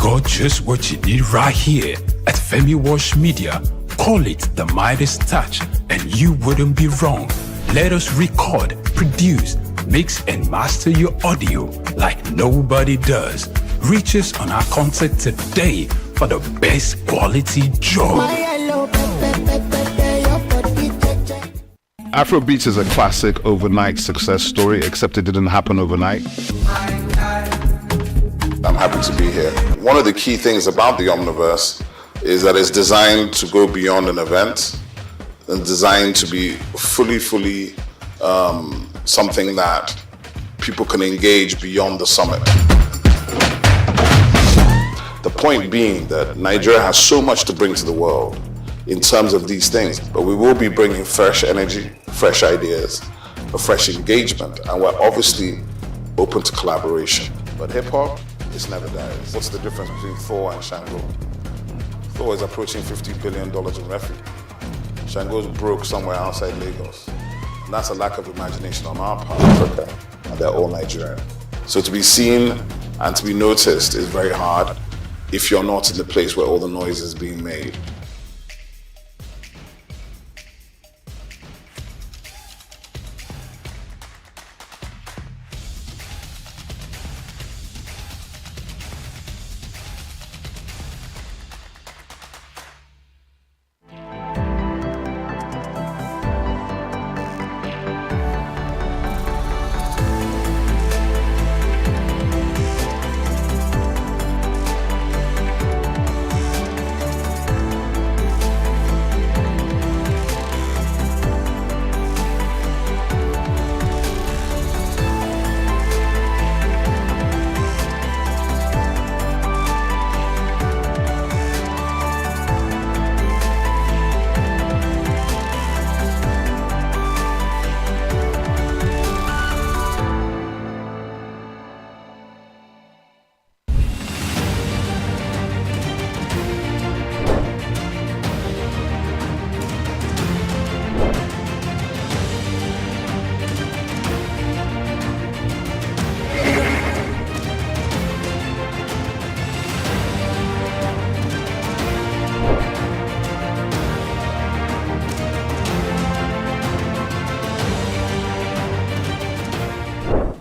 got just what you need right here at Femi Wash Media. Call it the Midas Touch, and you wouldn't be wrong. Let us record, produce, mix, and master your audio like nobody does. Reach us on our contact today for the best quality job. Afrobeats is a classic overnight success story, except it didn't happen overnight. I'm happy to be here. One of the key things about the Omniverse is that it's designed to go beyond an event and designed to be fully something that people can engage beyond the summit. The point being that Nigeria has so much to bring to the world in terms of these things, but we will be bringing fresh energy, fresh ideas, a fresh engagement, and we're obviously open to collaboration. But hip-hop, it's never dies. What's the difference between Thor and Shango? Thor is approaching $50 billion in revenue. Shango's broke somewhere outside Lagos. And that's a lack of imagination on our part, Africa, and they're all Nigerian. So to be seen and to be noticed is very hard if you're not in the place where all the noise is being made.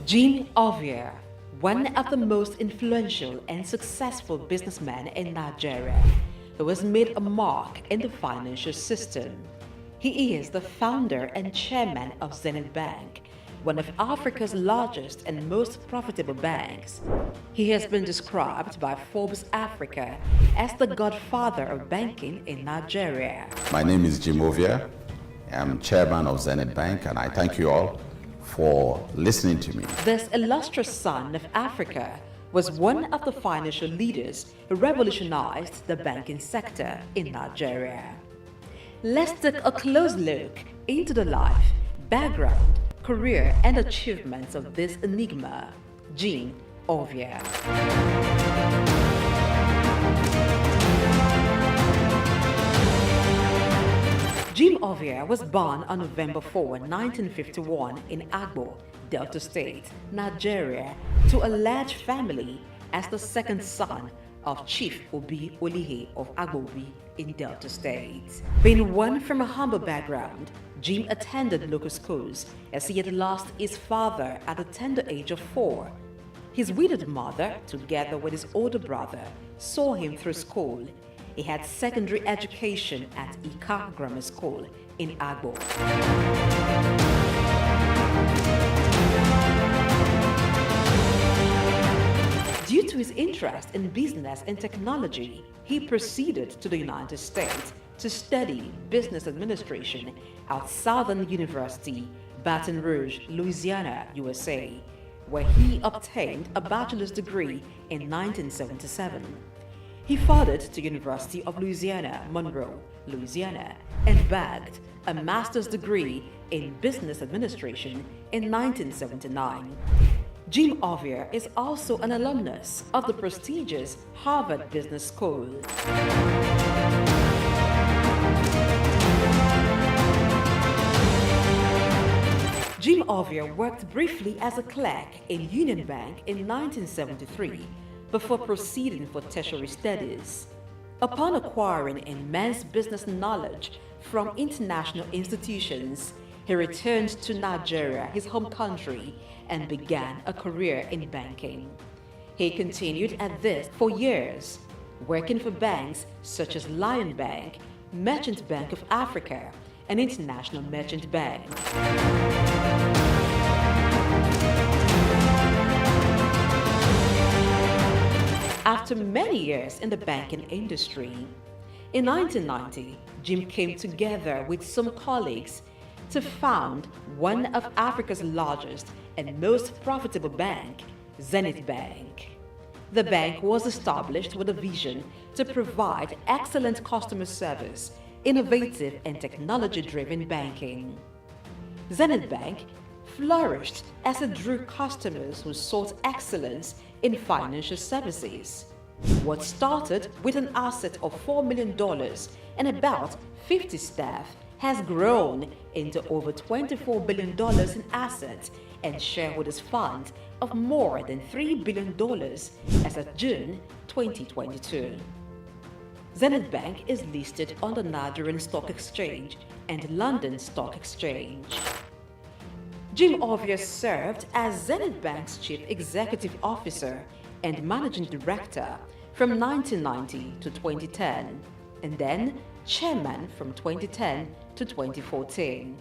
Jim Ovia, one of the most influential and successful businessmen in Nigeria, who has made a mark in the financial system. He is the founder and chairman of Zenith Bank, one of Africa's largest and most profitable banks. He has been described by Forbes Africa as the godfather of banking in Nigeria. My name is Jim Ovia. I'm chairman of Zenith Bank, and I thank you all for listening to me. This illustrious son of Africa was one of the financial leaders who revolutionized the banking sector in Nigeria. Let's take a close look into the life, background, career, and achievements of this enigma, Jim Ovia. Jim Ovia was born on November 4, 1951 in Agbo, Delta State, Nigeria, to a large family as the second son of Chief Obi Olihe of Agbobi in Delta State. Being one from a humble background, Jim attended local schools as he had lost his father at the tender age of 4. His widowed mother, together with his older brother, saw him through school. He had secondary education at Ika Grammar School in Agbo. Due to his interest in business and technology, he proceeded to the United States to study business administration at Southern University, Baton Rouge, Louisiana, USA, where he obtained a bachelor's degree in 1977. He furthered to University of Louisiana, Monroe, Louisiana, and bagged a master's degree in business administration in 1979. Jim Ovia is also an alumnus of the prestigious Harvard Business School. Jim Ovia worked briefly as a clerk in Union Bank in 1973 before proceeding for tertiary studies. Upon acquiring immense business knowledge from international institutions, he returned to Nigeria, his home country, and began a career in banking. He continued at this for years, working for banks such as Lion Bank, Merchant Bank of Africa, and International Merchant Bank. After many years in the banking industry, in 1990, Jim came together with some colleagues to found one of Africa's largest and most profitable bank, Zenith Bank. The bank was established with a vision to provide excellent customer service, innovative and technology-driven banking. Zenith Bank flourished as it drew customers who sought excellence in financial services. What started with an asset of $4 million and about 50 staff has grown into over $24 billion in assets and shareholders' funds of more than $3 billion as of June 2022. Zenith Bank is listed on the Nigerian Stock Exchange and London Stock Exchange. Jim Ovia served as Zenith Bank's Chief Executive Officer and Managing Director from 1990 to 2010, and then Chairman from 2010 to 2014.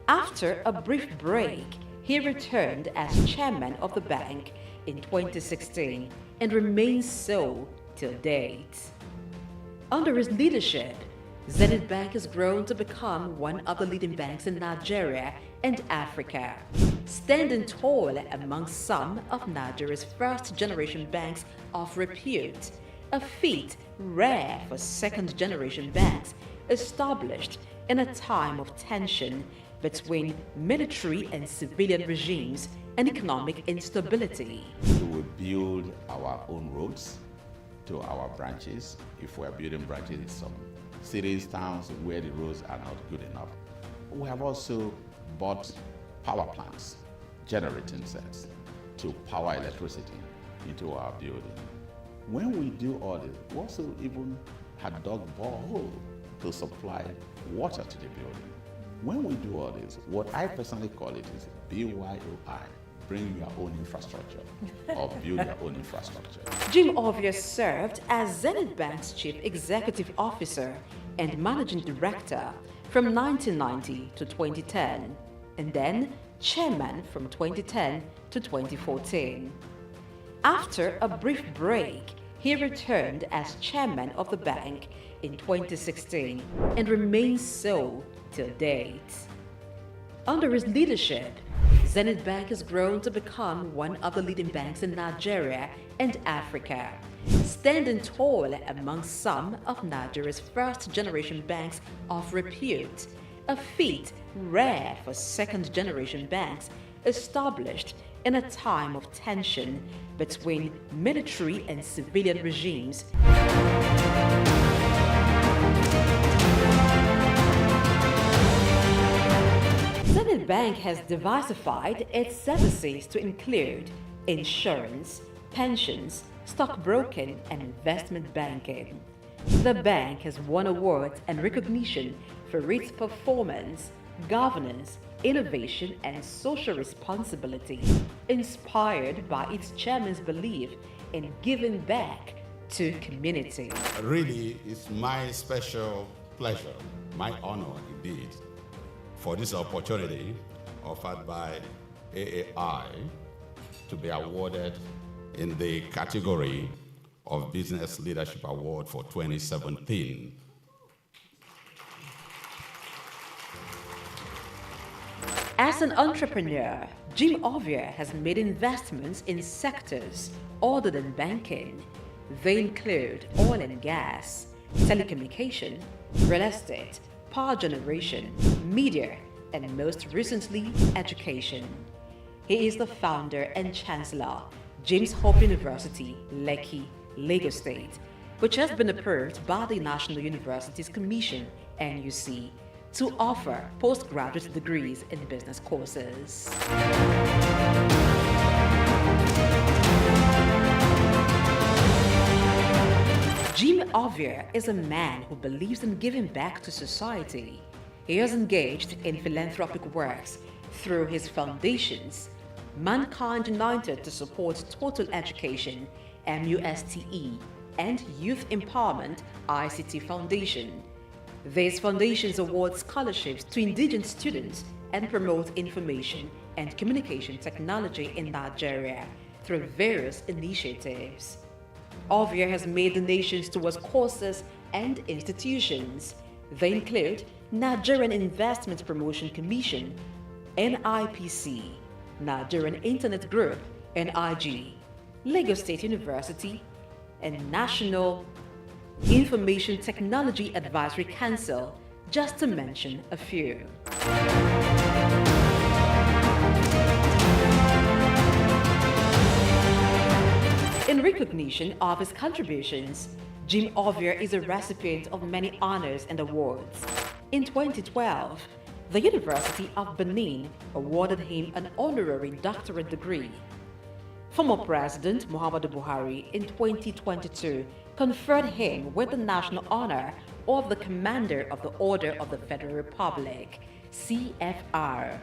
After a brief break, he returned as Chairman of the bank in 2016 and remains so till date. Under his leadership, Zenith Bank has grown to become one of the leading banks in Nigeria and Africa, standing tall among some of Nigeria's first-generation banks of repute, a feat rare for second-generation banks established in a time of tension between military and civilian regimes and economic instability. We will build our own roads to our branches. If we're building branches in some cities, towns where the roads are not good enough. We have also bought power plants, generating sets to power electricity into our building. When we do all this, we also even had dug borehole to supply water to the building. When we do all this, what I personally call it is BYOI, bring your own infrastructure or build your own infrastructure. Jim Ovia served as Zenith Bank's Chief Executive Officer and Managing Director from 1990 to 2010, and then Chairman from 2010 to 2014. After a brief break, he returned as Chairman of the bank in 2016 and remains so till date. Under his leadership, Zenith Bank has grown to become one of the leading banks in Nigeria and Africa, standing tall among some of Nigeria's first-generation banks of repute, a feat rare for second-generation banks established in a time of tension between military and civilian regimes. Zenith Bank has diversified its services to include insurance, pensions, stockbroking, and investment banking. The bank has won awards and recognition for its performance, governance, innovation, and social responsibility, inspired by its chairman's belief in giving back to community. Really, it's my special pleasure, my honor indeed, for this opportunity offered by AAI to be awarded in the category of Business Leadership Award for 2017. As an entrepreneur, Jim Ovia has made investments in sectors other than banking. They include oil and gas, telecommunication, real estate, power generation, media, and most recently, education. He is the founder and chancellor, James Hope University, Lekki, Lagos State, which has been approved by the National Universities Commission, NUC, to offer postgraduate degrees in business courses. Jim Ovia is a man who believes in giving back to society. He is engaged in philanthropic works through his foundations, Mankind United to support total education, MUSTE, and Youth Empowerment, ICT Foundation. These foundations award scholarships to indigenous students and promote information and communication technology in Nigeria through various initiatives. Ovia has made donations towards courses and institutions. They include Nigerian Investment Promotion Commission, NIPC, Nigerian Internet Group, NIG, Lagos State University, and National Information Technology Advisory Council, just to mention a few. In recognition of his contributions, Jim Ovia is a recipient of many honors and awards. In 2012, the University of Benin awarded him an honorary doctorate degree. Former President Muhammadu Buhari in 2022 conferred him with the national honor of the Commander of the Order of the Federal Republic, CFR.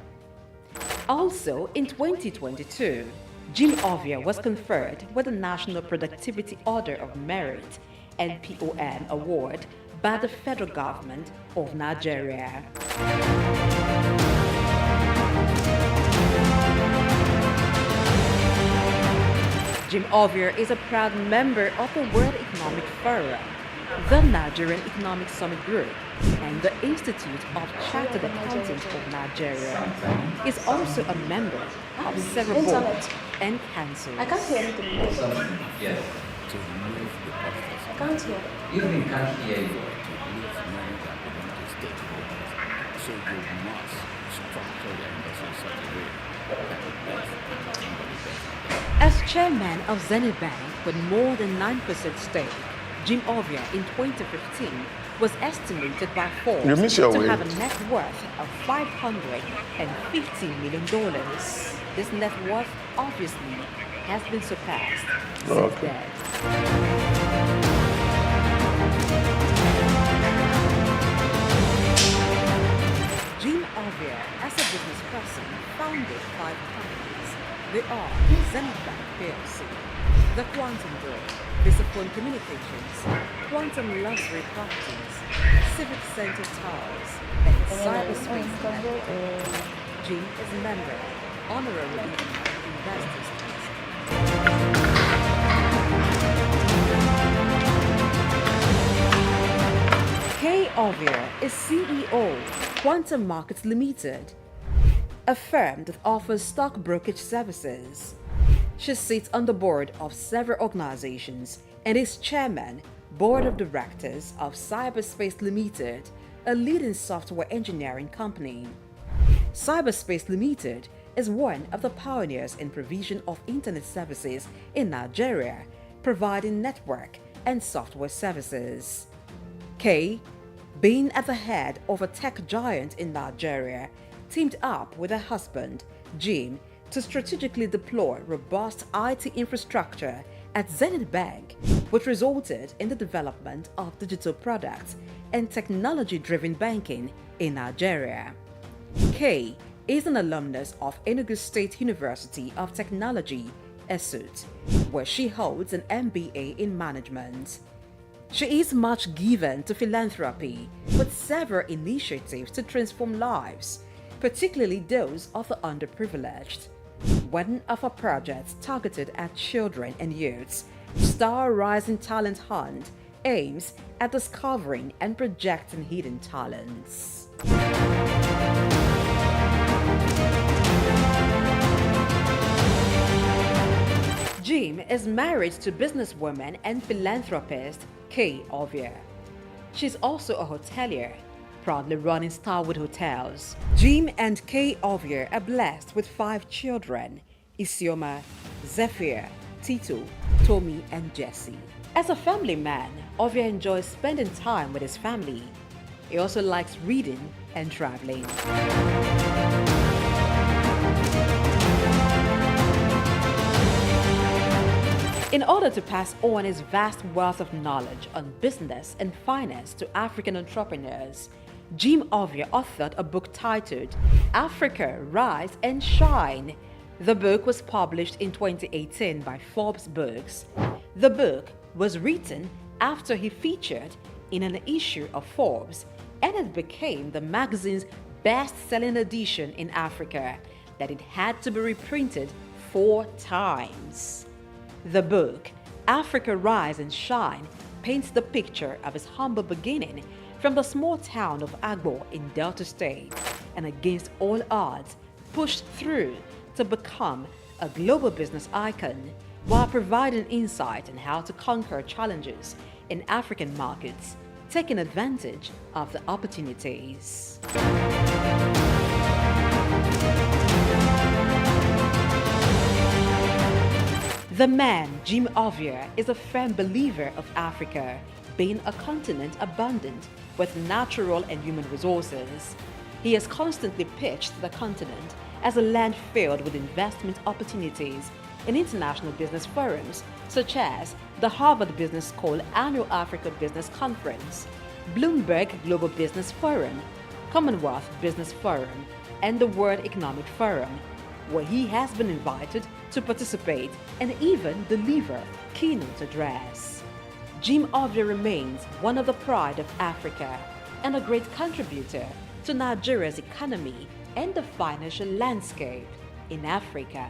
Also in 2022, Jim Ovia was conferred with the National Productivity Order of Merit, NPOM award, by the federal government of Nigeria. Jim Ovia is a proud member of the World Economic Forum, the Nigerian Economic Summit Group, and the Institute of Chartered Accountants of Nigeria. He is also a member of several boards and councils. I can't hear anything. Yes. I can't hear. Even can't hear you. So you must structure your investment in such a way that it makes somebody better. As chairman of Zenith Bank with more than 9% stake, Jim Ovia in 2015 was estimated by Forbes You miss your to way. have a net worth of $550 million. This net worth obviously has been surpassed since then. Jim Ovia, as a business person, founded 5 companies. They are Zenith Bank PLC, the Quantum Group, Discipline Communications, Quantum Luxury Properties, Civic Center Towers, and Cyberspace Lab. Jim is a member, honorary investors council. Kay Ovia is CEO, Quantum Markets Limited, a firm that offers stock brokerage services. She sits on the board of several organizations and is chairman, board of directors of Cyberspace Limited, a leading software engineering company. Cyberspace Limited is one of the pioneers in provision of internet services in Nigeria, providing network and software services. Kay, being at the head of a tech giant in Nigeria, teamed up with her husband, Jim, to strategically deploy robust IT infrastructure at Zenith Bank, which resulted in the development of digital products and technology-driven banking in Nigeria. Kay is an alumnus of Enugu State University of Technology, ESUT, where she holds an MBA in management. She is much given to philanthropy, with several initiatives to transform lives, particularly those of the underprivileged. One of her projects targeted at children and youths, Star Rising Talent Hunt, aims at discovering and projecting hidden talents. Jim is married to businesswoman and philanthropist Kay Ovia. She's also a hotelier, proudly running Starwood Hotels. Jim and Kay Ovia are blessed with 5 children: Isioma, Zephyr, Tito, Tommy, and Jesse. As a family man, Ovia enjoys spending time with his family. He also likes reading and traveling. In order to pass on his vast wealth of knowledge on business and finance to African entrepreneurs, Jim Ovia authored a book titled Africa, Rise and Shine. The book was published in 2018 by Forbes Books. The book was written after he featured in an issue of Forbes, and it became the magazine's best-selling edition in Africa, that it had to be reprinted 4 times. The book, Africa Rise and Shine, paints the picture of his humble beginning from the small town of Agbo in Delta State, and against all odds, pushed through to become a global business icon, while providing insight on how to conquer challenges in African markets, taking advantage of the opportunities. The man, Jim Ovia, is a firm believer of Africa being a continent abundant with natural and human resources. He has constantly pitched the continent as a land filled with investment opportunities in international business forums such as the Harvard Business School Annual Africa Business Conference, Bloomberg Global Business Forum, Commonwealth Business Forum, and the World Economic Forum, where he has been invited to participate and even deliver keynote address. Jim Ovia remains one of the pride of Africa and a great contributor to Nigeria's economy and the financial landscape in Africa.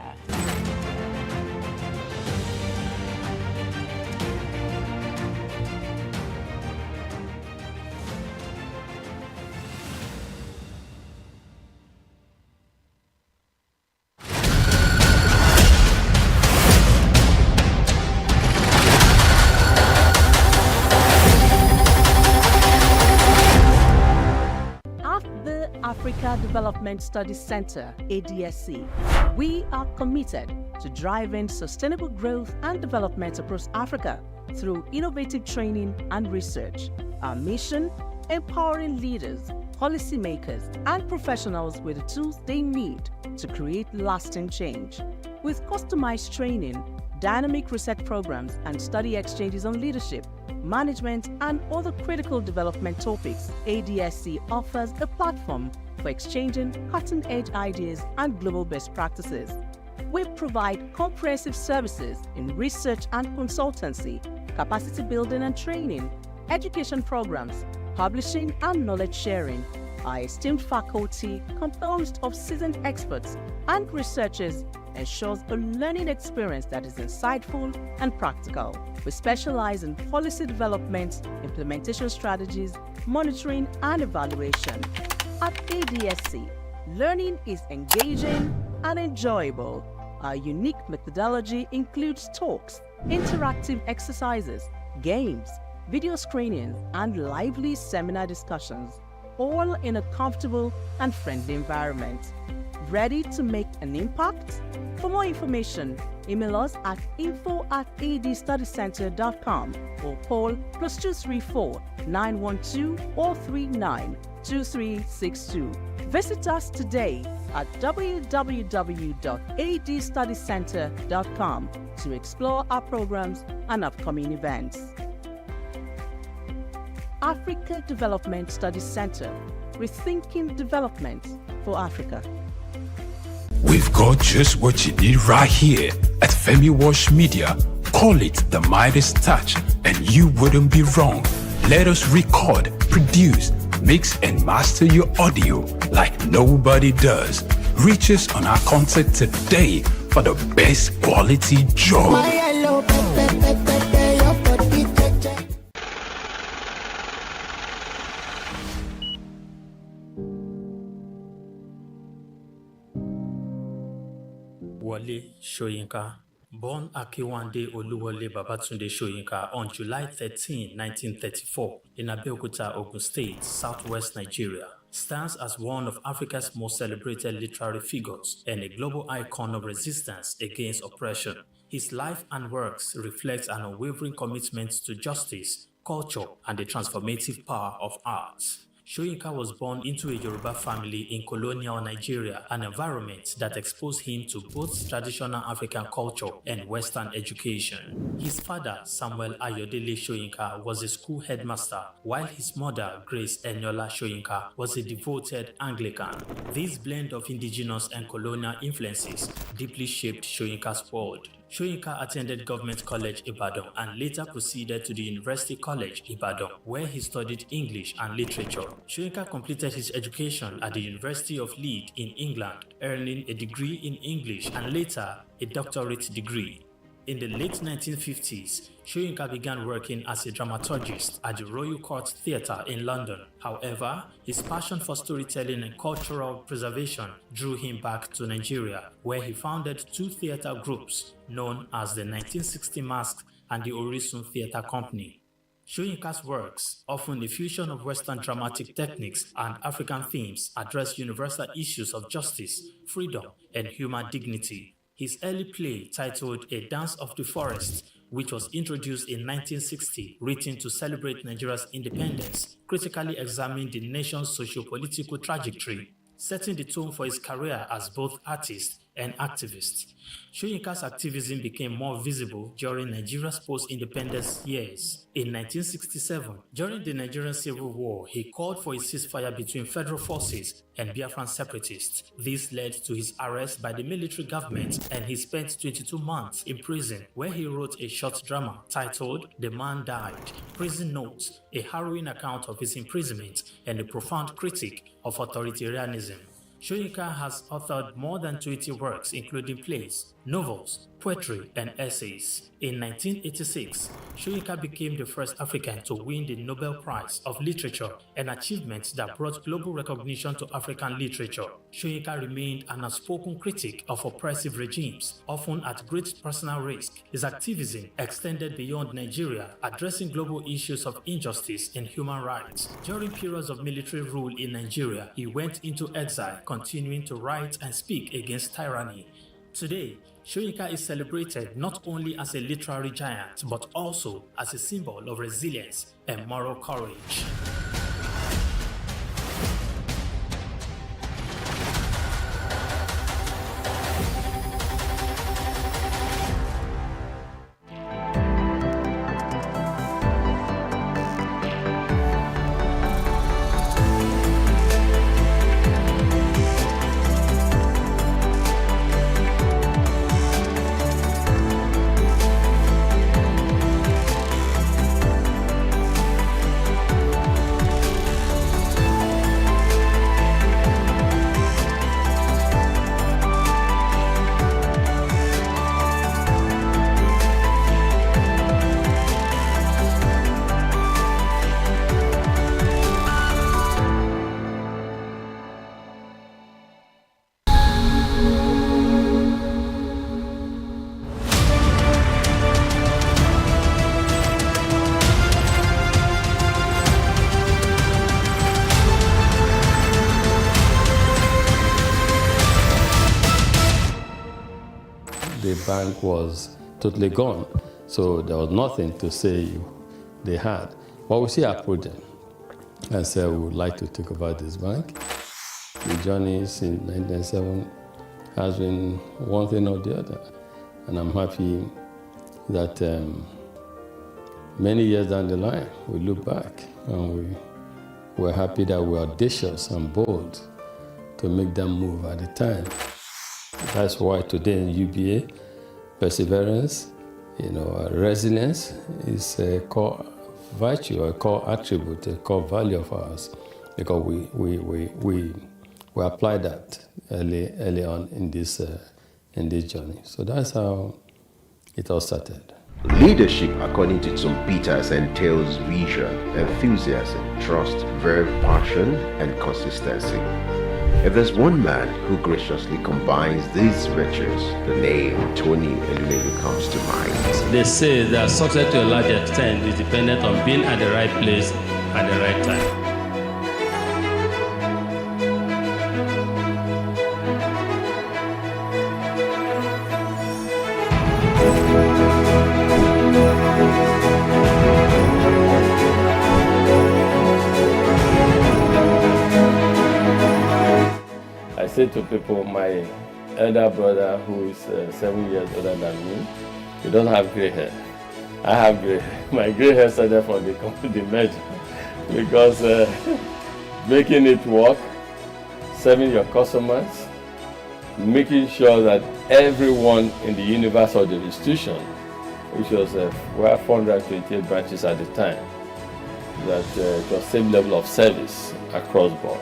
Africa Development Studies Center, ADSC, we are committed to driving sustainable growth and development across Africa through innovative training and research. Our mission: empowering leaders, policymakers, and professionals with the tools they need to create lasting change. With customized training, dynamic research programs, and study exchanges on leadership, management, and other critical development topics, ADSC offers a platform for exchanging cutting-edge ideas and global best practices. We provide comprehensive services in research and consultancy, capacity building and training, education programs, publishing, and knowledge sharing. Our esteemed faculty, composed of seasoned experts and researchers, ensures a learning experience that is insightful and practical. We specialize in policy development, implementation strategies, monitoring, and evaluation. At ADSC, learning is engaging and enjoyable. Our unique methodology includes talks, interactive exercises, games, video screenings, and lively seminar discussions, all in a comfortable and friendly environment. Ready to make an impact? For more information, email us at info@adstudycenter.com or call +234 912 439 2362. Visit us today at www.adstudycenter.com to explore our programs and upcoming events. Africa Development Studies Center, rethinking development for Africa. We've got just what you need right here at Femi Wash Media. Call it the Midas Touch and you wouldn't be wrong. Let us record, produce, mix and master your audio like nobody does. Reach us on our contact today for the best quality job. Wale Soyinka, born Akiwande Oluwole Babatunde Soyinka on July 13, 1934, in Abeokuta, Ogun State, southwest Nigeria, stands as one of Africa's most celebrated literary figures and a global icon of resistance against oppression. His life and works reflect an unwavering commitment to justice, culture, and the transformative power of art. Soyinka was born into a Yoruba family in colonial Nigeria, an environment that exposed him to both traditional African culture and Western education. His father, Samuel Ayodele Soyinka, was a school headmaster, while his mother, Grace Eniola Soyinka, was a devoted Anglican. This blend of indigenous and colonial influences deeply shaped Soyinka's world. Soyinka attended Government College Ibadan and later proceeded to the University College Ibadan, where he studied English and literature. Soyinka completed his education at the University of Leeds in England, earning a degree in English and later a doctorate degree. In the late 1950s, Soyinka began working as a dramaturgist at the Royal Court Theatre in London. However, his passion for storytelling and cultural preservation drew him back to Nigeria, where he founded two theatre groups known as the 1960 Masque and the Orisun Theatre Company. Soyinka's works, often a fusion of Western dramatic techniques and African themes, address universal issues of justice, freedom, and human dignity. His early play, titled A Dance of the Forest, which was introduced in 1960, written to celebrate Nigeria's independence, critically examined the nation's socio-political trajectory, setting the tone for his career as both artist and activist. Soyinka's activism became more visible during Nigeria's post-independence years. In 1967, during the Nigerian Civil War, he called for a ceasefire between federal forces and Biafran separatists. This led to his arrest by the military government, and he spent 22 months in prison, where he wrote a short drama titled The Man Died, Prison Notes, a harrowing account of his imprisonment and a profound critique of authoritarianism. Soyinka has authored more than 20 works, including plays, novels, poetry, and essays. In 1986, Soyinka became the first African to win the Nobel Prize of Literature, an achievement that brought global recognition to African literature. Soyinka remained an outspoken critic of oppressive regimes, often at great personal risk. His activism extended beyond Nigeria, addressing global issues of injustice and human rights. During periods of military rule in Nigeria, he went into exile, continuing to write and speak against tyranny. Today, Soyinka is celebrated not only as a literary giant, but also as a symbol of resilience and moral courage. The bank was totally gone, so there was nothing to say they had. But we see our project and said we would like to take over this bank. The journey since 1997 has been one thing or the other, and I'm happy that many years down the line we look back and we're happy that we're audacious and bold to make that move at the time. That's why today in UBA, perseverance, resilience is a core virtue, a core attribute, a core value of ours, because we apply that early on in this journey. So that's how it all started. Leadership, according to Tom Peters, entails vision, enthusiasm, trust, verve, passion, and consistency. If there's one man who graciously combines these virtues, the name Tony Elumelu comes to mind. They say that success to a large extent is dependent on being at the right place at the right time. I say to people, my elder brother, who is 7 years older than me, he doesn't have gray hair. I have gray hair. My gray hair started from the merger because making it work, serving your customers, making sure that everyone in the universe or the institution, which was we have 428 branches at the time, that it was same level of service across board.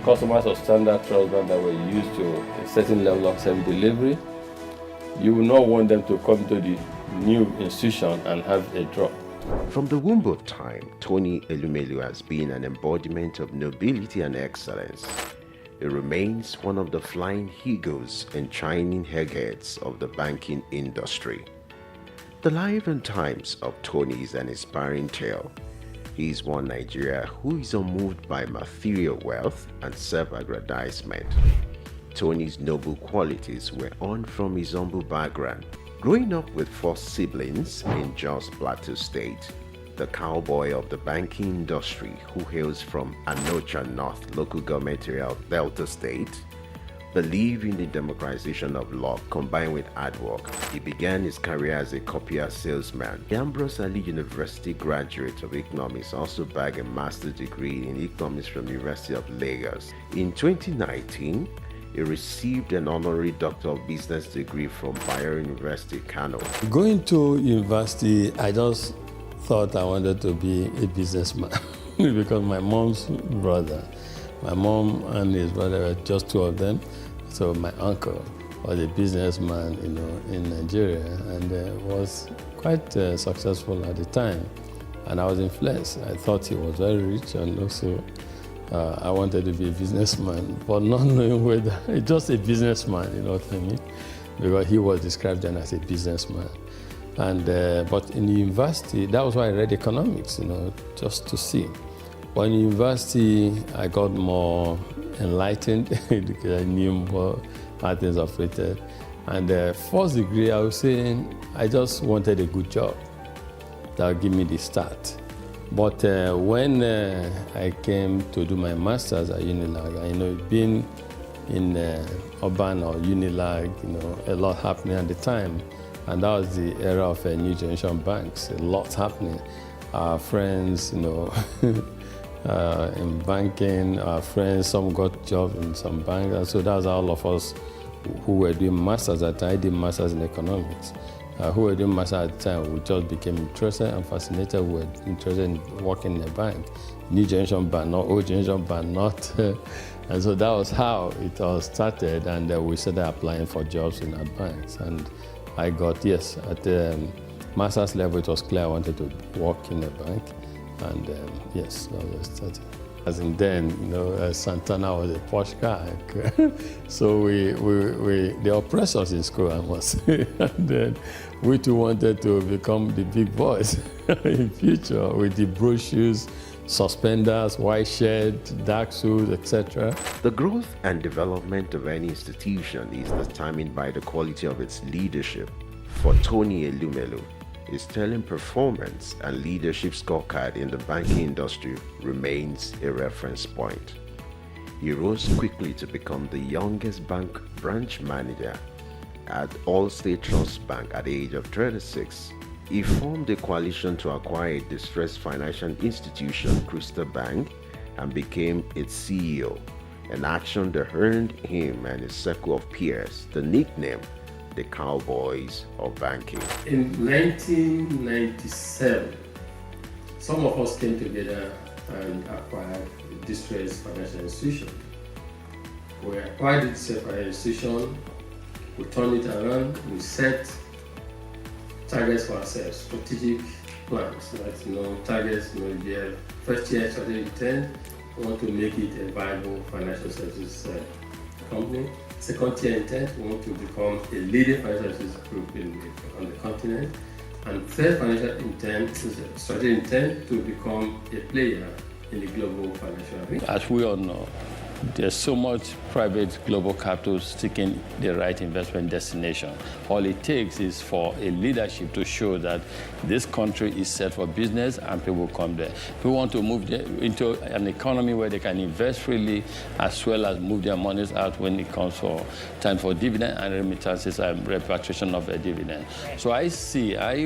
Customers of standard trust bank that were used to a certain level of service delivery, you will not want them to come to the new institution and have a drop. From the womb of time, Tony Elumelu has been an embodiment of nobility and excellence. He remains one of the flying eagles and shining eggheads of the banking industry. The life and times of Tony is an inspiring tale. He is one Nigeria who is unmoved by material wealth and self-aggrandizement. Tony's noble qualities were earned from his humble background. Growing up with 4 siblings in Jos Plateau State, the cowboy of the banking industry who hails from Anocha North local government area of Delta State, believed in the democratization of law combined with hard work. He began his career as a copier salesman. The Ambrose Ali University graduate of economics also bagged a master's degree in economics from the University of Lagos. In 2019, he received an honorary Doctor of Business degree from Bayero University, Kano. Going to university, I just thought I wanted to be a businessman because my mom's brother, my mom and his brother were just 2 of them. So my uncle was a businessman, in Nigeria, and was quite successful at the time. And I was influenced. I thought he was very rich, and also I wanted to be a businessman, but not knowing whether just a businessman, you know what I mean? Because he was described then as a businessman. And but in the university, that was why I read economics, just to see. But in university, I got more enlightened because I knew more how things operated. And first degree, I was saying I just wanted a good job that would give me the start. But when I came to do my master's at Unilag, being in urban or Unilag, a lot happening at the time. And that was the era of new generation banks, a lot happening. Our friends, in banking, our friends, some got jobs in some banks. And so that's all of us who were doing masters at the time. I did masters in economics. Who were doing masters at the time, we just became interested and fascinated. We were interested in working in a bank. New generation bank, not old generation bank, not. And so that was how it all started. And we started applying for jobs in our banks. And I got, yes, at the master's level, it was clear I wanted to work in a bank. And yes, that was started. As in then, Santana was a posh car. So they oppressed us in school, I must say. And then we too wanted to become the big boys in future with the brochures, suspenders, white shirt, dark suits, etc. The growth and development of any institution is determined by the quality of its leadership. For Tony Elumelu, his sterling performance and leadership scorecard in the banking industry remains a reference point. He rose quickly to become the youngest bank branch manager at Allstate Trust Bank at the age of 36. He formed a coalition to acquire a distressed financial institution, Crystal Bank, and became its CEO, an action that earned him and his circle of peers the nickname the Cowboys of Banking. In 1997, some of us came together and acquired a distressed financial institution. We acquired this financial institution, we turned it around, we set targets for ourselves, strategic plans, targets, if you have first year strategic intent, we want to make it a viable financial services company. Second tier intent, we want to become a leading financial services group on the continent. And third financial intent is a strategic intent to become a player in the global financial arena. As we all know, There's so much private global capital seeking the right investment destination. All it takes is for a leadership to show that this country is set for business and people come there. People want to move into an economy where they can invest freely as well as move their monies out when it comes for time for dividend and remittances and repatriation of a dividend. So I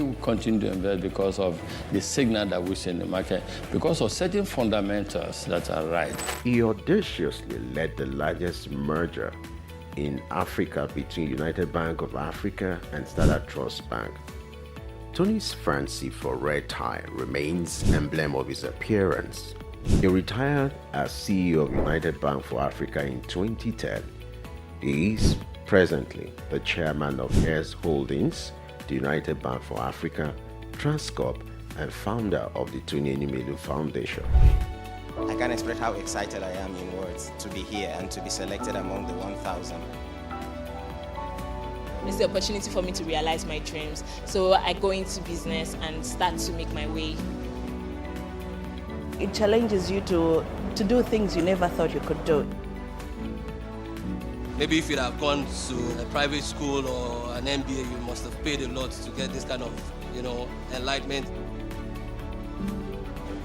will continue to invest because of the signal that we see in the market, because of certain fundamentals that are right. He audaciously led the largest merger in Africa between United Bank of Africa and Standard Trust Bank. Tony's fancy for red tie remains emblem of his appearance. He retired as CEO of United Bank for Africa in 2010. He is presently the chairman of Heirs Holdings, the United Bank for Africa, Transcorp, and founder of the Tony Elumelu Foundation. I can't express how excited I am in words to be here and to be selected among the 1,000. It's the opportunity for me to realize my dreams. So I go into business and start to make my way. It challenges you to do things you never thought you could do. Maybe if you'd have gone to a private school or an MBA, you must have paid a lot to get this kind of, enlightenment.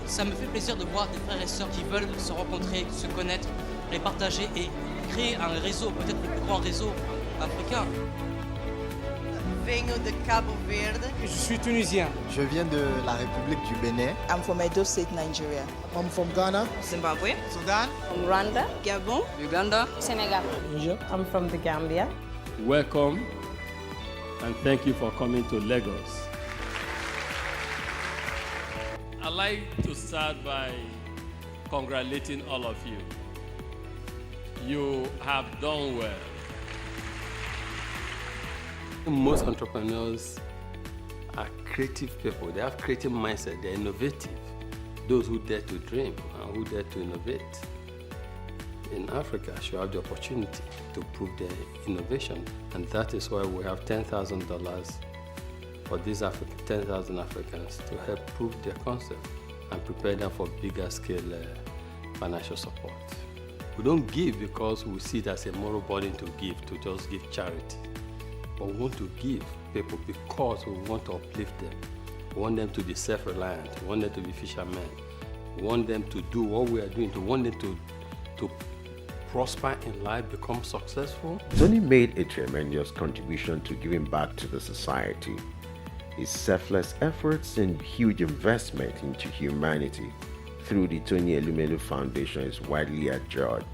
Ça me fait plaisir de voir des frères et sœurs qui veulent se rencontrer, se connaître, les partager et créer un réseau, peut-être le plus grand réseau africain. Venho de Cabo Verde. Je suis tunisien. Je viens de la République du Bénin. I'm from Edo State, Nigeria. I'm from Ghana. Zimbabwe. Sudan. From Rwanda. Gabon. Uganda. Senegal. Egypt. I'm from the Gambia. Welcome and thank you for coming to Lagos. I'd like to start by congratulating all of you. You have done well. Most entrepreneurs are creative people. They have creative mindset. They're innovative. Those who dare to dream and who dare to innovate in Africa should have the opportunity to prove their innovation. And that is why we have $10,000 for these 10,000 Africans to help prove their concept and prepare them for bigger scale financial support. We don't give because we see it as a moral burden to just give charity. But we want to give people because we want to uplift them. We want them to be self-reliant. We want them to be fishermen. We want them to do what we are doing. We want them to prosper in life, become successful. Tony made a tremendous contribution to giving back to the society. His selfless efforts and huge investment into humanity through the Tony Elumelu Foundation is widely adjured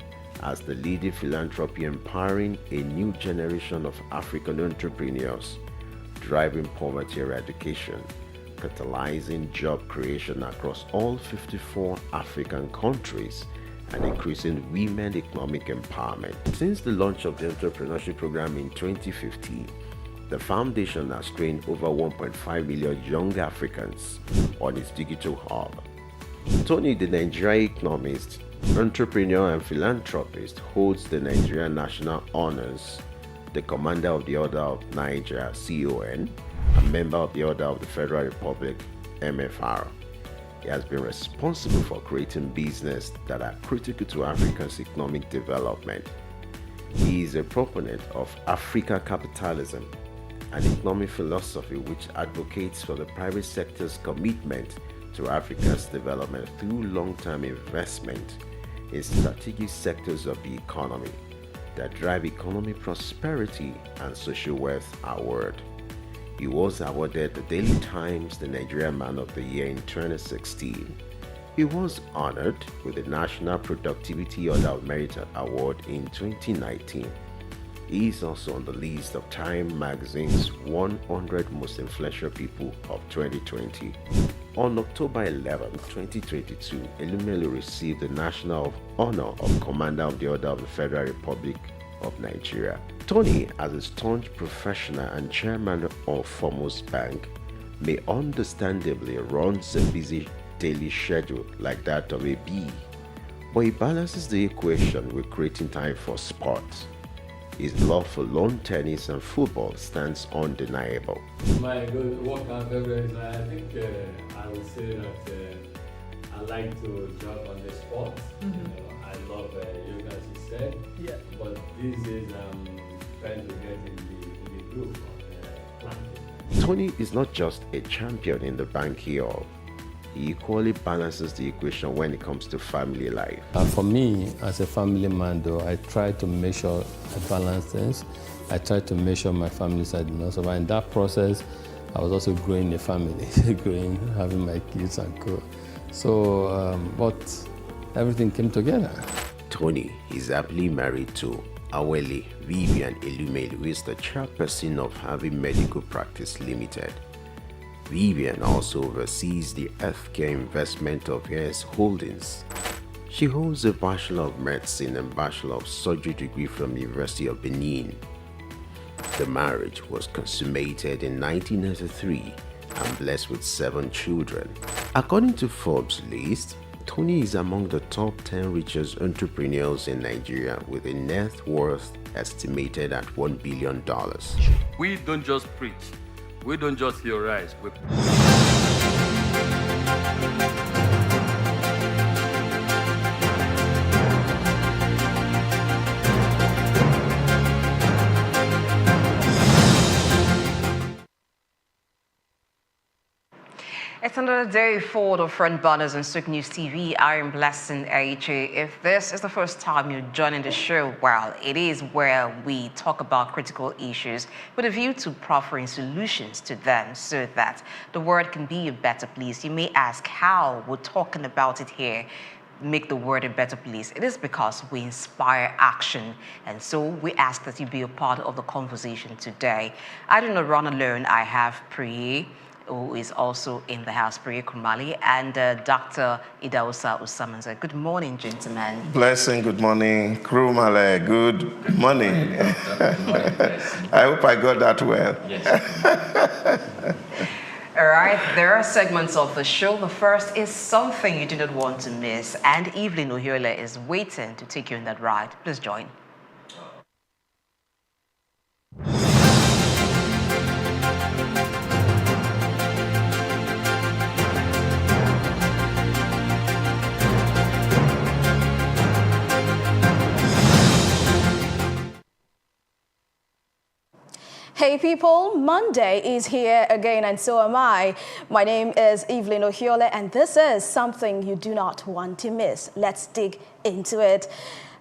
as the leading philanthropy empowering a new generation of African entrepreneurs, driving poverty eradication, catalyzing job creation across all 54 African countries, and increasing women economic empowerment. Since the launch of the entrepreneurship program in 2015, the foundation has trained over 1.5 million young Africans on its digital hub. Tony, the Nigerian economist, entrepreneur and philanthropist, holds the Nigerian National Honors, the Commander of the Order of Niger, CON, a member of the Order of the Federal Republic, MFR. He has been responsible for creating business that are critical to Africa's economic development. He is a proponent of Africa capitalism, an economic philosophy which advocates for the private sector's commitment to Africa's development through long-term investment in strategic sectors of the economy that drive economic prosperity and social wealth award. He was awarded the Daily Times the Nigerian Man of the Year in 2016. He was honored with the National Productivity Order of Merit Award in 2019. He is also on the list of Time magazine's 100 most influential people of 2020. On October 11, 2022, Elumelu received the National Honor of Commander of the Order of the Federal Republic of Nigeria. Tony, as a staunch professional and chairman of Foremost Bank, may understandably runs a busy daily schedule like that of a bee, but he balances the equation with creating time for sports. His love for lawn tennis and football stands undeniable. My good workout favorite, I think I would say that I like to jump on the sport. I love yoga. said. Yeah. But these days I'm trying to get in the group of planters. Tony is not just a champion in the Backyard. He equally balances the equation when it comes to family life. For me, as a family man though, I try to make sure I balance things. I try to make sure my family side did not suffer. In that process, I was also growing a family, having my kids and co. So, but everything came together. Tony is happily married to Awele Vivian Elumelu, who is the chairperson of Harvey Medical Practice Limited. Vivian also oversees the healthcare investment of Hairs Holdings. She holds a Bachelor of Medicine and Bachelor of Surgery degree from the University of Benin. The marriage was consummated in 1993 and blessed with 7 children. According to Forbes' list, Tony is among the top 10 richest entrepreneurs in Nigeria with a net worth estimated at $1 billion. We don't just preach. We don't just theorize. It's another day for the front burners on Souq News TV. I am Blessing AJ. If this is the first time you're joining the show, well, it is where we talk about critical issues with a view to proffering solutions to them so that the world can be a better place. You may ask how we're talking about it here. Make the world a better place. It is because we inspire action, and so we ask that you be a part of the conversation today. I do not run alone. I have Priye, who is also in the house, Priye Kumali, and Dr. Idausa Usamanza. Good morning, gentlemen. Blessing, good morning. Krumale, good morning. I hope I got that well. Yes. All right, there are segments of the show. The first is something you do not want to miss, and Evelyn Ohiole is waiting to take you on that ride. Please join. Hey people, Monday is here again and so am I. My name is Evelyn Ohiole and this is something you do not want to miss. Let's dig into it.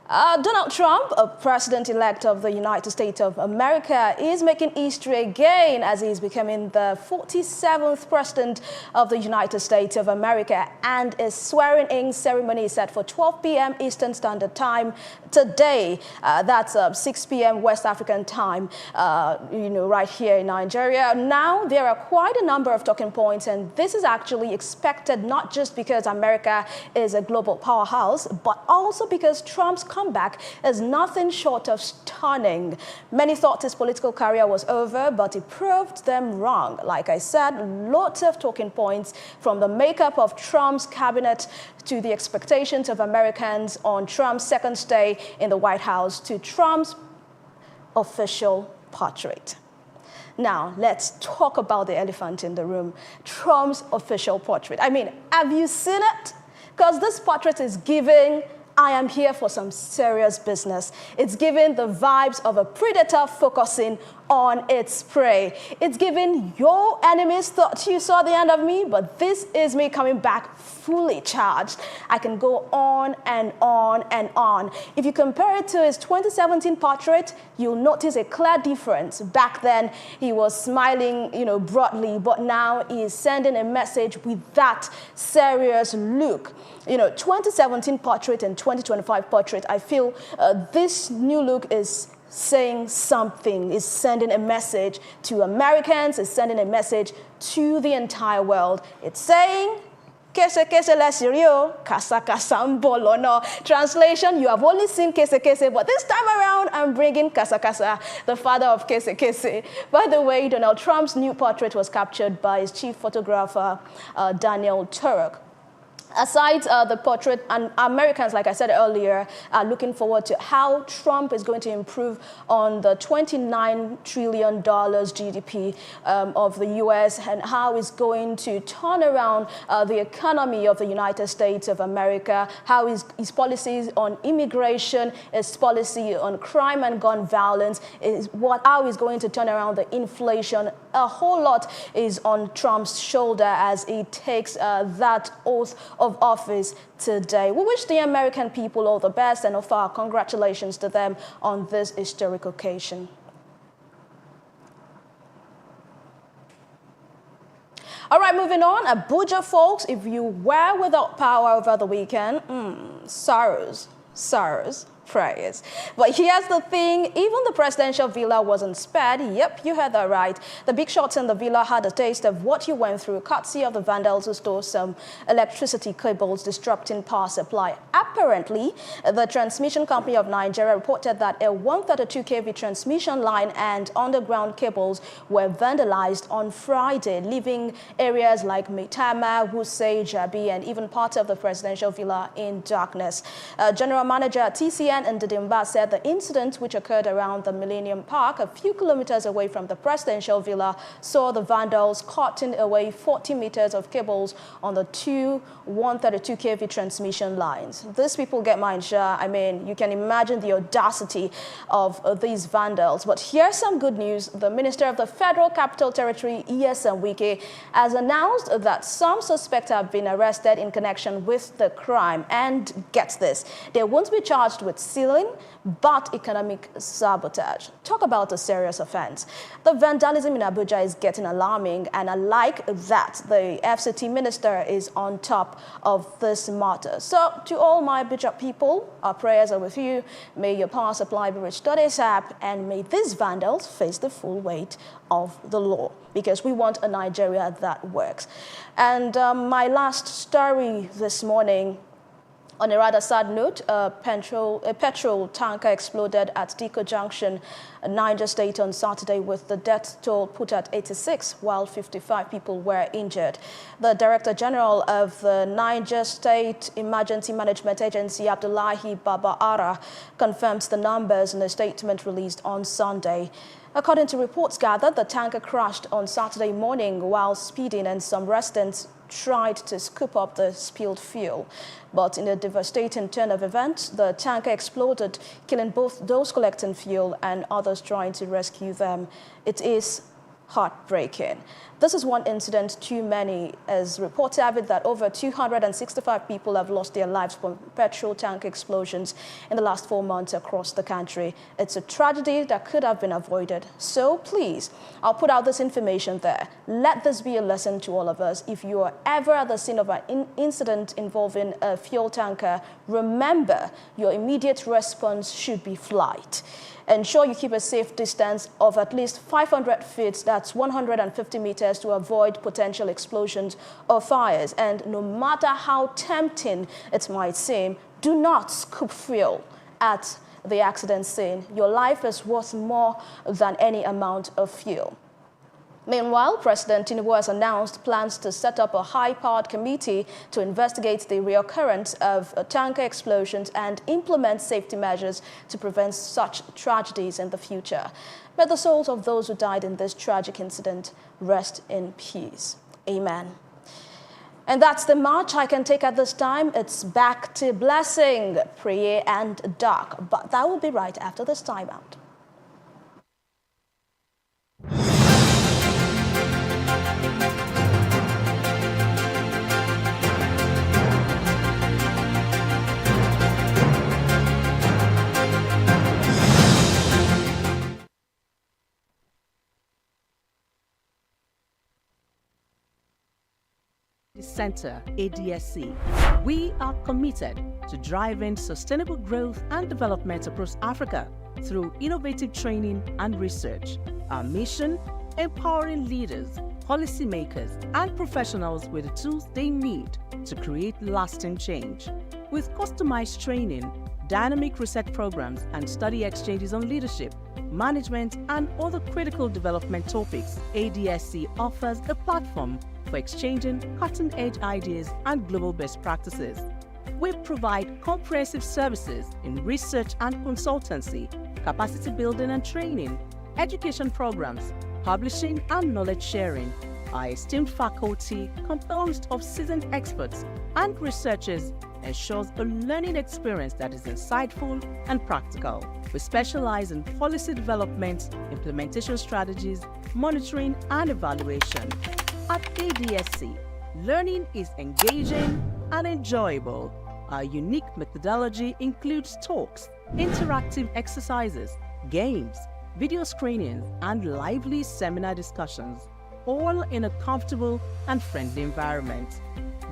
Donald Trump, a president-elect of the United States of America, is making history again as he is becoming the 47th president of the United States of America, and his swearing-in ceremony is set for 12 p.m. Eastern Standard Time today. That's 6 p.m. West African time, right here in Nigeria. Now, there are quite a number of talking points, and this is actually expected not just because America is a global powerhouse, but also because Trump's comeback is nothing short of stunning. Many thought his political career was over, but he proved them wrong. Like I said, lots of talking points from the makeup of Trump's cabinet to the expectations of Americans on Trump's second stay in the White House to Trump's official portrait. Now, let's talk about the elephant in the room, Trump's official portrait. I mean, have you seen it? Because this portrait is giving I am here for some serious business. It's giving the vibes of a predator focusing on its prey. It's giving your enemies thought you saw the end of me, but this is me coming back fully charged. I can go on and on and on. If you compare it to his 2017 portrait, you'll notice a clear difference. Back then, he was smiling, broadly, but now he is sending a message with that serious look. 2017 portrait and 2025 portrait, I feel this new look is saying something, is sending a message to Americans, is sending a message to the entire world. It's saying, Kese kese le sirio, kasa kasa mbolono. Translation, you have only seen kese kese, but this time around, I'm bringing kasa kasa, the father of kese kese. By the way, Donald Trump's new portrait was captured by his chief photographer, Daniel Turok. Aside the portrait, and Americans, like I said earlier, are looking forward to how Trump is going to improve on the $29 trillion GDP of the U.S. and how he's going to turn around the economy of the United States of America, how his policies on immigration, his policy on crime and gun violence, how he's going to turn around the inflation. A whole lot is on Trump's shoulder as he takes that oath of office today. We wish the American people all the best and offer our congratulations to them on this historic occasion. All right, moving on. Abuja folks, if you were without power over the weekend, sorrows, prayers. But here's the thing, even the presidential villa wasn't spared. Yep, you heard that right. The big shots in the villa had a taste of what you went through, courtesy of the vandals who stole some electricity cables, disrupting power supply. Apparently, the Transmission Company of Nigeria reported that a 132 kV transmission line and underground cables were vandalized on Friday, leaving areas like Maitama, Wuse, Jabi, and even part of the presidential villa in darkness. General Manager at TCN and Ndidimba said the incident, which occurred around the Millennium Park, a few kilometers away from the presidential villa, saw the vandals cutting away 40 meters of cables on the two 132 kV transmission lines. These people get mine, sure. I mean, you can imagine the audacity of these vandals. But here's some good news. The Minister of the Federal Capital Territory, Nyesom Wike, has announced that some suspects have been arrested in connection with the crime. And get this, they won't be charged with stealing, but economic sabotage. Talk about a serious offense. The vandalism in Abuja is getting alarming, and I like that the FCT minister is on top of this matter. So to all my Abuja people, our prayers are with you. May your power supply be restored ASAP, and may these vandals face the full weight of the law, because we want a Nigeria that works. And my last story this morning, on a rather sad note, a petrol tanker exploded at Diko Junction, Niger State on Saturday, with the death toll put at 86, while 55 people were injured. The Director General of the Niger State Emergency Management Agency, Abdullahi Baba Ara, confirms the numbers in a statement released on Sunday. According to reports gathered, the tanker crashed on Saturday morning while speeding, and some residents tried to scoop up the spilled fuel. But in a devastating turn of events, the tanker exploded, killing both those collecting fuel and others trying to rescue them. It is heartbreaking. This is one incident too many, as reports have it that over 265 people have lost their lives from petrol tank explosions in the last 4 months across the country. It's a tragedy that could have been avoided. So please, I'll put out this information there. Let this be a lesson to all of us. If you are ever at the scene of an incident involving a fuel tanker, remember your immediate response should be flight. Ensure you keep a safe distance of at least 500 feet, that's 150 meters, to avoid potential explosions or fires. And no matter how tempting it might seem, do not scoop fuel at the accident scene. Your life is worth more than any amount of fuel. Meanwhile, President Tinubu has announced plans to set up a high-powered committee to investigate the reoccurrence of tanker explosions and implement safety measures to prevent such tragedies in the future. May the souls of those who died in this tragic incident rest in peace. Amen. And that's the march I can take at this time. It's back to blessing, prayer, and dark. But that will be right after this time out. Center, ADSC. We are committed to driving sustainable growth and development across Africa through innovative training and research. Our mission: empowering leaders, policymakers, and professionals with the tools they need to create lasting change. With customized training, dynamic research programs, and study exchanges on leadership, management, and other critical development topics, ADSC offers a platform for exchanging cutting-edge ideas and global best practices. We provide comprehensive services in research and consultancy, capacity building and training, education programs, publishing and knowledge sharing. Our esteemed faculty, composed of seasoned experts and researchers, ensures a learning experience that is insightful and practical. We specialize in policy development, implementation strategies, monitoring, and evaluation. At ADSC, learning is engaging and enjoyable. Our unique methodology includes talks, interactive exercises, games, video screenings, and lively seminar discussions, all in a comfortable and friendly environment.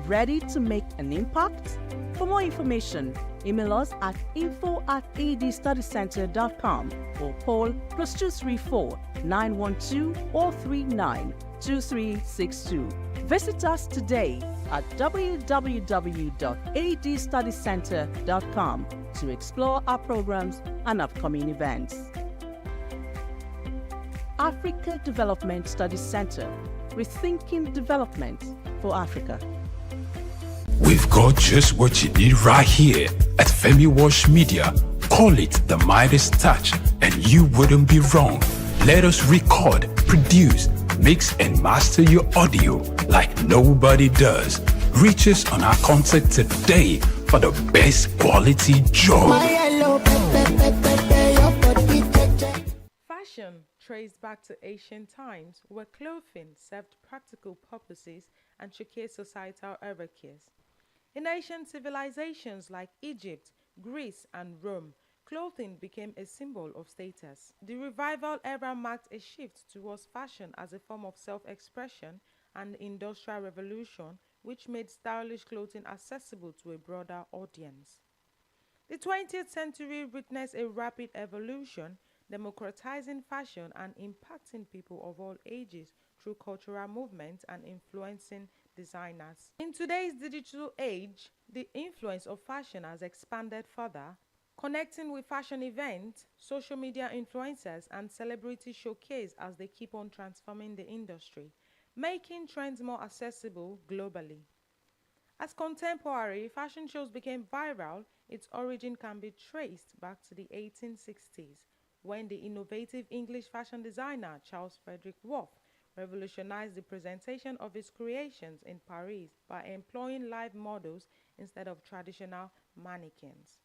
Ready to make an impact? For more information, email us at info@adstudycenter.com or call +234 912 439 2362. Visit us today at www.adstudycenter.com to explore our programs and upcoming events. Africa Development Studies Center, rethinking development for Africa. We've got just what you need right here at Femi Wash Media. Call it the Midas Touch and you wouldn't be wrong. Let us record, produce, mix and master your audio like nobody does. Reach us on our contact today for the best quality job. Fashion traced back to ancient times, where clothing served practical purposes and showcased societal hierarchies. In ancient civilizations like Egypt, Greece, and Rome, clothing became a symbol of status. The revival era marked a shift towards fashion as a form of self-expression and the Industrial Revolution, which made stylish clothing accessible to a broader audience. The 20th century witnessed a rapid evolution, democratizing fashion and impacting people of all ages through cultural movements and influencing designers. In today's digital age, the influence of fashion has expanded further, connecting with fashion events, social media influencers, and celebrity showcase as they keep on transforming the industry, making trends more accessible globally. As contemporary fashion shows became viral, its origin can be traced back to the 1860s, when the innovative English fashion designer Charles Frederick Worth revolutionized the presentation of his creations in Paris by employing live models instead of traditional mannequins.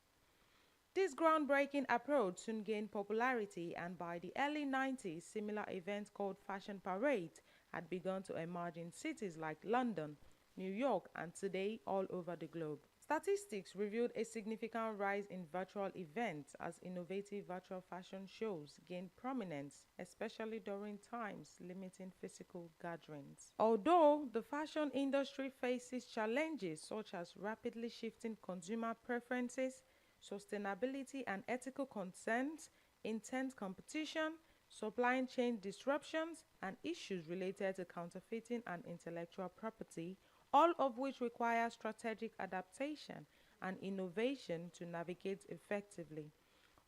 This groundbreaking approach soon gained popularity, and by the early 90s, similar events called fashion parades had begun to emerge in cities like London, New York, and today all over the globe. Statistics revealed a significant rise in virtual events as innovative virtual fashion shows gained prominence, especially during times limiting physical gatherings. Although the fashion industry faces challenges such as rapidly shifting consumer preferences, sustainability and ethical concerns, intense competition, supply chain disruptions, and issues related to counterfeiting and intellectual property, all of which require strategic adaptation and innovation to navigate effectively.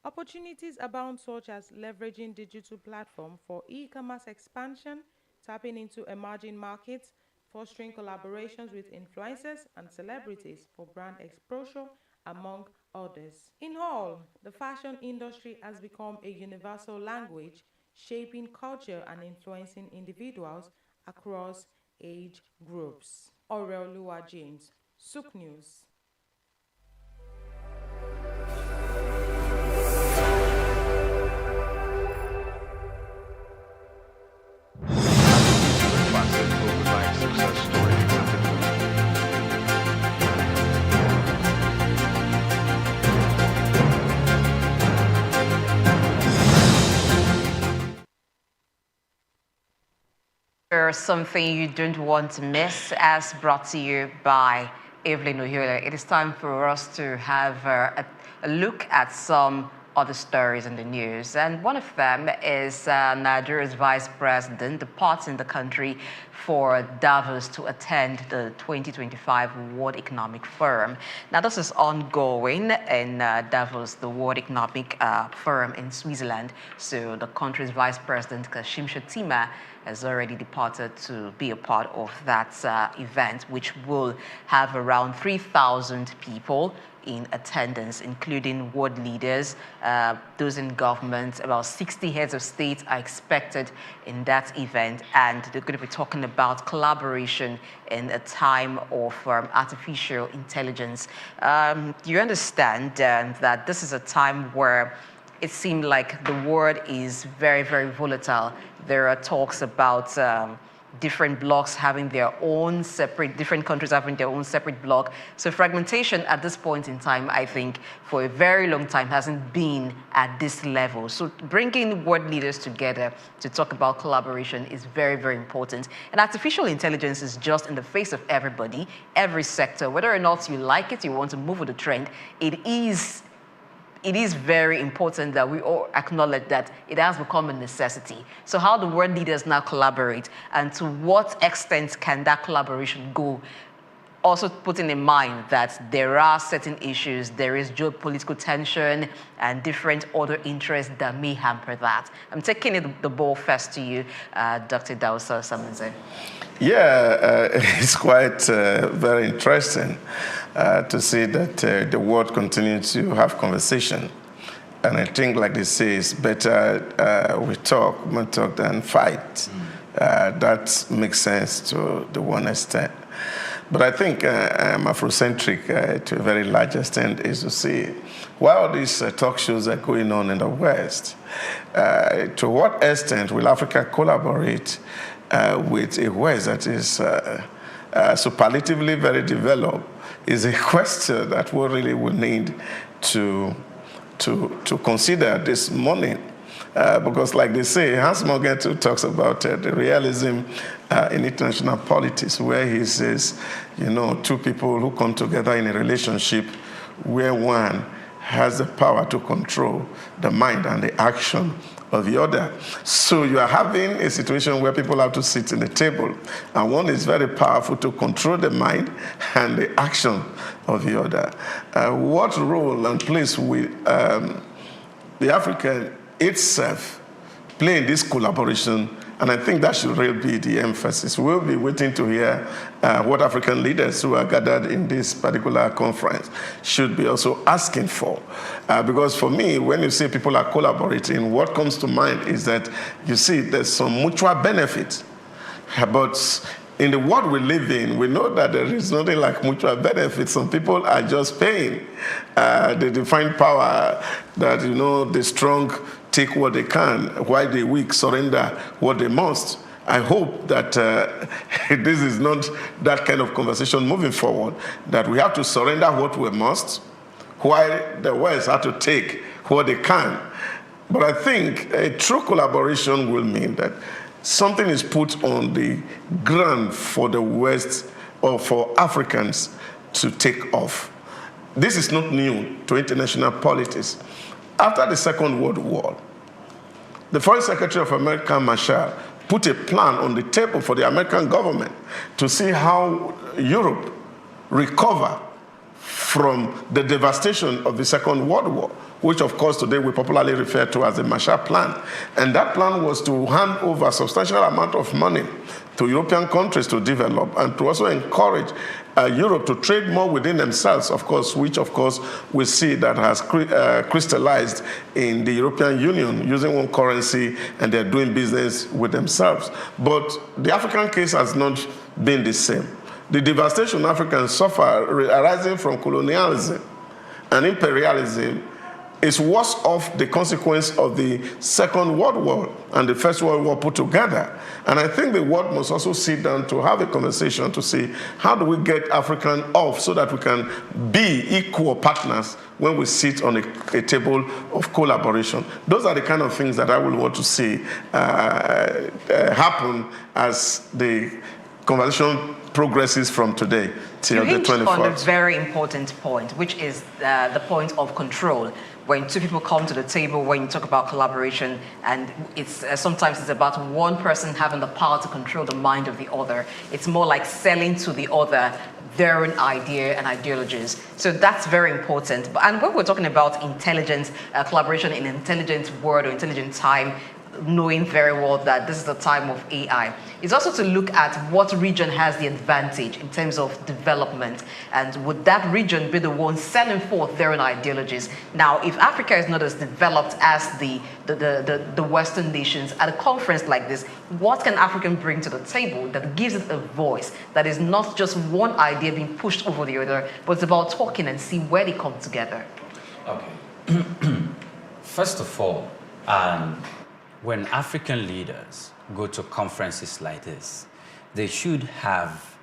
Opportunities abound, such as leveraging digital platforms for e-commerce expansion, tapping into emerging markets, fostering collaborations with influencers and celebrities for brand exposure, among others. In all, the fashion industry has become a universal language, shaping culture and influencing individuals across age groups. Aureolua James, Souq News. Something you don't want to miss, as brought to you by Evelyn Ohiole. It is time for us to have a look at some other stories in the news. And one of them is Nigeria's vice president departing the country for Davos to attend the 2025 World Economic Forum. Now, this is ongoing in Davos, the World Economic Forum in Switzerland. So the country's vice president, Kashim Shettima, has already departed to be a part of that event, which will have around 3,000 people in attendance, including world leaders, those in government. About 60 heads of state are expected in that event, and they're going to be talking about collaboration in a time of artificial intelligence. Do you understand that this is a time where it seemed like the world is very, very volatile? There are talks about different blocks having their own separate, different countries having their own separate block. So fragmentation at this point in time, I think, for a very long time hasn't been at this level. So bringing world leaders together to talk about collaboration is very, very important. And artificial intelligence is just in the face of everybody, every sector. Whether or not you like it, you want to move with the trend, it is very important that we all acknowledge that it has become a necessity. So how do world leaders now collaborate, and to what extent can that collaboration go? Also putting in mind that there are certain issues, there is geopolitical tension and different other interests that may hamper that. I'm taking the ball first to you, Dr. Dausa Samanze. Yeah, it's quite very interesting to see that the world continues to have conversation. And I think, like they say, it's better we talk, more talk than fight. That makes sense to the one extent. But I think I'm Afrocentric to a very large extent is to see, while these talk shows are going on in the West, to what extent will Africa collaborate with a West that is superlatively very developed is a question that we really will need to consider this morning. Because like they say, Hans Morgenthau talks about the realism in international politics, where he says, two people who come together in a relationship where one has the power to control the mind and the action of the other. So you are having a situation where people have to sit in the table, and one is very powerful to control the mind and the action of the other. What role and place will the African itself play in this collaboration? And I think that should really be the emphasis. We'll be waiting to hear what African leaders who are gathered in this particular conference should be also asking for. Because for me, when you say people are collaborating, what comes to mind is that you see there's some mutual benefit. But in the world we live in, we know that there is nothing like mutual benefit. Some people are just paying. They define power that, the strong take what they can, while the weak surrender what they must. I hope that this is not that kind of conversation moving forward, that we have to surrender what we must, while the West have to take what they can. But I think a true collaboration will mean that something is put on the ground for the West or for Africans to take off. This is not new to international politics. After the Second World War, the Foreign Secretary of America, Marshall, put a plan on the table for the American government to see how Europe recover from the devastation of the Second World War, which of course today we popularly refer to as the Marshall Plan. And that plan was to hand over a substantial amount of money to European countries to develop, and to also encourage Europe to trade more within themselves, of course, which of course we see that has crystallized in the European Union using one currency, and they're doing business with themselves. But the African case has not been the same. The devastation Africans suffer arising from colonialism and imperialism is worse off the consequence of the Second World War and the First World War put together. And I think the world must also sit down to have a conversation to see how do we get African off so that we can be equal partners when we sit on a table of collaboration. Those are the kind of things that I would want to see happen as the conversation progresses from today till the 24th. On a very important point, which is the point of control. when two people come to the table, when you talk about collaboration, and it's sometimes it's about one person having the power to control the mind of the other. It's more like selling to the other their own idea and ideologies. So that's very important. And when we're talking about intelligence, collaboration in an intelligent world or intelligent time, knowing very well that this is the time of AI, is also to look at what region has the advantage in terms of development, and would that region be the one selling forth their own ideologies. Now, if Africa is not as developed as the Western nations, at a conference like this, what can Africa bring to the table that gives it a voice, that is not just one idea being pushed over the other, but it's about talking and see where they come together? Okay. First of all, when African leaders go to conferences like this, they should have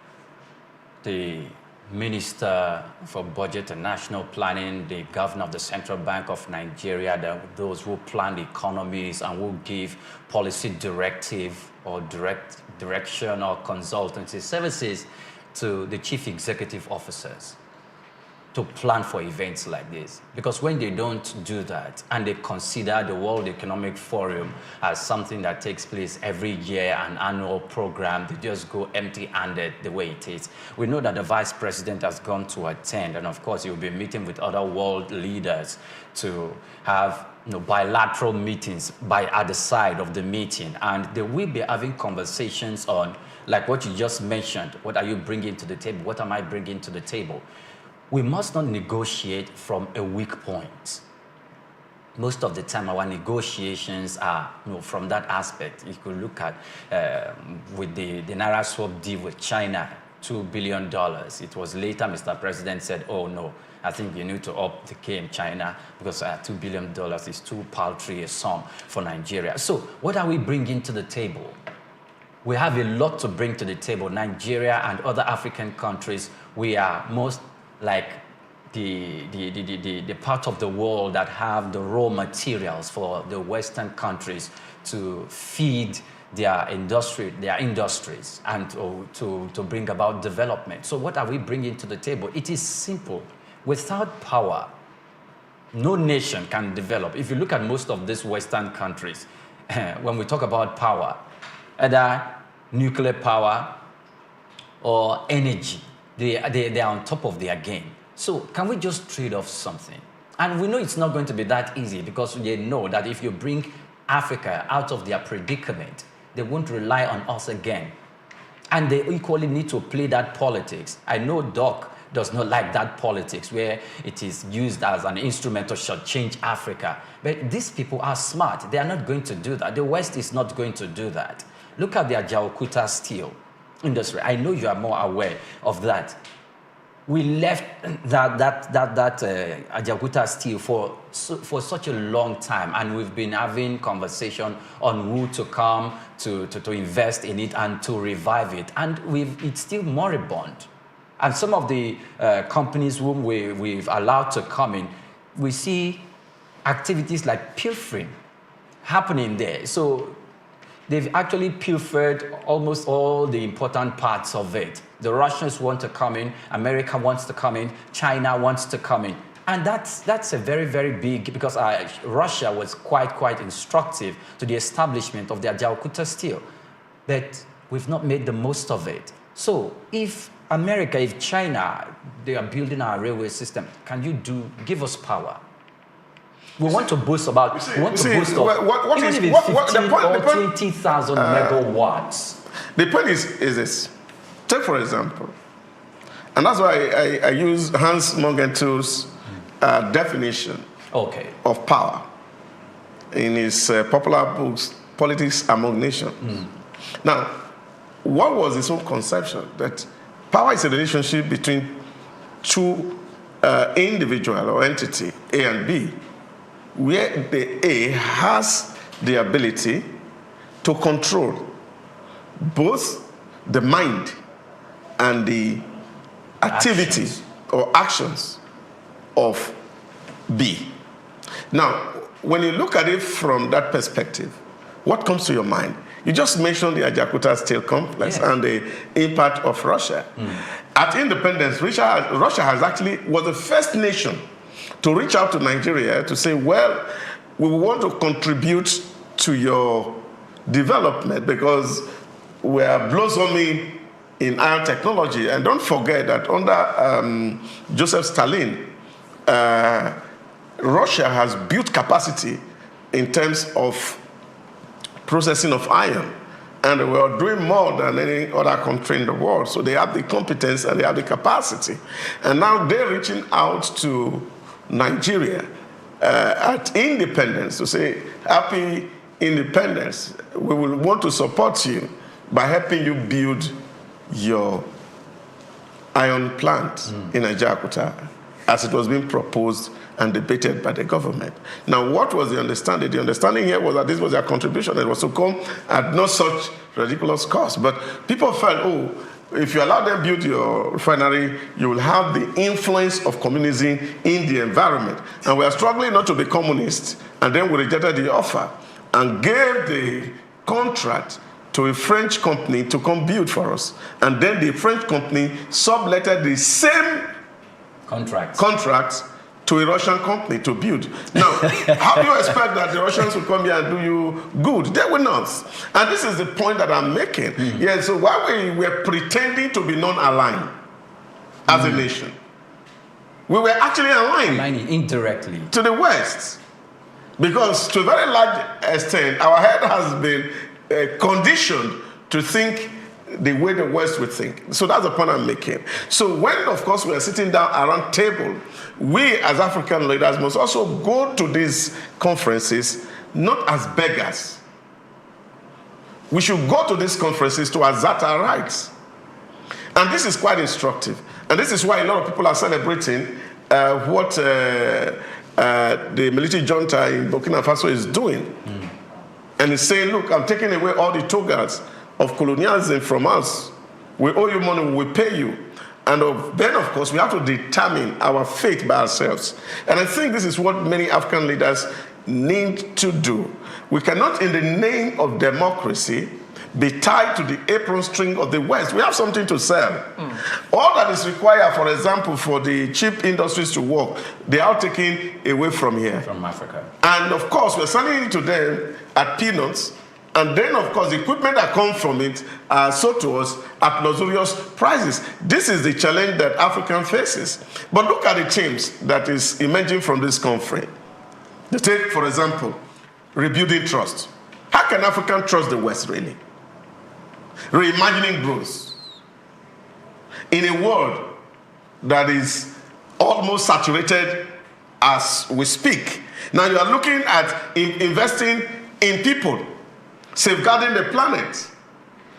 the Minister for Budget and National Planning, the Governor of the Central Bank of Nigeria, those who plan the economies and who give policy directive or direction or consultancy services to the chief executive officers to plan for events like this. Because when they don't do that and they consider the World Economic Forum as something that takes place every year, an annual program, they just go empty-handed the way it is. We know that the Vice President has gone to attend, and of course he will be meeting with other world leaders to have bilateral meetings at the side of the meeting, and they will be having conversations on, like what you just mentioned, what are you bringing to the table, what am I bringing to the table? We must not negotiate from a weak point. Most of the time, our negotiations are from that aspect. You could look at with the Naira swap deal with China, $2 billion. It was later Mr. President said, oh no, I think you need to up the game, China, because $2 billion is too paltry a sum for Nigeria. So what are we bringing to the table? We have a lot to bring to the table. Nigeria and other African countries, we are most like the part of the world that have the raw materials for the Western countries to feed their industries and to bring about development. So what are we bringing to the table? It is simple. Without power, no nation can develop. If you look at most of these Western countries, when we talk about power, either nuclear power or energy, they are on top of their game. So can we just trade off something? And we know it's not going to be that easy, because they know that if you bring Africa out of their predicament, they won't rely on us again. And they equally need to play that politics. I know Doc does not like that politics where it is used as an instrument to shortchange Africa. But these people are smart. They are not going to do that. The West is not going to do that. Look at their Jaokuta steel industry. I know you are more aware of that. We left that Jaokuta steel for such a long time, and we've been having conversation on who to come to invest in it and to revive it, and it's still moribund. And some of the companies whom we've allowed to come in, we see activities like pilfering happening there. So they've actually pilfered almost all the important parts of it. The Russians want to come in, America wants to come in, China wants to come in. And that's a very, very big, because Russia was quite instructive to the establishment of their Jaokuta steel. But we've not made the most of it. So if America, if China, they are building our railway system, can you give us power? We want to boast about, even if it's 15 or 20,000 megawatts. The point is this. Take, for example, and that's why I use Hans Morgenthau's definition of power in his popular books, Politics Among Nations. Now, what was his own conception? That power is a relationship between two individual or entity, A and B, where the A has the ability to control both the mind and the activity or actions of B. Now, when you look at it from that perspective, what comes to your mind? You just mentioned the Jakarta Steel Complex and the impact of Russia. At independence, Russia was the first nation to reach out to Nigeria to say, well, we want to contribute to your development because we are blossoming in iron technology. And don't forget that under Joseph Stalin, Russia has built capacity in terms of processing of iron. And we are doing more than any other country in the world. So they have the competence and they have the capacity. And now they're reaching out to Nigeria at independence to say, happy independence. We will want to support you by helping you build your iron plant in Ajaokuta, as it was being proposed and debated by the government. Now, what was the understanding? The understanding here was that this was their contribution. It was to come at not such ridiculous cost. But people felt, oh, if you allow them build your refinery, you will have the influence of communism in the environment. And we are struggling not to be communists. And then we rejected the offer and gave the contract to a French company to come build for us. And then the French company subletted the same contract to a Russian company to build. Now, how do you expect that the Russians will come here and do you good? They will not. And this is the point that I'm making. Yeah, so while we were pretending to be non-aligned as a nation, we were actually aligned. Aligning indirectly. To the West. Because to a very large extent, our head has been conditioned to think the way the West would think. So that's the point I'm making. So when, of course, we are sitting down around table, we as African leaders must also go to these conferences not as beggars. We should go to these conferences to assert our rights. And this is quite instructive. And this is why a lot of people are celebrating what the military junta in Burkina Faso is doing. And it's saying, look, I'm taking away all the togas of colonialism from us. We owe you money, we pay you. And then, of course, we have to determine our fate by ourselves. And I think this is what many African leaders need to do. We cannot, in the name of democracy, be tied to the apron string of the West. We have something to sell. All that is required, for example, for the cheap industries to work, they are taken away from here. From Africa. And of course, we're selling it to them at peanuts. And then, of course, the equipment that comes from it are sold to us at luxurious prices. This is the challenge that Africa faces. But look at the themes that is emerging from this conference. They take, for example, rebuilding trust. How can Africa trust the West, really? Reimagining growth. In a world that is almost saturated as we speak. Now you are looking at investing in people, safeguarding the planet,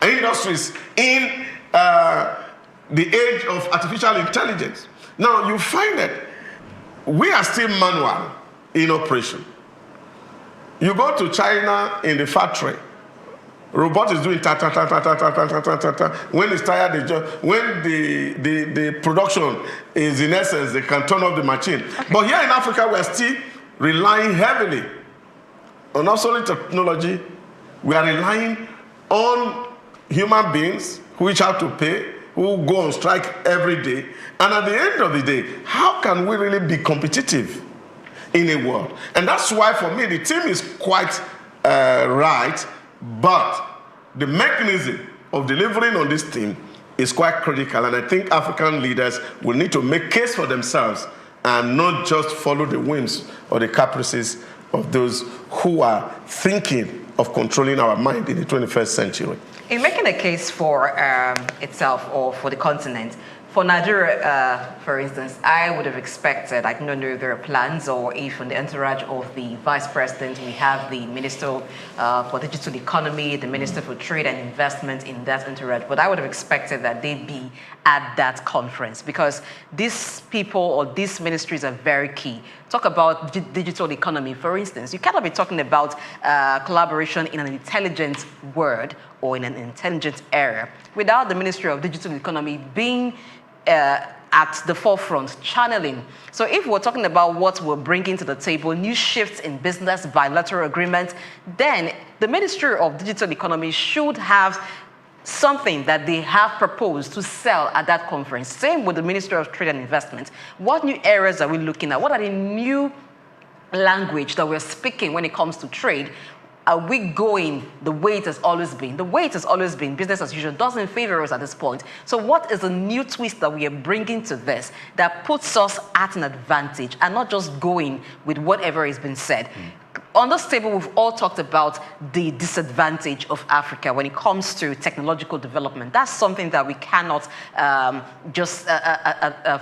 industries in the age of artificial intelligence. Now you find that we are still manual in operation. You go to China in the factory, robot is doing ta ta ta ta ta ta ta ta ta ta ta. When it's tired, when the production is in essence, they can turn off the machine. Okay. But here in Africa, we are still relying heavily on obsolete technology. We are relying on human beings which have to pay, who go on strike every day. And at the end of the day, how can we really be competitive in a world? And that's why, for me, the team is quite right. But the mechanism of delivering on this thing is quite critical, and I think African leaders will need to make case for themselves and not just follow the whims or the caprices of those who are thinking of controlling our mind in the 21st century. In making a case for itself or for the continent, for Nigeria, for instance, I would have expected, I don't know if there are plans or if in the entourage of the Vice President, we have the Minister for Digital Economy, the Minister for Trade and Investment in that entourage, but I would have expected that they'd be at that conference because these people or these ministries are very key. Talk about digital economy, for instance. You cannot be talking about collaboration in an intelligent world or in an intelligent area without the Ministry of Digital Economy being at the forefront, channeling. So if we're talking about what we're bringing to the table, new shifts in business, bilateral agreements, then the Ministry of Digital Economy should have something that they have proposed to sell at that conference. Same with the Ministry of Trade and Investment. What new areas are we looking at? What are the new language that we're speaking when it comes to trade? Are we going the way it has always been? The way it has always been, business as usual, doesn't favor us at this point. So what is the new twist that we are bringing to this that puts us at an advantage and not just going with whatever has been said? On this table, we've all talked about the disadvantage of Africa when it comes to technological development. That's something that we cannot just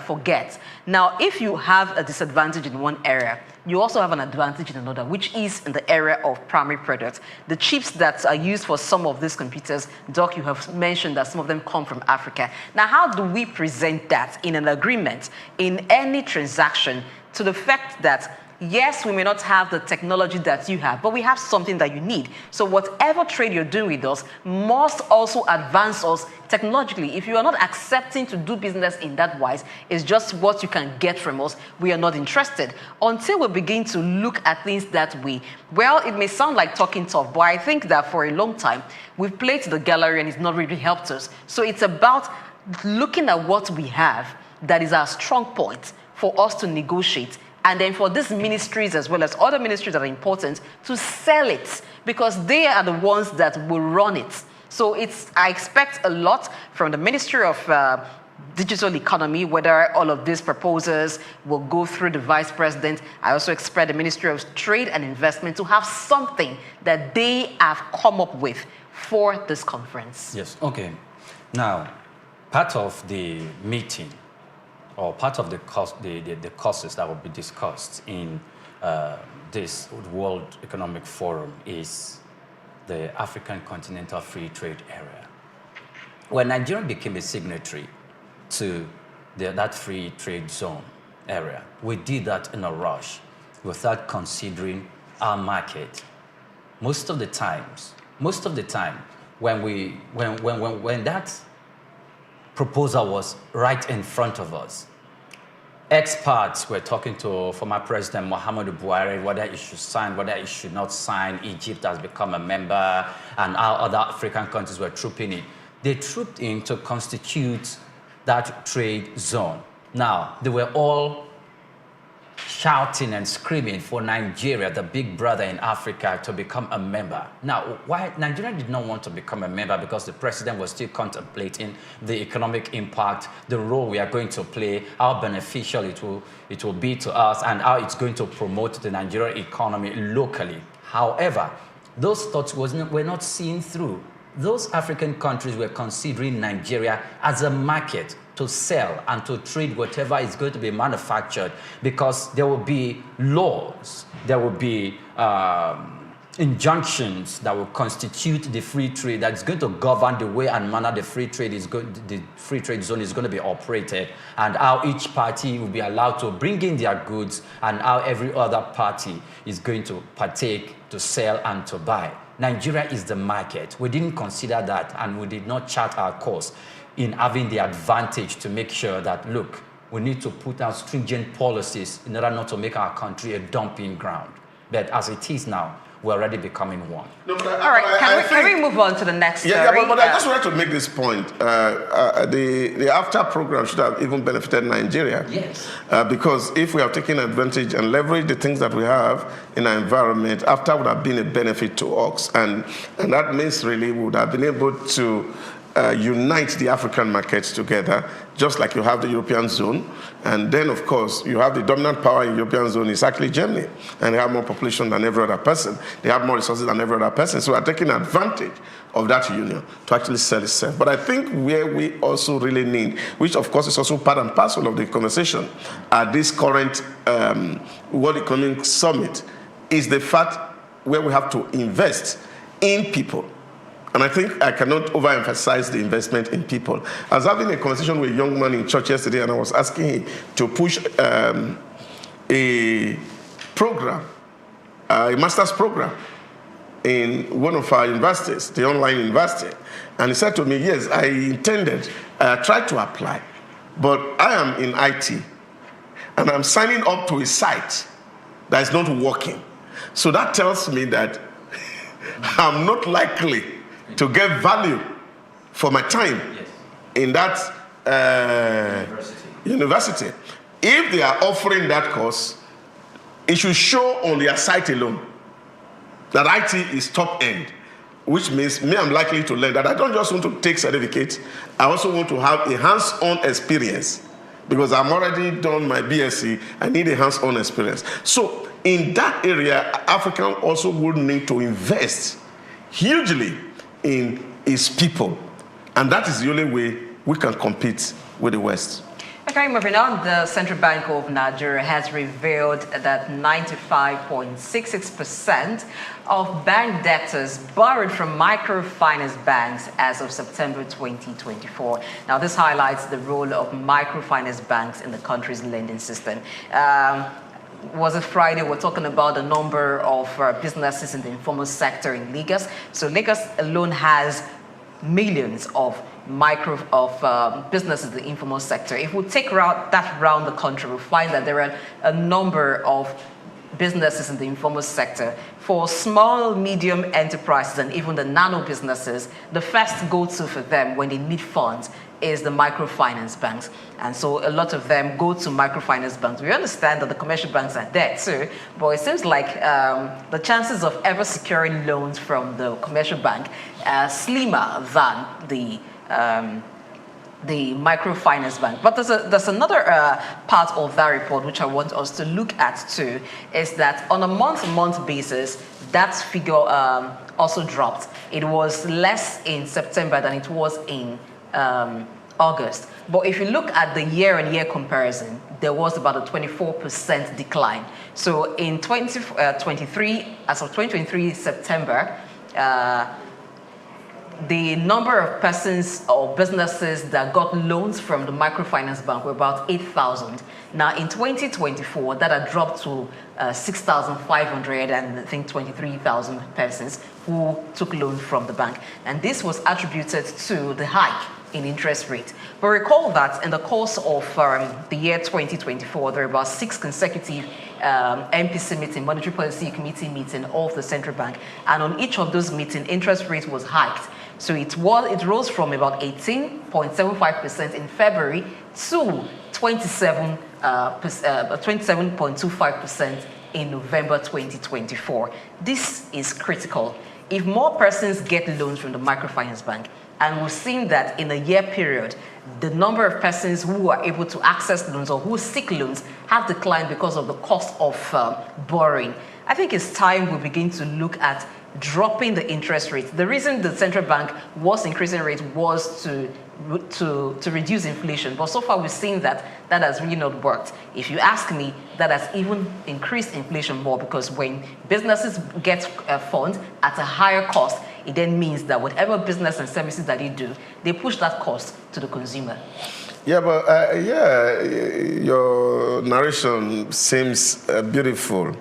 forget. Now, if you have a disadvantage in one area, you also have an advantage in another, which is in the area of primary products. The chips that are used for some of these computers, Doc, you have mentioned that some of them come from Africa. Now, how do we present that in an agreement, in any transaction, to the fact that yes, we may not have the technology that you have, but we have something that you need. So whatever trade you're doing with us must also advance us technologically. If you are not accepting to do business in that wise, it's just what you can get from us, we are not interested. Until we begin to look at things that way, well, it may sound like talking tough, but I think that for a long time, we've played to the gallery and it's not really helped us. So it's about looking at what we have that is our strong point for us to negotiate. And then for these ministries as well as other ministries that are important to sell it, because they are the ones that will run it. So I expect a lot from the Ministry of Digital Economy, whether all of these proposals will go through the Vice President. I also expect the Ministry of Trade and Investment to have something that they have come up with for this conference. Yes, okay. Now, part of the meeting, or part of the courses that will be discussed in this World Economic Forum is the African Continental Free Trade Area. When Nigeria became a signatory to that free trade zone area, we did that in a rush without considering our market. Most of the time, when that proposal was right in front of us, experts were talking to former President Muhammadu Buhari whether he should sign, whether he should not sign. Egypt has become a member, and our other African countries were trooping in. They trooped in to constitute that trade zone. Now, they were all shouting and screaming for Nigeria, the big brother in Africa, to become a member. Now, why Nigeria did not want to become a member? Because the president was still contemplating the economic impact, the role we are going to play, how beneficial it will be to us, and how it's going to promote the Nigerian economy locally. However, those thoughts were not seen through. Those African countries were considering Nigeria as a market to sell and to trade whatever is going to be manufactured, because there will be laws, there will be injunctions that will constitute the free trade that's going to govern the way and manner the free trade zone is going to be operated, and how each party will be allowed to bring in their goods, and how every other party is going to partake to sell and to buy. Nigeria is the market. We didn't consider that, and we did not chart our course in having the advantage to make sure that, look, we need to put out stringent policies in order not to make our country a dumping ground. But as it is now, we're already becoming one. No, but all right, can we move on to the next story? Yeah, but I just wanted to make this point. The after program should have even benefited Nigeria. Yes. Because if we have taken advantage and leveraged the things that we have in our environment, after would have been a benefit to us. And that means really we would have been able to unite the African markets together, just like you have the European zone. And then, of course, you have the dominant power in the European zone is actually Germany. And they have more population than every other person. They have more resources than every other person. So we're taking advantage of that union to actually sell itself. But I think where we also really need, which of course is also part and parcel of the conversation at this current World Economic Summit, is the fact where we have to invest in people. And I think I cannot overemphasize the investment in people. I was having a conversation with a young man in church yesterday, and I was asking him to push a program, a master's program in one of our universities, the online university. And he said to me, yes, I tried to apply, but I am in IT, and I'm signing up to a site that is not working. So that tells me that I'm not likely to get value for my time in that university. If they are offering that course, it should show on their site alone that IT is top end, which means me, I'm likely to learn that. I don't just want to take certificates, I also want to have a hands-on experience, because I'm already done my BSc, I need a hands-on experience. So in that area, Africa also would need to invest hugely in its people. And that is the only way we can compete with the West. Okay, moving on, the Central Bank of Nigeria has revealed that 95.66% of bank debtors borrowed from microfinance banks as of September 2024. Now, this highlights the role of microfinance banks in the country's lending system. Was it Friday? We're talking about the number of businesses in the informal sector in Lagos. So Lagos alone has millions of businesses in the informal sector. If we take that around the country, we'll find that there are a number of businesses in the informal sector. For small, medium enterprises and even the nano businesses, the first go-to for them when they need funds is the microfinance banks. And so a lot of them go to microfinance banks. We understand that the commercial banks are there too, but it seems like the chances of ever securing loans from the commercial bank are slimmer than the microfinance bank. But there's another part of that report which I want us to look at too, is that on a month-to-month basis, that figure also dropped. It was less in September than it was in August. But if you look at the year-on-year comparison, there was about a 24% decline. So in 2023, as of 2023 September, the number of persons or businesses that got loans from the microfinance bank were about 8,000. Now in 2024, that had dropped to 6,500 and I think 23,000 persons who took loans from the bank. And this was attributed to the hike in interest rate. But recall that in the course of the year 2024, there were about 6 consecutive MPC meeting, Monetary Policy Committee meeting of the central bank. And on each of those meetings, interest rate was hiked. So it rose from about 18.75% in February to 27.25% in November 2024. This is critical. If more persons get loans from the microfinance bank, and we've seen that in a year period, the number of persons who are able to access loans or who seek loans have declined because of the cost of borrowing. I think it's time we begin to look at dropping the interest rate. The reason the central bank was increasing rate was to reduce inflation. But so far we've seen that has really not worked. If you ask me, that has even increased inflation more, because when businesses get funds at a higher cost, it then means that whatever business and services that they do, they push that cost to the consumer. Yeah, but your narration seems beautiful.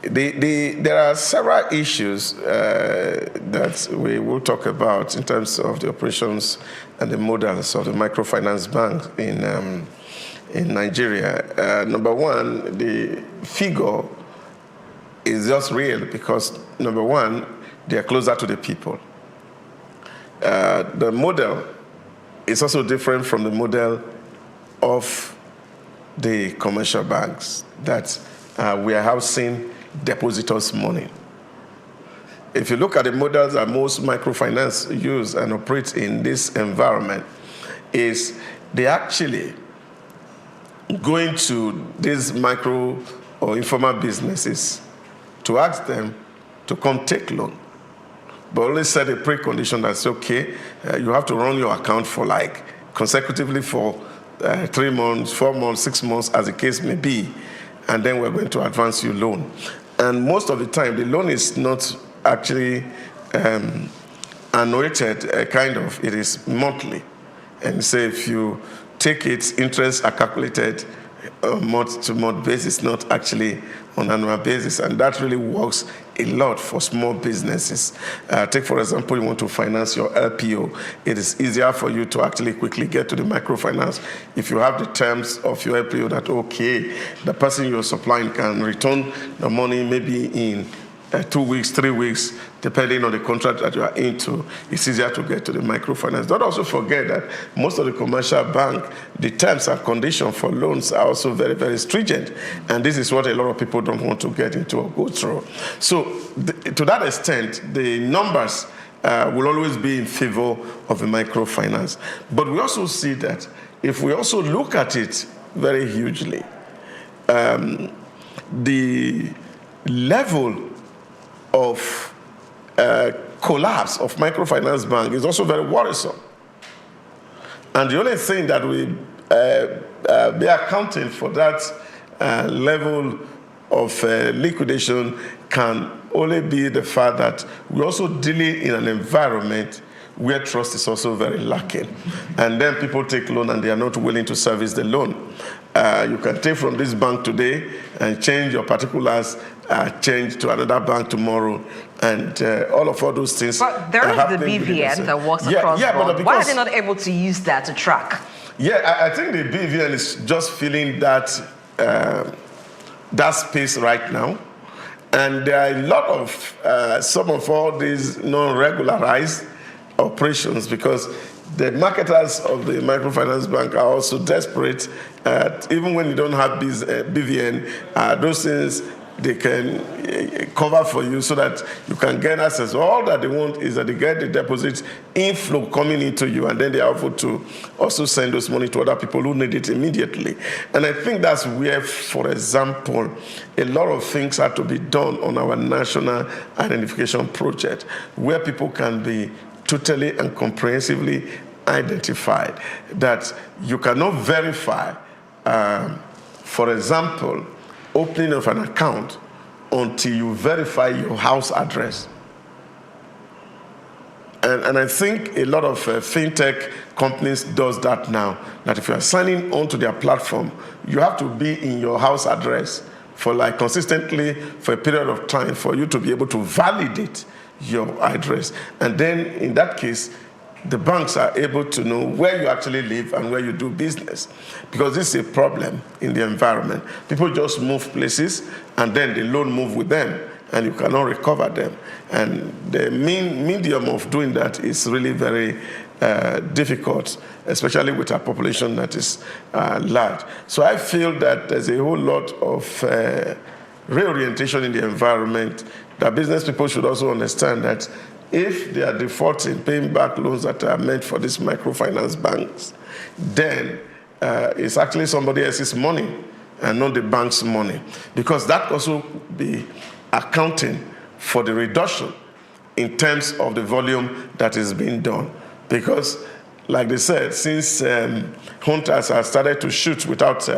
There are several issues that we will talk about in terms of the operations and the models of the microfinance bank in Nigeria. Number one, the figure is just real because, number one, they are closer to the people. The model is also different from the model of the commercial banks that we are housing depositors' money. If you look at the models that most microfinance use and operate in this environment, is they actually going to these micro or informal businesses to ask them to come take loan. But only set a precondition that's okay, you have to run your account for like consecutively for 3 months, 4 months, 6 months, as the case may be, and then we're going to advance your loan. And most of the time, the loan is not actually annuated, it is monthly. And say if you take it, interests are calculated month-to-month basis, not actually on annual basis. And that really works a lot for small businesses. Take, for example, you want to finance your LPO. It is easier for you to actually quickly get to the microfinance if you have the terms of your LPO that, okay, the person you're supplying can return the money maybe in 2 weeks, 3 weeks, depending on the contract that you are into, it's easier to get to the microfinance. Don't also forget that most of the commercial bank, the terms and conditions for loans are also very, very stringent. And this is what a lot of people don't want to get into or go through. So to that extent, the numbers will always be in favor of the microfinance. But we also see that if we also look at it very hugely, the level of collapse of microfinance bank is also very worrisome. And the only thing that will be accounting for that level of liquidation can only be the fact that we're also dealing in an environment where trust is also very lacking. And then people take loan and they are not willing to service the loan. You can take from this bank today and change your particulars, change to another bank tomorrow, and all those things. But there is the BVN that works across board. Why are they not able to use that to track? Yeah, I think the BVN is just feeling that that space right now. And there are a lot of, some of all these non-regularized operations, because the marketers of the microfinance bank are also desperate. Even when you don't have BVN, those things they can cover for you so that you can get access. All that they want is that they get the deposit inflow coming into you, and then they are able to also send those money to other people who need it immediately. And I think that's where, for example, a lot of things have to be done on our national identification project, where people can be totally and comprehensively identified, that you cannot verify, for example, opening of an account until you verify your house address. And I think a lot of fintech companies does that now, that if you are signing onto their platform, you have to be in your house address for like consistently for a period of time for you to be able to validate your address. And then in that case, the banks are able to know where you actually live and where you do business. Because this is a problem in the environment. People just move places and then the loan move with them and you cannot recover them. And the medium of doing that is really very difficult, especially with a population that is large. So I feel that there's a whole lot of reorientation in the environment that business people should also understand that if they are defaulting, paying back loans that are meant for these microfinance banks, then it's actually somebody else's money and not the bank's money. Because that could also be accounting for the reduction in terms of the volume that is being done. Because, like they said, since hunters have started to shoot without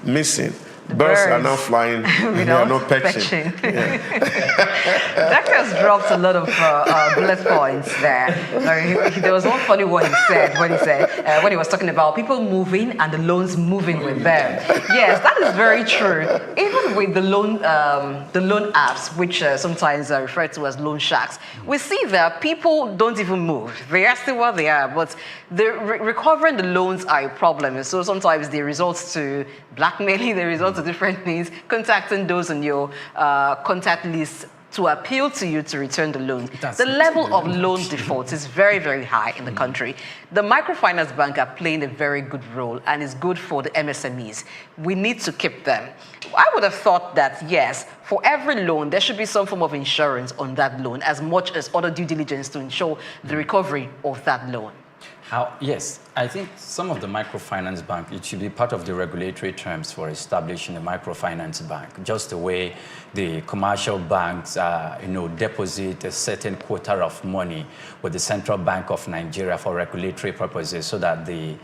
missing, birds are now flying and they are not perching. Doctor has dropped a lot of bullet points there. There was one funny one he said when he was talking about people moving and the loans moving with them. Yes, that is very true. Even with the loan apps, which sometimes are referred to as loan sharks, we see that people don't even move. They are still what they are, but recovering the loans are a problem. And so sometimes they resort to blackmailing, they resort to different things, contacting those on your contact list to appeal to you to return the loan. The level of loan default is very, very high in the country. The microfinance bank are playing a very good role and is good for the MSMEs. We need to keep them. I would have thought that, yes, for every loan, there should be some form of insurance on that loan, as much as other due diligence to ensure the recovery of that loan. Yes, I think some of the microfinance bank, it should be part of the regulatory terms for establishing a microfinance bank, just the way the commercial banks, deposit a certain quota of money with the Central Bank of Nigeria for regulatory purposes, so that the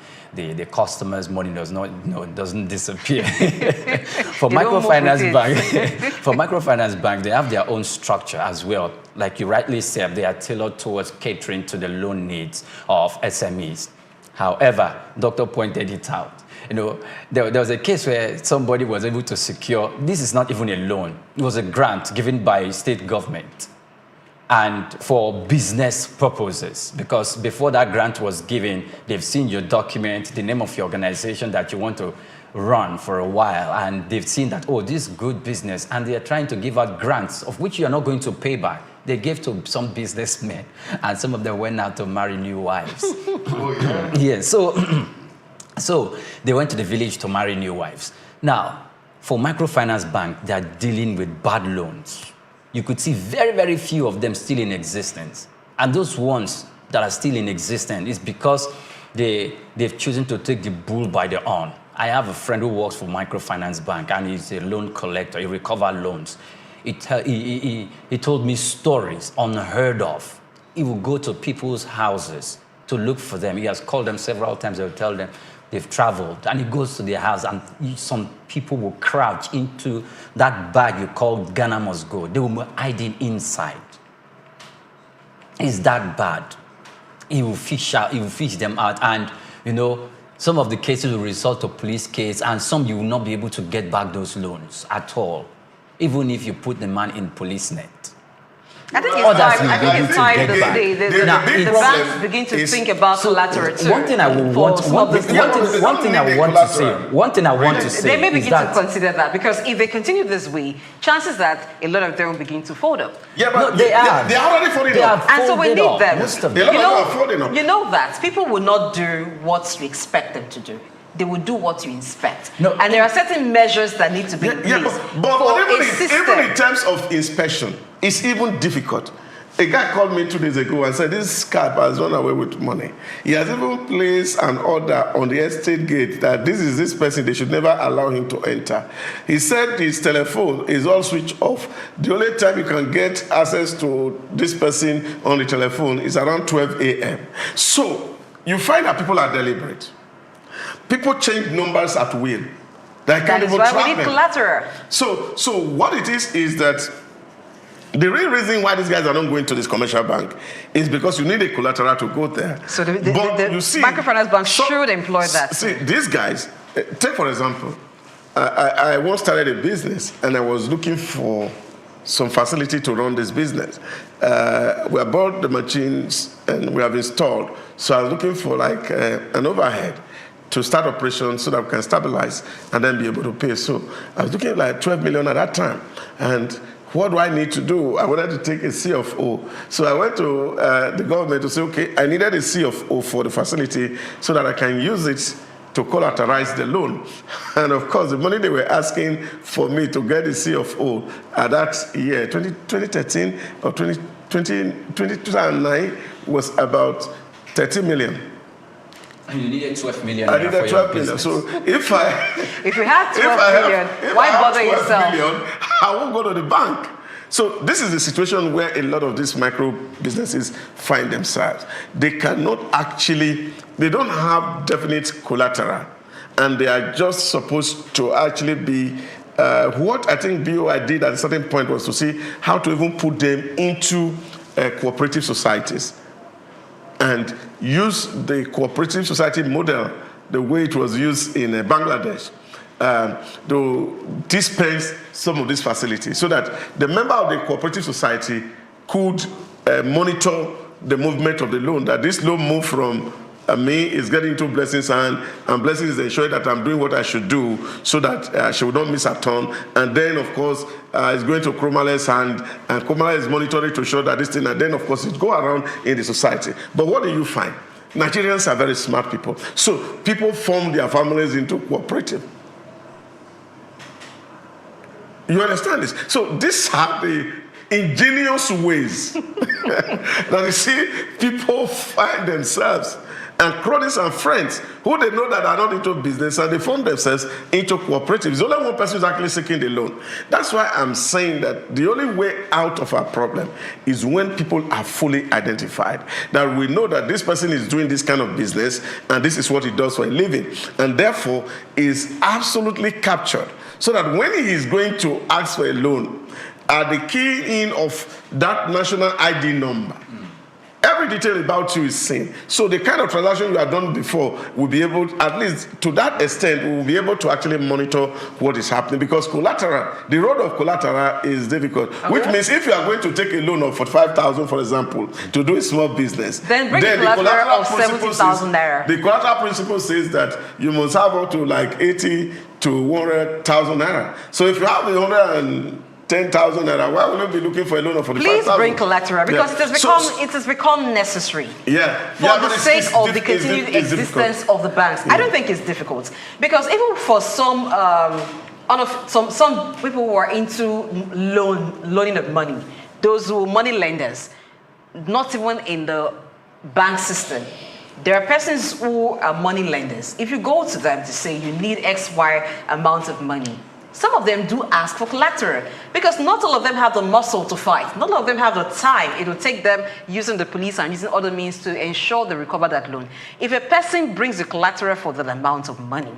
customer's money doesn't disappear. For microfinance bank, they have their own structure as well. Like you rightly said, they are tailored towards catering to the loan needs of SMEs. However, Doctor pointed it out. There was a case where somebody was able to secure, this is not even a loan, it was a grant given by state government and for business purposes, because before that grant was given, they've seen your document, the name of your organization that you want to run for a while, and they've seen that, oh, this is good business, and they are trying to give out grants of which you are not going to pay back. They gave to some businessmen, and some of them went out to marry new wives. Oh, yeah. Yeah, so they went to the village to marry new wives. Now, for microfinance bank, they are dealing with bad loans. You could see very, very few of them still in existence. And those ones that are still in existence is because they've chosen to take the bull by the horn. I have a friend who works for microfinance bank, and he's a loan collector. He recovers loans. He told me stories unheard of. He will go to people's houses to look for them. He has called them several times. He'll tell them they've traveled, and he goes to their house, and some people will crouch into that bag you call Ghana must go. They will be hiding inside. It's that bad. He will fish them out, and some of the cases will result to police case, and some you will not be able to get back those loans at all, even if you put the man in police net. I think it's time the banks begin to think about collateral too. One thing I want to say. They may begin to consider that, because if they continue this way, chances that a lot of them will begin to fold up. Yeah, but they are already folding up. And so we need them. Most of them are folding up. You know that people will not do what you expect them to do. They will do what you inspect. And there are certain measures that need to be in place. But even in terms of inspection, it's even difficult. A guy called me 2 days ago and said, this cab has run away with money. He has even placed an order on the estate gate that this person, they should never allow him to enter. He said his telephone is all switched off. The only time you can get access to this person on the telephone is around 12 a.m. So you find that people are deliberate. People change numbers at will. That is why we need collateral. So what it is that the real reason why these guys are not going to this commercial bank is because you need a collateral to go there. So the microfinance bank should employ that. See, these guys, take for example, I once started a business and I was looking for some facility to run this business. We have bought the machines and we have installed. So I was looking for like an overhead to start operations so that we can stabilize and then be able to pay. So I was looking at like 12 million at that time. And what do I need to do? I wanted to take a C of O. So I went to the government to say, okay, I needed a C of O for the facility so that I can use it to collateralize the loan. And of course, the money they were asking for me to get the C of O at that year, 2013 or 2009, was about 30 million. And you needed 12 million. I needed 12 million. So if you had 12 million, why bother yourself? Million, I won't go to the bank. So this is the situation where a lot of these micro businesses find themselves. They cannot they don't have definite collateral, and they are just supposed to actually be what I think BOI did at a certain point was to see how to even put them into cooperative societies and use the cooperative society model the way it was used in Bangladesh to dispense some of these facilities so that the member of the cooperative society could monitor the movement of the loan, that this loan moved from me is getting into Blessing's hand, and Blessing is ensuring that I'm doing what I should do so that she will not miss a turn. And then, of course, it's going to Kromale's hand, and Kromale is monitoring to show that this thing, and then, of course, it go around in the society. But what do you find? Nigerians are very smart people. So people form their families into cooperative. You understand this? So these are the ingenious ways that you see people find themselves, and cronies and friends who they know that are not into business, and they form themselves into cooperatives. There's only one person who's actually seeking the loan. That's why I'm saying that the only way out of our problem is when people are fully identified, that we know that this person is doing this kind of business and this is what he does for a living, and therefore is absolutely captured, so that when he is going to ask for a loan, at the key in of that national ID number, every detail about you is seen. So the kind of transaction you have done before will be able, at least to that extent, we will be able to actually monitor what is happening, because collateral, the road of collateral is difficult, which means if you are going to take a loan of 45,000, for example, to do a small business, then bring the collateral of 70,000 naira. The collateral principle says that you must have up to like 80 to 100,000 naira. So if you have 110,000 naira, why would you be looking for a loan of 45,000? Please bring collateral, because it has become necessary. For the sake of the continued existence of the banks. I don't think it's difficult, because even for some people who are into loaning of money, those who are money lenders, not even in the bank system, there are persons who are money lenders. If you go to them to say you need XY amount of money, some of them do ask for collateral, because not all of them have the muscle to fight. Not all of them have the time. It will take them using the police and using other means to ensure they recover that loan. If a person brings the collateral for that amount of money,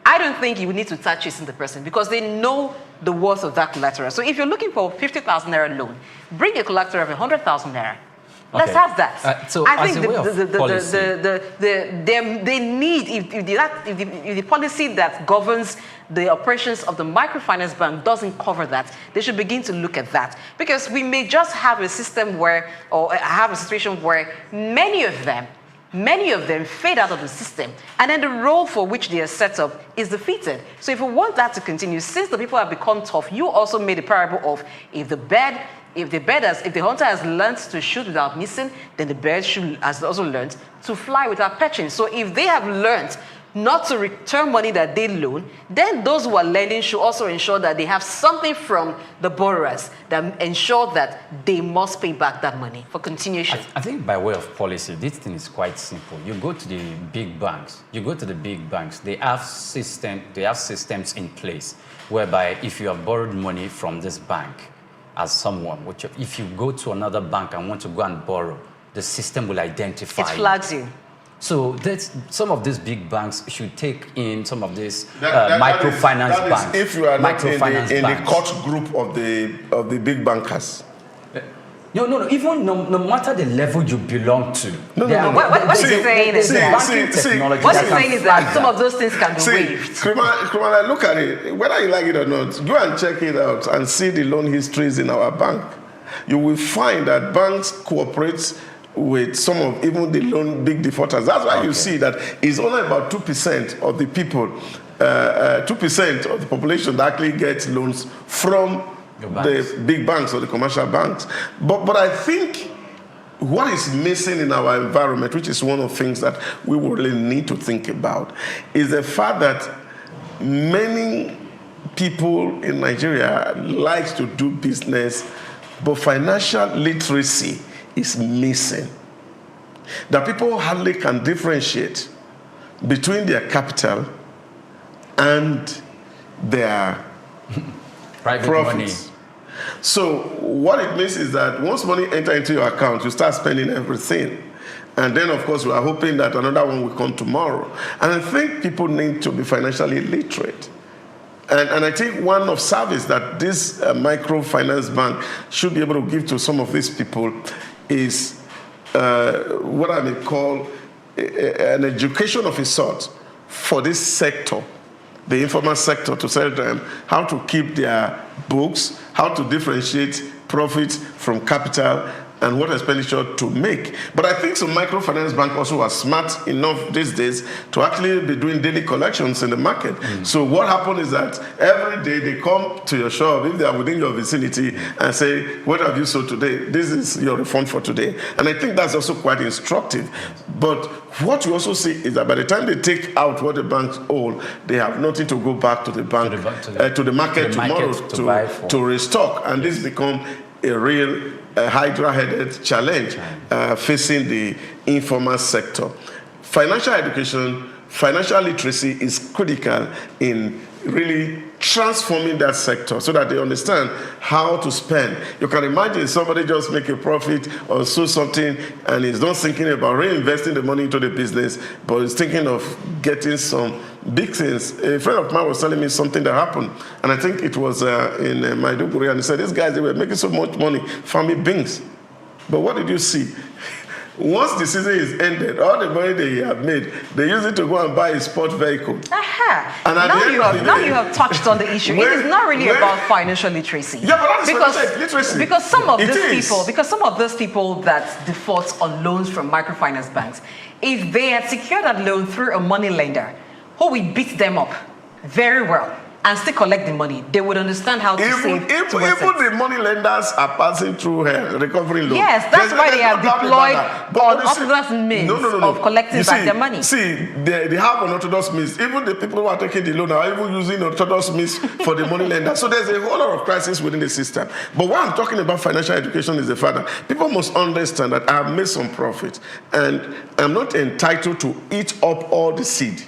I don't think you would need to start chasing the person, because they know the worth of that collateral. So if you're looking for a 50,000 naira loan, bring a collateral of 100,000 naira. Let's have that. So I think they need, if the policy that governs the operations of the microfinance bank doesn't cover that, they should begin to look at that. Because we may just have a system where, or have a situation where many of them fade out of the system, and then the role for which they are set up is defeated. So if we want that to continue, since the people have become tough, you also made a parable of if the hunter has learned to shoot without missing, then the bird has also learned to fly without perching. So if they have learned not to return money that they loan, then those who are lending should also ensure that they have something from the borrowers that ensure that they must pay back that money for continuation. I think by way of policy, this thing is quite simple. You go to the big banks. They have systems in place whereby if you have borrowed money from this bank as someone, if you go to another bank and want to go and borrow, the system will identify. It flags you. So some of these big banks should take in some of these microfinance banks. If you are not in the cut group of the big bankers. No. Even no matter the level you belong to. What he's saying is that some of those things can be waived. Krumala, look at it. Whether you like it or not, go and check it out and see the loan histories in our bank. You will find that banks cooperate with some of even the loan big defaulters. That's why you see that it's only about 2% of the people, 2% of the population that actually gets loans from the big banks or the commercial banks. But I think what is missing in our environment, which is one of the things that we will really need to think about, is the fact that many people in Nigeria like to do business, but financial literacy is missing. That people hardly can differentiate between their capital and their private profits. Money. So what it means is that once money enters into your account, you start spending everything. And then, of course, we are hoping that another one will come tomorrow. And I think people need to be financially literate. And I think one of service that this microfinance bank should be able to give to some of these people is what I may call an education of a sort for this sector, the informal sector, to tell them how to keep their books, how to differentiate profits from capital, and what expenditure to make. But I think some microfinance bank also are smart enough these days to actually be doing daily collections in the market. So what happens is that every day they come to your shop, if they are within your vicinity, and say, what have you sold today? This is your refund for today. And I think that's also quite instructive. But what you also see is that by the time they take out what the banks owe, they have nothing to go back to the bank, to the market tomorrow to restock. And this becomes a real hydra-headed challenge facing the informal sector. Financial education, financial literacy is critical in really transforming that sector so that they understand how to spend. You can imagine somebody just make a profit or sell something and is not thinking about reinvesting the money into the business, but is thinking of getting some big things. A friend of mine was telling me something that happened, and I think it was in Maiduguri, and he said, these guys, they were making so much money farming beans. But what did you see? Once the season is ended, all the money they have made, they use it to go and buy a sport vehicle. Aha. And at the end of the Now day, you have touched on the issue. It is not really about financial literacy. Yeah, but that is financial literacy. Because some of these people that default on loans from microfinance banks, if they had secured that loan through a money lender who will beat them up very well and still collect the money, they would understand how to save. Even the money lenders are passing through recovery loans. Yes, that's why they are deployed on unorthodox means of collecting back their money. See, they have unorthodox means. Even the people who are taking the loan are even using orthodox means for the money lender. So there's a whole lot of crisis within the system. But what I'm talking about financial education is the fact that people must understand that I have made some profit and I'm not entitled to eat up all the seed.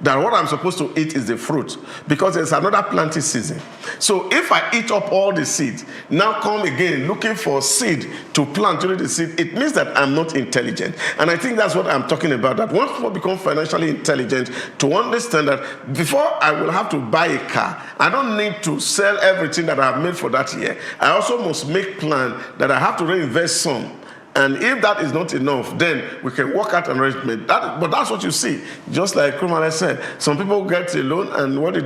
That what I'm supposed to eat is the fruit, because there's another planting season. So if I eat up all the seed, now come again looking for seed to plant during the seed, it means that I'm not intelligent. And I think that's what I'm talking about, that once people become financially intelligent, to understand that before I will have to buy a car, I don't need to sell everything that I've made for that year. I also must make plan that I have to reinvest some. And if that is not enough, then we can work out an arrangement. But that's what you see. Just like Krumale said, some people get a loan, and what do?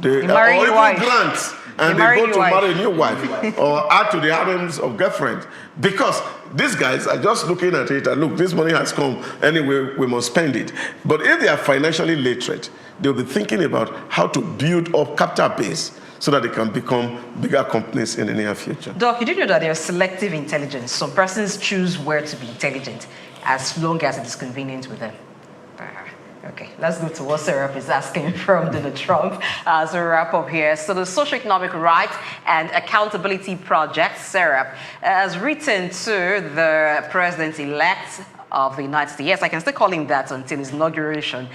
They marry or a even wife. grants, and they go to marry a new wife or add to the harems of girlfriends. Because these guys are just looking at it and look, this money has come, anyway, we must spend it. But if they are financially literate, they'll be thinking about how to build up capital base so that they can become bigger companies in the near future. Doc, you do know that there's selective intelligence. Some persons choose where to be intelligent as long as it is convenient with them. Okay, let's go to what Serap is asking from Donald Trump as we wrap up here. So the Socioeconomic Rights and Accountability Project, Serap, has written to the president-elect of the United States. Yes, I can still call him that until his inauguration,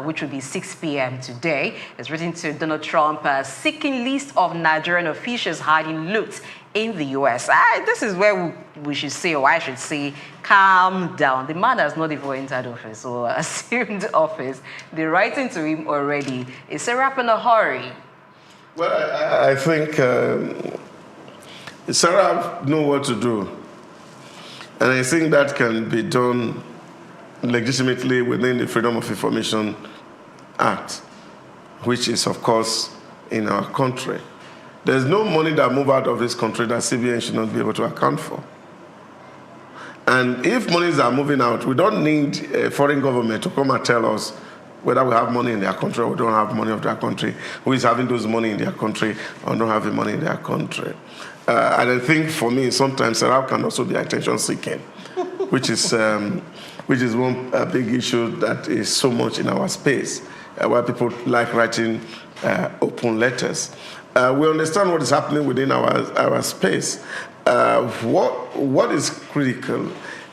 which will be 6 p.m. today. It's written to Donald Trump, seeking list of Nigerian officials hiding loot in the U.S. This is where we should say, or I should say, calm down. The man has not even entered office or assumed office. They're writing to him already. Is Serap in a hurry? Well, I think Serap knows what to do. And I think that can be done legitimately within the Freedom of Information Act, which is, of course, in our country. There's no money that moves out of this country that CBN should not be able to account for. And if monies are moving out, we don't need a foreign government to come and tell us whether we have money in their country or we don't have money of their country, who is having those money in their country or don't having money in their country. And I think for me, sometimes Serap can also be attention-seeking, which is one big issue that is so much in our space, where people like writing open letters. We understand what is happening within our space. What is critical?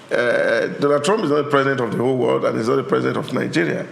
Donald Trump is not the president of the whole world, and he's not the president of Nigeria.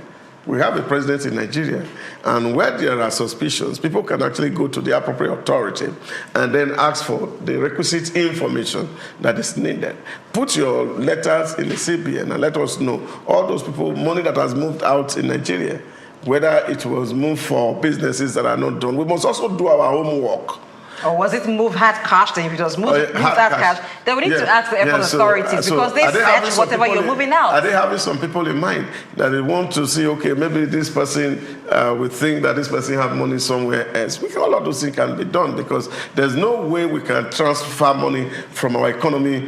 We have a president in Nigeria, and where there are suspicions, people can actually go to the appropriate authority and then ask for the requisite information that is needed. Put your letters in the CBN and let us know all those people, money that has moved out in Nigeria, whether it was moved for businesses that are not done. We must also do our homework. Or was it move hard cash? Then if it was move hard cash, then we need to ask the airport authorities because they search whatever you're moving out. Are they having some people in mind that they want to see, okay, maybe this person will think that this person have money somewhere else? All of those things can be done because there's no way we can transfer money from our economy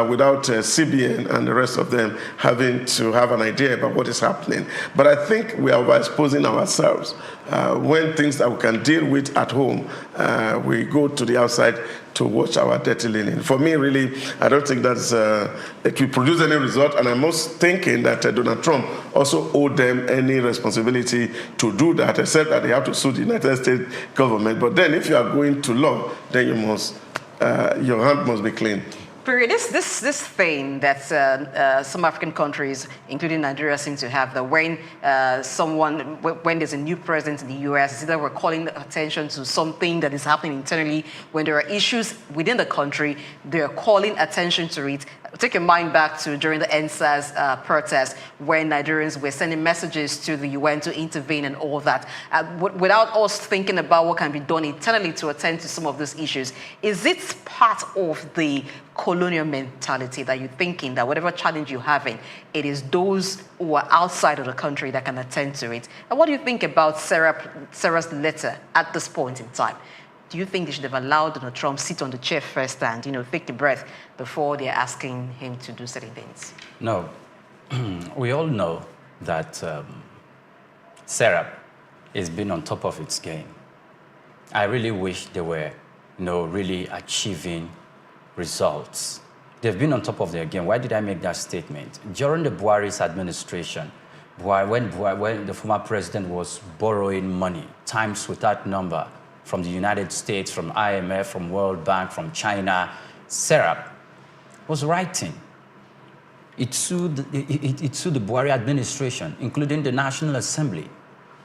without CBN and the rest of them having to have an idea about what is happening. But I think we are overexposing ourselves. When things that we can deal with at home, we go to the outside to watch our dirty linen. For me, really, I don't think that's it will produce any result, and I'm also thinking that Donald Trump also owed them any responsibility to do that, except that they have to sue the United States government. But then if you are going to law, then you must, your hand must be clean. Period. This thing that some African countries, including Nigeria, seem to have, that when when there's a new president in the U.S., it's either we're calling attention to something that is happening internally. When there are issues within the country, they're calling attention to it. take your mind back to during the NSAS protest, when Nigerians were sending messages to the UN to intervene and all that, without us thinking about what can be done internally to attend to some of these issues. Is it part of the colonial mentality that you're thinking that whatever challenge you're having, it is those who are outside of the country that can attend to it? And what do you think about Sarah's letter at this point in time? Do you think they should have allowed Donald Trump sit on the chair first and, take a breath before they're asking him to do certain things? No. We all know that Sarah has been on top of its game. I really wish they were, really achieving results. They've been on top of their game. Why did I make that statement? During the Buhari's administration, when the former president was borrowing money, times without number, from the United States, from IMF, from World Bank, from China, Sarah was writing. It sued the Buhari administration, including the National Assembly,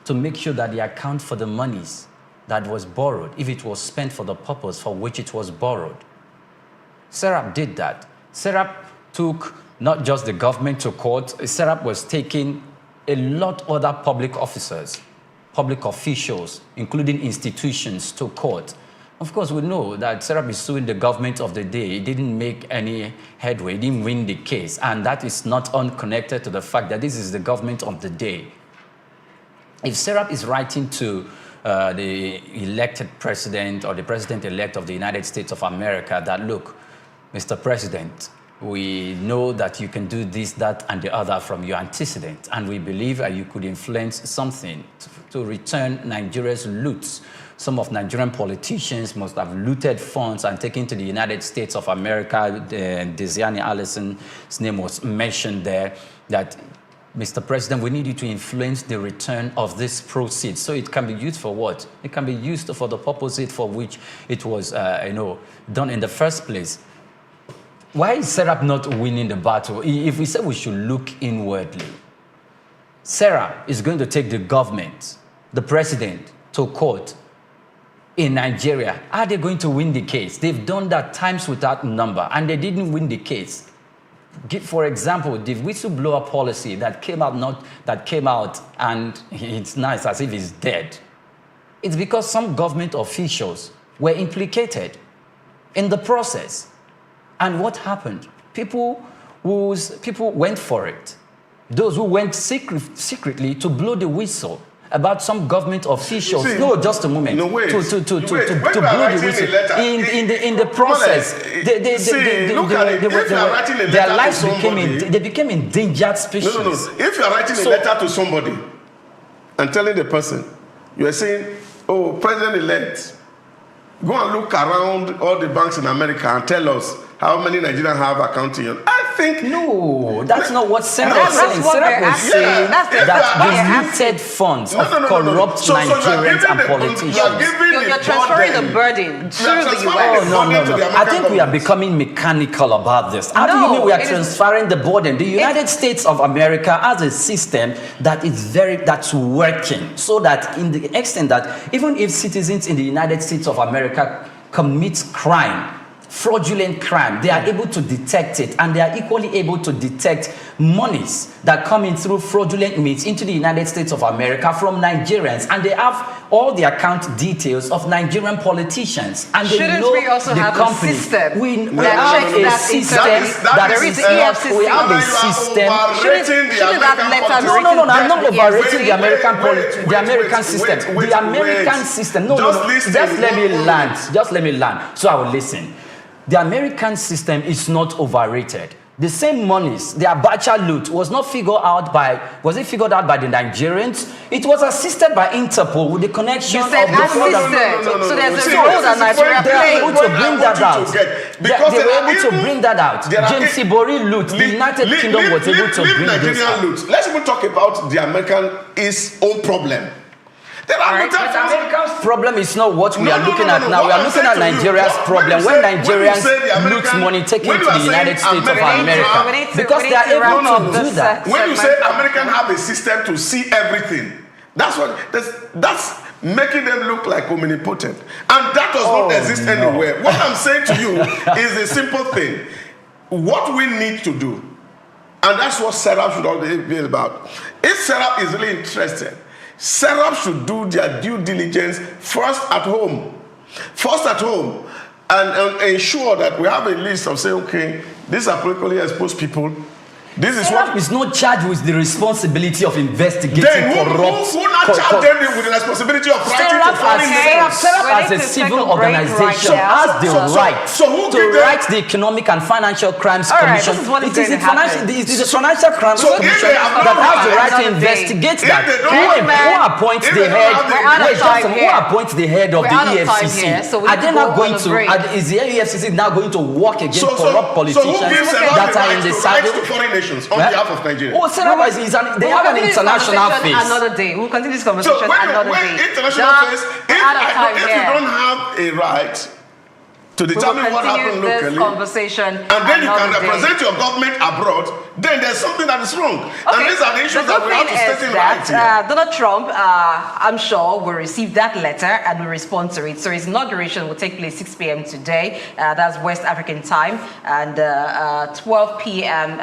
to make sure that they account for the monies that was borrowed, if it was spent for the purpose for which it was borrowed. Sarah did that. Sarah took not just the government to court, Sarah was taking a lot of other public officers, public officials, including institutions, to court. Of course, we know that Sarah is suing the government of the day. It didn't make any headway, it didn't win the case, and that is not unconnected to the fact that this is the government of the day. If Sarah is writing to the elected president or the president-elect of the United States of America that, look, Mr. President, we know that you can do this, that, and the other from your antecedent, and we believe that you could influence something to return Nigeria's loots. Some of Nigerian politicians must have looted funds and taken to the United States of America. Desiani Allison's name was mentioned there, that, Mr. President, we need you to influence the return of this proceeds. So it can be used for what? It can be used for the purpose for which it was done in the first place. Why is Sarah not winning the battle? If we say we should look inwardly, Sarah is going to take the government, the president, to court in Nigeria. Are they going to win the case? They've done that times without number, and they didn't win the case. For example, the whistleblower policy that came out and it's nice as if it's dead. It's because some government officials were implicated in the process. And what happened? People went for it. Those who went secretly to blow the whistle about some government officials. See, no, just a moment. No, wait. To blow the whistle in the process. Their lives became endangered species. No. If you are writing a letter to somebody and telling the person, you are saying, "Oh, President-elect, go and look around all the banks in America and tell us how many Nigerians have accounts in your..." I think... No, that's not what Sarah was saying. Sarah was saying that the looted funds of corrupt Nigerians and politicians. You're transferring the burden to the US. No. I think we are becoming mechanical about this. How do you mean we are transferring the burden? The United States of America has a system that is that's working, so that in the extent that even if citizens in the United States of America commit crime, fraudulent crime, they are able to detect it, and they are equally able to detect monies that come in through fraudulent means into the United States of America from Nigerians, and they have all the account details of Nigerian politicians, and they know we also the have company. A system We have a system that is we have a system. Shouldn't that letter be No, I'm not overrating the American system. The American system. No. Just let me land. So I will listen. The American system is not overrated. The same monies, the Abacha loot, was it figured out by the Nigerians? It was assisted by Interpol with the connection of the So there's a role that Nigeria played. They were able to bring that out. They were able to bring that out. James Ibori loot, the United Kingdom was able to bring this out. Let's even talk about the American own problem. But America's problem is not what we are looking at now. We are looking at Nigeria's problem. When Nigerians loot money taken to the United States of America, because they are able to do that. When you say Americans have a system to see everything, that's making them look like omnipotent, and that does not exist anywhere. What I'm saying to you is a simple thing. what we need to do, and that's what Souq should always be about. If Souq is really interested, Souq should do their due diligence first at home. And ensure that we have a list of saying, okay, these are politically exposed people. This is Souq is not charged with the responsibility of investigating corrupt. Who not charged them with the responsibility of writing to foreign nations? Souq as a civil organization has the right to write the Economic and Financial Crimes Commission. It is a financial crimes commission that has the right to investigate that. Who appoints the head? Who appoints the head of the EFCC? Are they not going to? Is the EFCC now going to work against corrupt politicians that are in the saddle? On behalf of Nigeria. Oh, Souq they have an international face. Another day. We'll continue this conversation another day. International face, if you don't have a right to determine what happened locally, and then you can represent your government abroad, then there's something that is wrong. And these are the issues that we have to state in right here. Donald Trump, I'm sure, will receive that letter and will respond to it. So his inauguration will take place 6 p.m. today. That's West African time, and 12 p.m.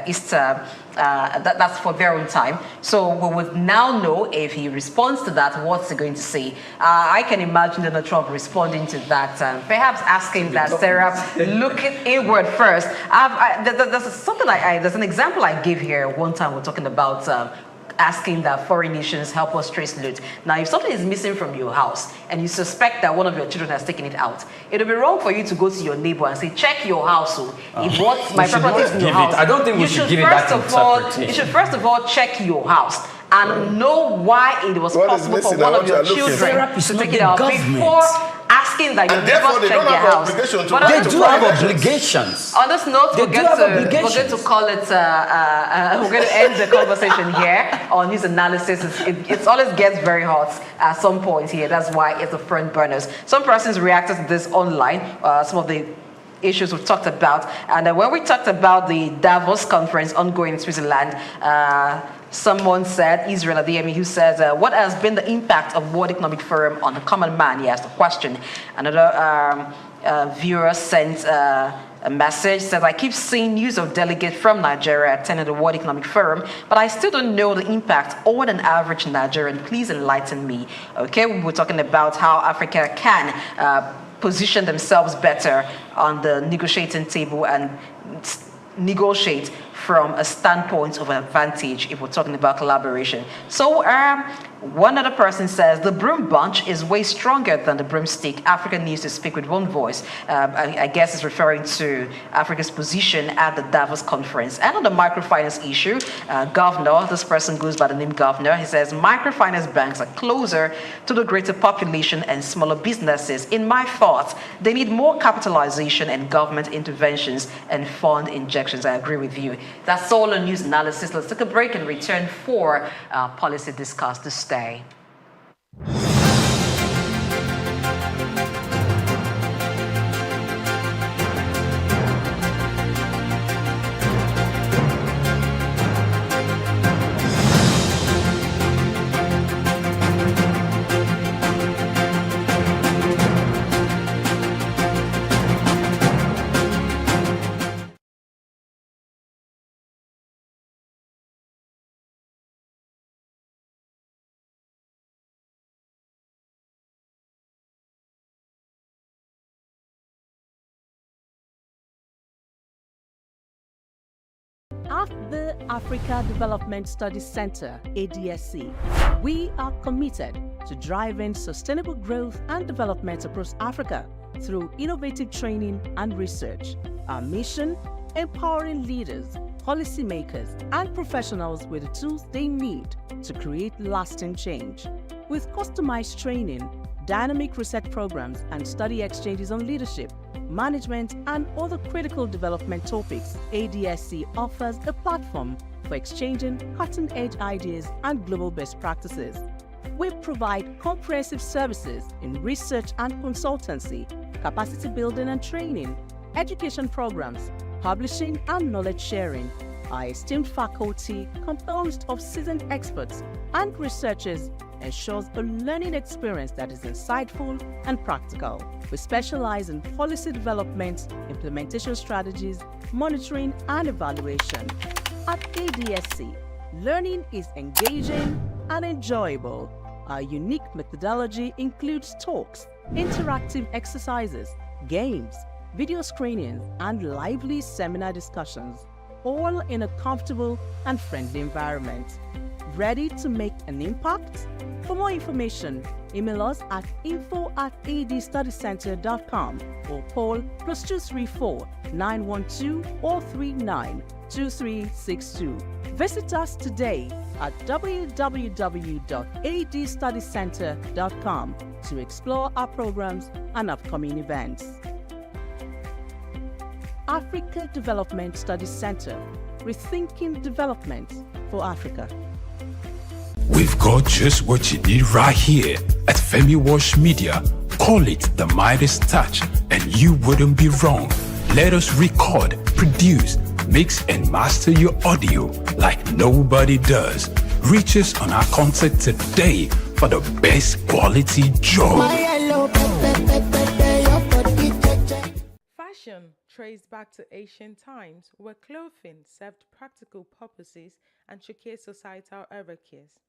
Eastern. That's for their own time. So we would now know if he responds to that, what's he going to say. I can imagine Donald Trump responding to that, perhaps asking that Souq look inward first. There's an example I gave here one time. We're talking about asking that foreign nations help us trace loot. Now, if something is missing from your house and you suspect that one of your children has taken it out, it will be wrong for you to go to your neighbor and say, check your house. If what my property is in your house, I don't think we should give it that interpretation. You should first of all check your house and know why it was possible for one of your children to take it out before asking that your neighbors check their house. They do have obligations. On this note, we're going to call it, we're going to end the conversation here on news analysis. It always gets very hot at some point here. That's why it's the front burners. Some persons reacted to this online, some of the issues we've talked about. And when we talked about the Davos conference ongoing in Switzerland, someone said, Israel Adeyemi, who says, what has been the impact of World Economic Forum on the common man? He asked a question. Another viewer sent a message, says, I keep seeing news of delegates from Nigeria attending the World Economic Forum, but I still don't know the impact on an average Nigerian. Please enlighten me. Okay, we were talking about how Africa can position themselves better on the negotiating table and negotiate from a standpoint of advantage if we're talking about collaboration. So one other person says, the broom bunch is way stronger than the broomstick. Africa needs to speak with one voice. I guess it's referring to Africa's position at the Davos conference. And on the microfinance issue, Governor, this person goes by the name Governor, he says, microfinance banks are closer to the greater population and smaller businesses. In my thoughts, they need more capitalization and government interventions and fund injections. I agree with you. That's all on news analysis. Let's take a break and return for policy discuss this day. At the Africa Development Studies Center, ADSC, we are committed to driving sustainable growth and development across Africa through innovative training and research. Our mission, empowering leaders, policymakers, and professionals with the tools they need to create lasting change. With customized training, dynamic research programs, and study exchanges on leadership, management, and other critical development topics, ADSC offers a platform for exchanging cutting-edge ideas and global best practices. We provide comprehensive services in research and consultancy, capacity building and training, education programs, publishing and knowledge sharing, Our esteemed faculty, composed of seasoned experts and researchers, ensures a learning experience that is insightful and practical. We specialize in policy development, implementation strategies, monitoring, and evaluation. At ADSC, learning is engaging and enjoyable. Our unique methodology includes talks, interactive exercises, games, video screenings, and lively seminar discussions, all in a comfortable and friendly environment. Ready to make an impact? For more information, email us at info@adstudycenter.com or call +234 912 039 2362. Visit us today at www.adstudycenter.com to explore our programs and upcoming events. Africa Development Studies Center, rethinking development for Africa. We've got just what you need right here at Femi Wash Media. Call it the Midas Touch and you wouldn't be wrong. Let us record, produce, mix and master your audio like nobody does. Reach us on our contact today for the best quality job. Fashion traced back to ancient times, where clothing served practical purposes and showcased societal hierarchies.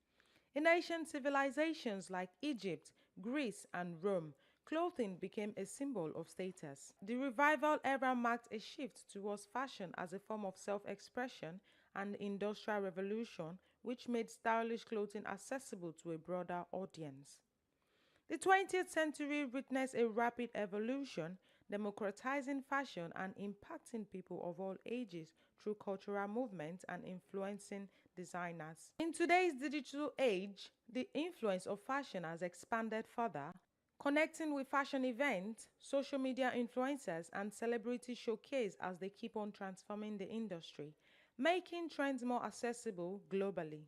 In ancient civilizations like Egypt, Greece, and Rome, clothing became a symbol of status. The revival era marked a shift towards fashion as a form of self-expression and the Industrial Revolution, which made stylish clothing accessible to a broader audience. The 20th century witnessed a rapid evolution, democratizing fashion and impacting people of all ages through cultural movements and influencing designers. In today's digital age, the influence of fashion has expanded further, connecting with fashion events, social media influencers, and celebrity showcase as they keep on transforming the industry, making trends more accessible globally.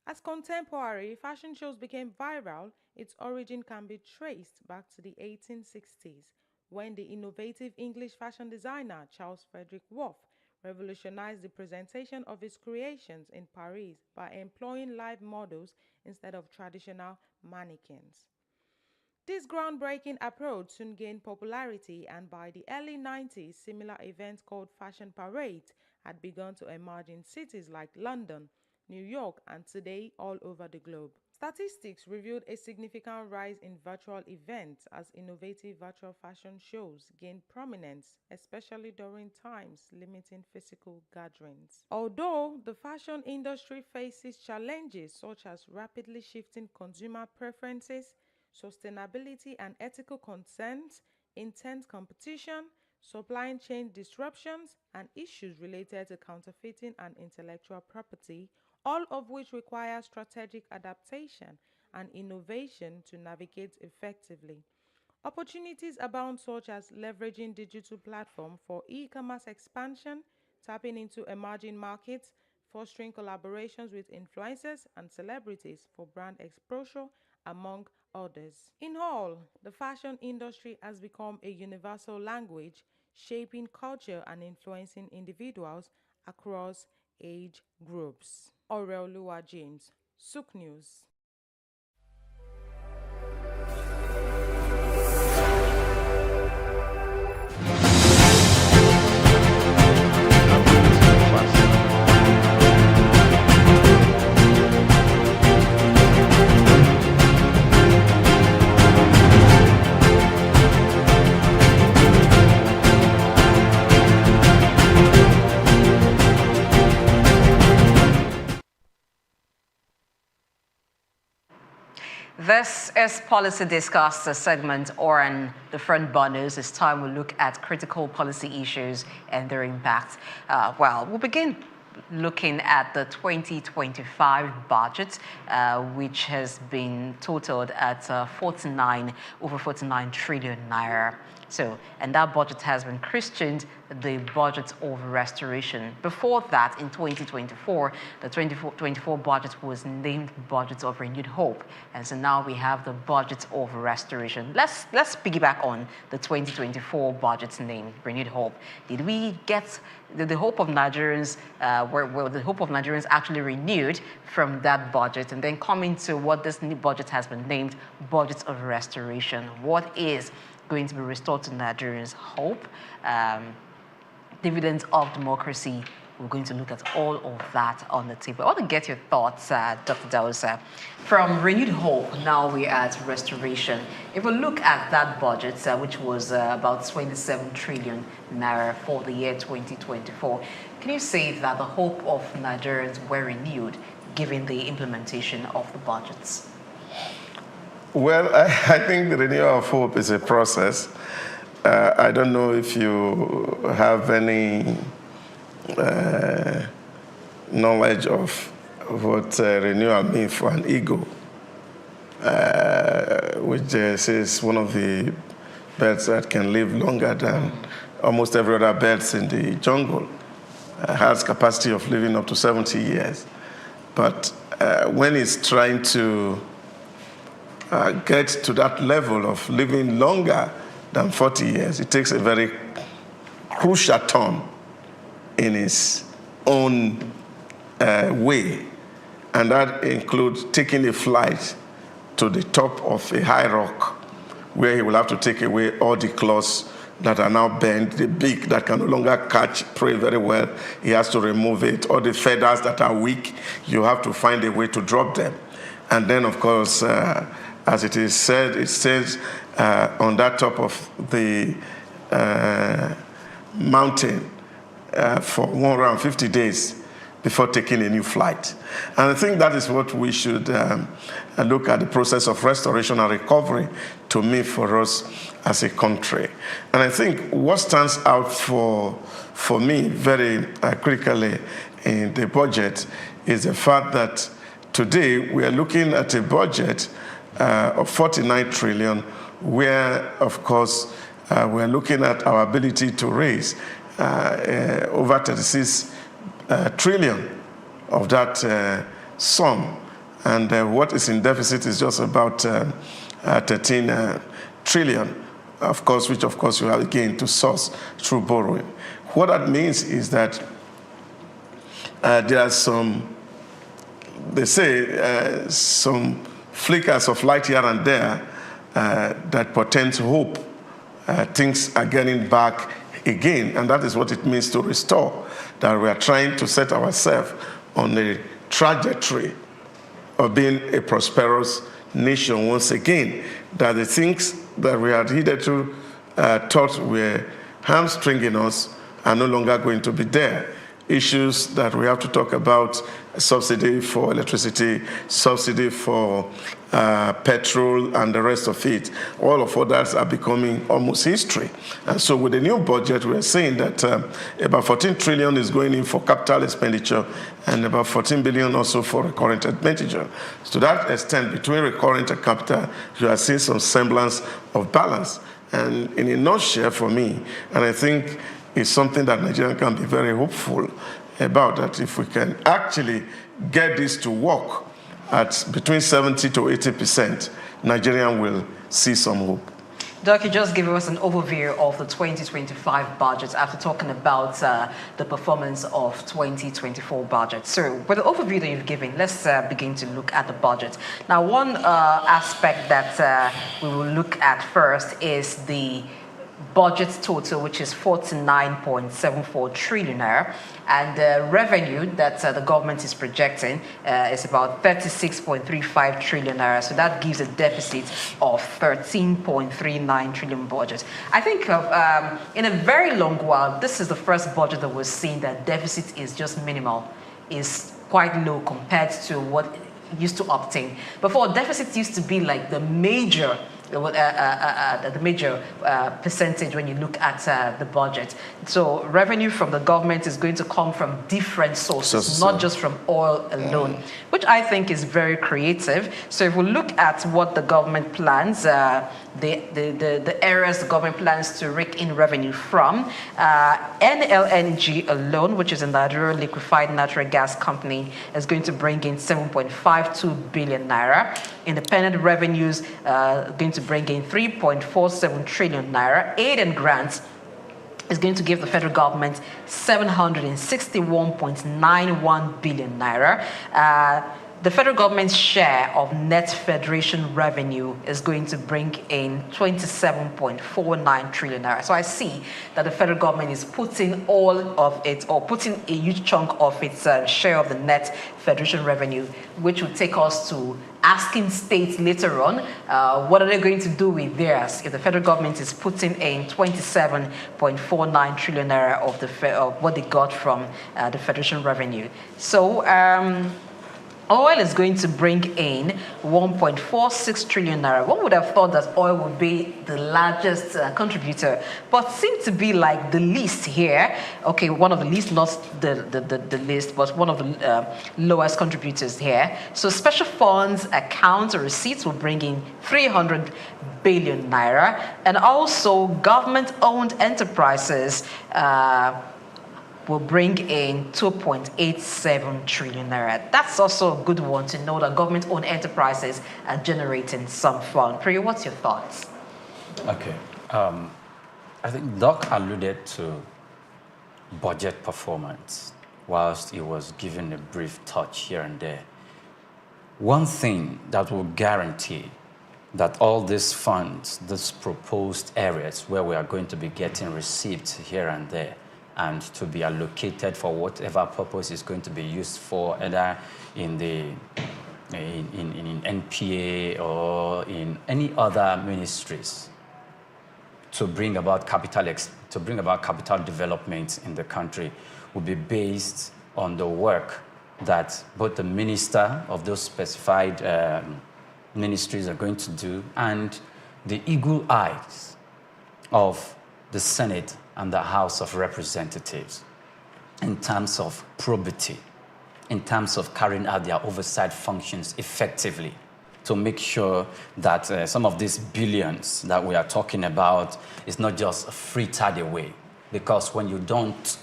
As contemporary fashion shows became viral, its origin can be traced back to the 1860s, when the innovative English fashion designer Charles Frederick Worth revolutionized the presentation of his creations in Paris by employing live models instead of traditional mannequins. This groundbreaking approach soon gained popularity, and by the early 90s, similar events called fashion parades had begun to emerge in cities like London, New York, and today all over the globe. Statistics revealed a significant rise in virtual events as innovative virtual fashion shows gained prominence, especially during times limiting physical gatherings. Although the fashion industry faces challenges such as rapidly shifting consumer preferences, sustainability and ethical concerns, intense competition, supply chain disruptions, and issues related to counterfeiting and intellectual property, all of which require strategic adaptation and innovation to navigate effectively. Opportunities abound, such as leveraging digital platforms for e-commerce expansion, tapping into emerging markets, fostering collaborations with influencers and celebrities for brand exposure, among others. In all, the fashion industry has become a universal language, shaping culture and influencing individuals across age groups. Aureolua James, Souq News. This is Policy Discussed, a segment on the front burners. It's time we look at critical policy issues and their impact. We'll begin looking at the 2025 budget, which has been totaled at over 49 trillion naira. And that budget has been christened the budget of restoration. Before that, in 2024, the 2024 budget was named Budget of Renewed Hope. And so now we have the Budget of Restoration. Let's piggyback on the 2024 budget named Renewed Hope. Did we get the hope of Nigerians, were the hope of Nigerians actually renewed from that budget? And then coming to what this new budget has been named, Budget of Restoration. What is going to be restored to Nigerians' hope? Dividends of democracy. We're going to look at all of that on the table. I want to get your thoughts, Dr. Dausa. From Renewed Hope, now we're at Restoration. If we look at that budget, which was about 27 trillion naira for the year 2024, can you say that the hope of Nigerians were renewed given the implementation of the budgets? Well, I think the renewal of hope is a process. I don't know if you have any knowledge of what renewal means for an eagle, which says one of the birds that can live longer than almost every other birds in the jungle, has capacity of living up to 70 years. But when it's trying to get to that level of living longer than 40 years, it takes a very crucial turn in its own way. And that includes taking a flight to the top of a high rock where he will have to take away all the claws that are now bent, the beak that can no longer catch prey very well. He has to remove it. All the feathers that are weak, you have to find a way to drop them. And then, of course, as it is said, it says on that top of the mountain for 150 days before taking a new flight. And I think that is what we should look at the process of restoration and recovery to mean for us as a country. And I think what stands out for me very critically in the budget is the fact that today we are looking at a budget of 49 trillion, where, of course, we're looking at our ability to raise over 36 trillion of that sum. And what is in deficit is just about 13 trillion, of course, which, of course, you have again to source through borrowing. What that means is that there are some, they say, some flickers of light here and there that portend hope. Things are getting back again, and that is what it means to restore, that we are trying to set ourselves on a trajectory of being a prosperous nation once again, that the things that we had hitherto thought were hamstringing us are no longer going to be there. Issues that we have to talk about, subsidy for electricity, subsidy for petrol, and the rest of it. All of others are becoming almost history. And so with the new budget, we're saying that about 14 trillion is going in for capital expenditure and about 14 billion also for recurrent expenditure. So to that extent, between recurrent and capital, you are seeing some semblance of balance. And in a nutshell for me, and I think it's something that Nigerians can be very hopeful about, that if we can actually get this to work at between 70 to 80%, Nigerian will see some hope. Doc, you just gave us an overview of the 2025 budget after talking about the performance of 2024 budget. So with the overview that you've given, let's begin to look at the budget. Now, one aspect that we will look at first is the budget total, which is 49.74 trillion naira, and the revenue that the government is projecting is about 36.35 trillion naira. So that gives a deficit of 13.39 trillion budget. I think in a very long while, this is the first budget that we're seeing that deficit is just minimal, is quite low compared to what used to obtain. Before, deficit used to be like the major percentage when you look at the budget. So revenue from the government is going to come from different sources, not just from oil alone, which I think is very creative. So if we look at what the government plans, the areas the government plans to rake in revenue from. NLNG alone, which is a Nigerian liquefied natural gas company, is going to bring in 7.52 billion naira. Independent revenues going to bring in 3.47 trillion naira. Aid and grants is going to give the federal government 761.91 billion naira. The federal government's share of net federation revenue is going to bring in 27.49 trillion naira. So I see that the federal government is putting all of it, or putting a huge chunk of its share of the net federation revenue, which will take us to asking states later on, what are they going to do with theirs if the federal government is putting in 27.49 trillion naira of what they got from the federation revenue. So oil is going to bring in 1.46 trillion naira. One would have thought that oil would be the largest contributor, but seemed to be like the least here. Okay, one of the least, not the least, but one of the lowest contributors here. So special funds, accounts, or receipts will bring in 300 billion naira, and also government-owned enterprises will bring in 2.87 trillion naira. That's also a good one to know that government-owned enterprises are generating some fund. Priya, what's your thoughts? Okay. I think Doc alluded to budget performance whilst he was giving a brief touch here and there. One thing that will guarantee that all these funds, these proposed areas where we are going to be getting receipts here and there, and to be allocated for whatever purpose is going to be used for, either in the in NPA or in any other ministries, to bring about capital development in the country, will be based on the work that both the minister of those specified ministries are going to do, and the eagle eyes of the Senate and the House of Representatives in terms of probity, in terms of carrying out their oversight functions effectively, to make sure that some of these billions that we are talking about is not just frittered away. Because when you don't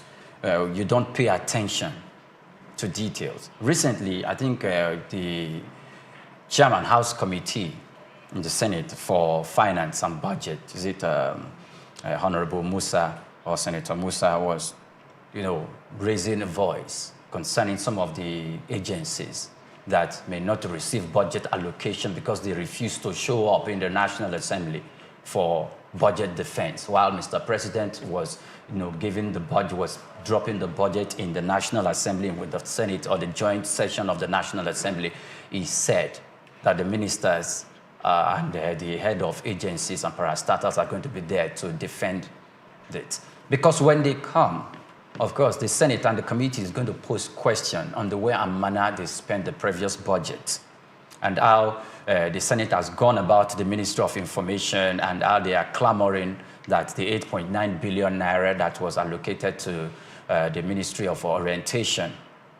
pay attention to details. Recently, I think the Chairman House Committee in the Senate for Finance and Budget, is it Honorable Musa or Senator Musa, was, raising a voice concerning some of the agencies that may not receive budget allocation because they refuse to show up in the National Assembly for budget defense, while Mr. President was, giving the budget, was dropping the budget in the National Assembly with the Senate, or the joint session of the National Assembly. He said that the ministers and the head of agencies and parastatals are going to be there to defend it. Because when they come, of course, the Senate and the committee is going to pose question on the way and manner they spent the previous budget, and how the Senate has gone about the Ministry of Information, and how they are clamoring that the 8.9 billion naira that was allocated to the Ministry of Orientation,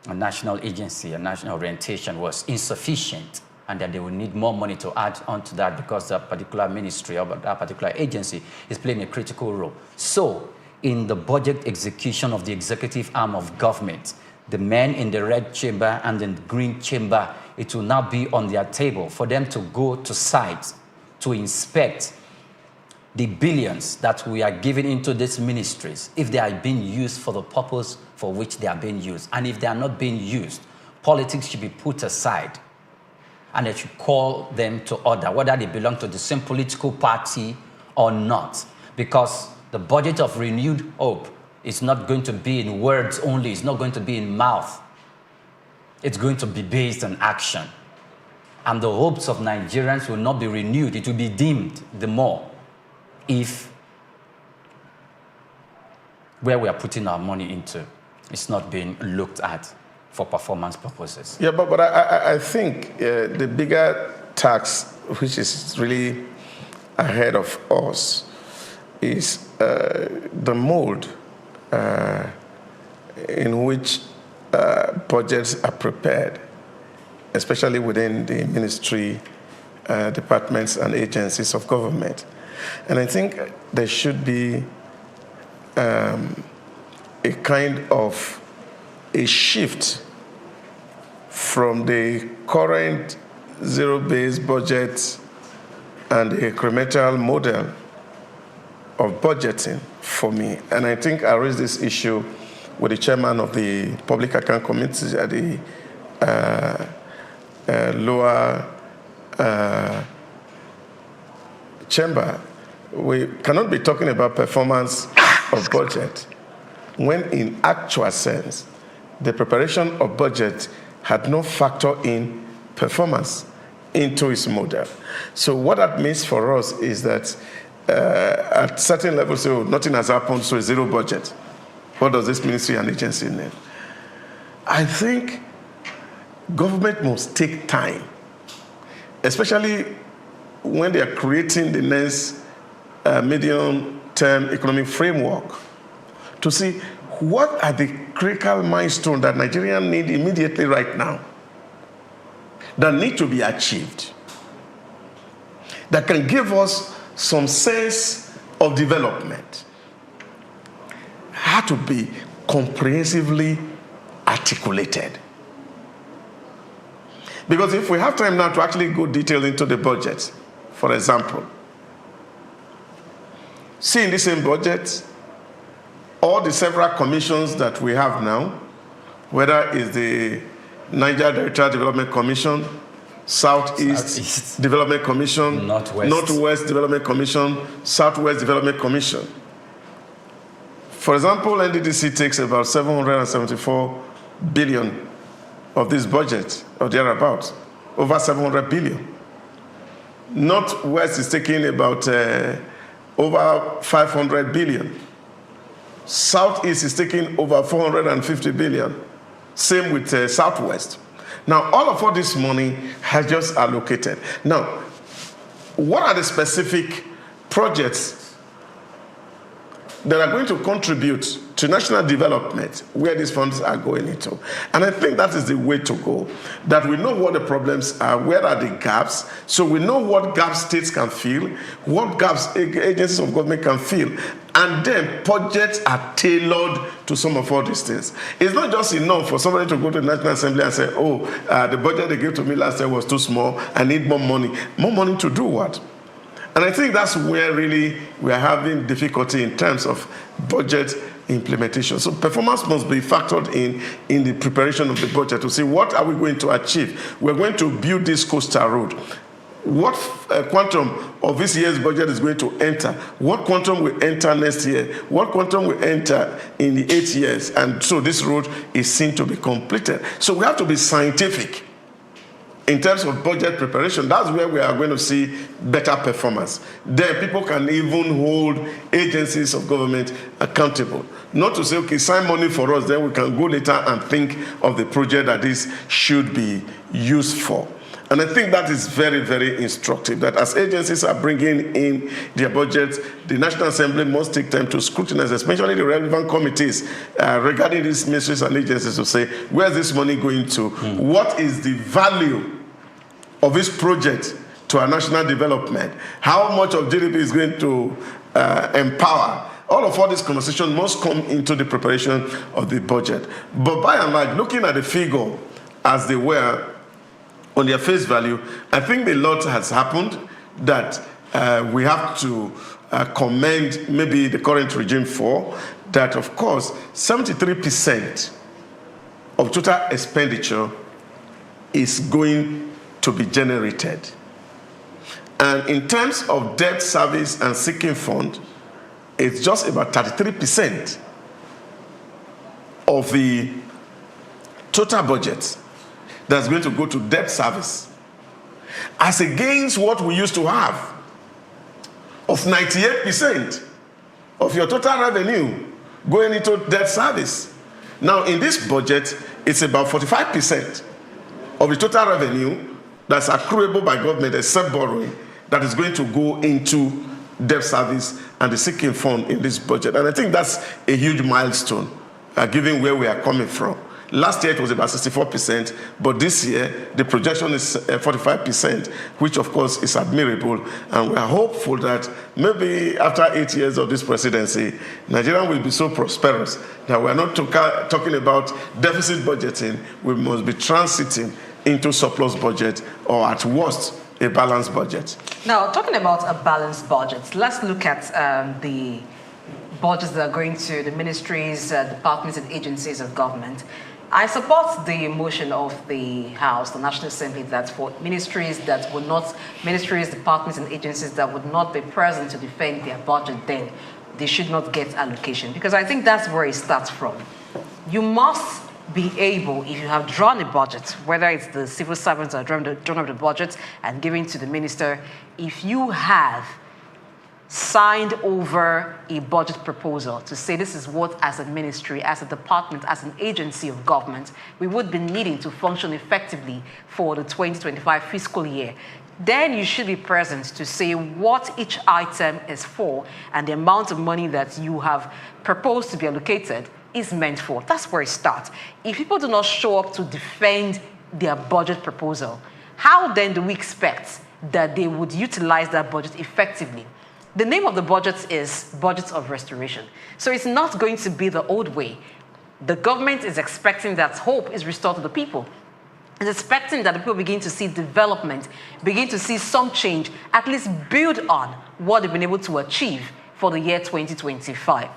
a national agency, a national orientation, was insufficient, and that they will need more money to add on to that because that particular ministry or that particular agency is playing a critical role. So, in the budget execution of the executive arm of government, the men in the red chamber and in the green chamber, it will now be on their table for them to go to site to inspect the billions that we are giving into these ministries, if they are being used for the purpose for which they are being used. And if they are not being used, politics should be put aside, and they should call them to order, whether they belong to the same political party or not. Because the budget of renewed hope is not going to be in words only, it's not going to be in mouth. It's going to be based on action. And the hopes of Nigerians will not be renewed, it will be dimmed the more if where we are putting our money into is not being looked at for performance purposes. Yeah, but I think the bigger tax, which is really ahead of us, is the mode in which budgets are prepared, especially within the Ministry departments and agencies of government. And I think there should be a kind of a shift from the current zero-based budget and the incremental model of budgeting for me. And I think I raised this issue with the chairman of the Public Account Committee at the lower chamber. We cannot be talking about performance of budget when in actual sense, the preparation of budget had no factor in performance into its model. So what that means for us is that at certain levels, so nothing has happened, so zero budget. What does this ministry and agency mean? I think government must take time, especially when they are creating the next medium-term economic framework, to see what are the critical milestones that Nigerians need immediately right now that need to be achieved, that can give us some sense of development, had to be comprehensively articulated. Because if we have time now to actually go detail into the budget, for example, see in the same budget, all the several commissions that we have now, whether it's the Niger Delta Development Commission, Southeast Development Commission, Northwest Development Commission, Southwest Development Commission. For example, NDDC takes about 774 billion of this budget, or thereabouts, over 700 billion. Northwest is taking about over 500 billion. Southeast is taking over 450 billion. Same with Southwest. Now, all this money has just allocated. Now, what are the specific projects that are going to contribute to national development where these funds are going into? And I think that is the way to go, that we know what the problems are, where are the gaps, so we know what gaps states can fill, what gaps agencies of government can fill, and then budgets are tailored to some of all these things. It's not just enough for somebody to go to the National Assembly and say, the budget they gave to me last year was too small, I need more money. More money to do what? And I think that's where really we are having difficulty in terms of budget implementation. So performance must be factored in the preparation of the budget to see what are we going to achieve. We're going to build this coastal road. What quantum of this year's budget is going to enter? What quantum will enter next year? What quantum will enter in the 8 years? And so this road is seen to be completed. So we have to be scientific in terms of budget preparation. That's where we are going to see better performance. Then people can even hold agencies of government accountable. Not to say, okay, sign money for us, then we can go later and think of the project that this should be used for. And I think that is very, very instructive, that as agencies are bringing in their budgets, the National Assembly must take time to scrutinize, especially the relevant committees regarding these ministries and agencies, to say, where's this money going to? What is the value of this project to our national development? How much of GDP is going to empower? All these conversations must come into the preparation of the budget. But by and large, looking at the figure as they were on their face value, I think a lot has happened that we have to commend maybe the current regime for, that of course 73% of total expenditure is going to be generated. And in terms of debt service and sinking fund, it's just about 33% of the total budget that's going to go to debt service, as against what we used to have of 98% of your total revenue going into debt service. Now, in this budget, it's about 45% of the total revenue that's accruable by government, except borrowing, that is going to go into debt service and the sinking fund in this budget. And I think that's a huge milestone, given where we are coming from. Last year it was about 64%, but this year the projection is 45%, which of course is admirable. And we are hopeful that maybe after 8 years of this presidency, Nigeria will be so prosperous that we are not talking about deficit budgeting. We must be transiting into surplus budget, or at worst, a balanced budget. Now, talking about a balanced budget, let's look at the budgets that are going to the ministries, departments, and agencies of government. I support the motion of the House, the National Assembly, that for ministries, departments, and agencies that would not be present to defend their budget, then they should not get allocation, because I think that's where it starts from. You must be able, if you have drawn a budget, whether it's the civil servants that drawn up the budget and given to the minister, if you have signed over a budget proposal to say this is what, as a ministry, as a department, as an agency of government, we would be needing to function effectively for the 2025 fiscal year, then you should be present to say what each item is for and the amount of money that you have proposed to be allocated is meant for. That's where it starts. If people do not show up to defend their budget proposal, how then do we expect that they would utilize that budget effectively? The name of the budget is Budget of Restoration. So it's not going to be the old way. The government is expecting that hope is restored to the people. It's expecting that the people begin to see development, begin to see some change, at least build on what they've been able to achieve for the year 2025.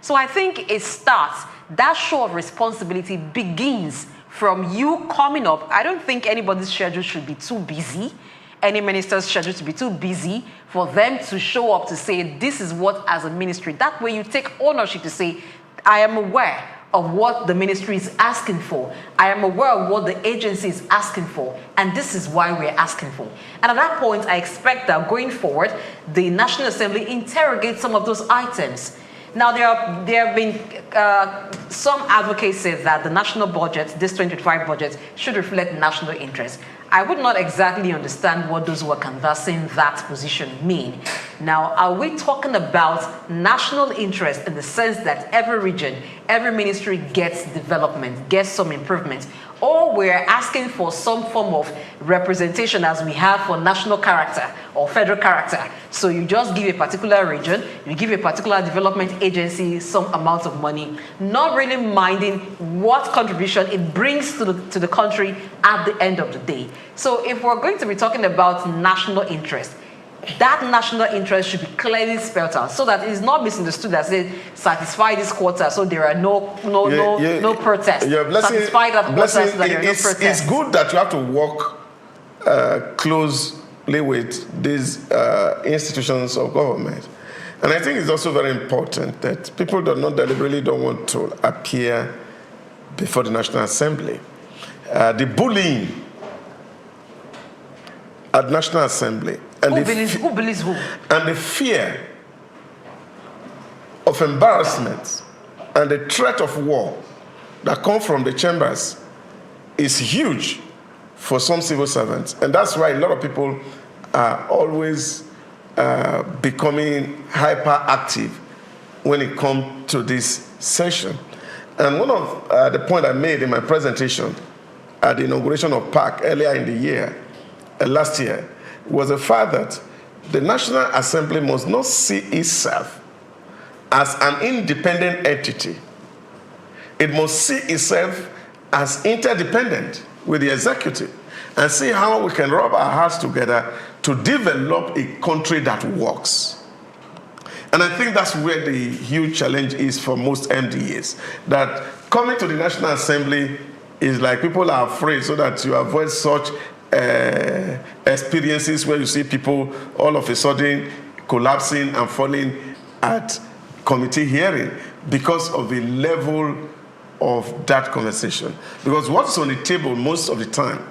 So I think it starts, that show of responsibility begins from you coming up. I don't think anybody's schedule should be too busy, any minister's schedule to be too busy for them to show up to say, this is what, as a ministry, that way you take ownership to say, I am aware of what the ministry is asking for. I am aware of what the agency is asking for, and this is why we're asking for. And at that point, I expect that going forward, the National Assembly interrogates some of those items. Now, there have been some advocates say that the national budget, this 2025 budget, should reflect national interest. I would not exactly understand what those who are canvassing that position mean. Now, are we talking about national interest in the sense that every region, every ministry gets development, gets some improvement, or we're asking for some form of representation as we have for national character or federal character? So you just give a particular region, you give a particular development agency some amount of money, not really minding what contribution it brings to the country at the end of the day. So if we're going to be talking about national interest, that national interest should be clearly spelled out so that it's not misunderstood that say satisfy this quota, so there are no protests. Satisfy that quota so that there are no protests. It's good that you have to work closely with these institutions of government. And I think it's also very important that people do not deliberately don't want to appear before the National Assembly. The bullying at National Assembly and who believes who? And the fear of embarrassment and the threat of war that come from the chambers is huge for some civil servants. And that's why a lot of people are always becoming hyperactive when it comes to this session. And one of the points I made in my presentation at the inauguration of PAC earlier in the year, last year, was the fact that the National Assembly must not see itself as an independent entity. It must see itself as interdependent with the executive and see how we can rub our hearts together to develop a country that works. And I think that's where the huge challenge is for most MDAs, that coming to the National Assembly is like people are afraid, so that you avoid such experiences where you see people all of a sudden collapsing and falling at committee hearing because of the level of that conversation. Because what's on the table most of the time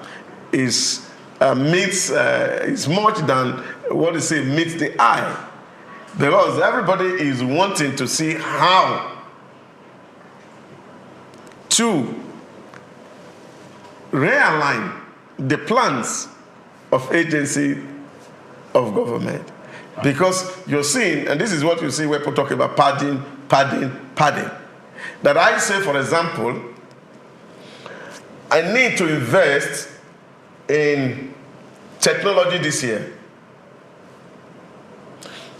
is much than what they say meets the eye. Because everybody is wanting to see how to realign the plans of agency of government. Because you're seeing, and this is what you see where people talk about padding. That I say, for example, I need to invest in technology this year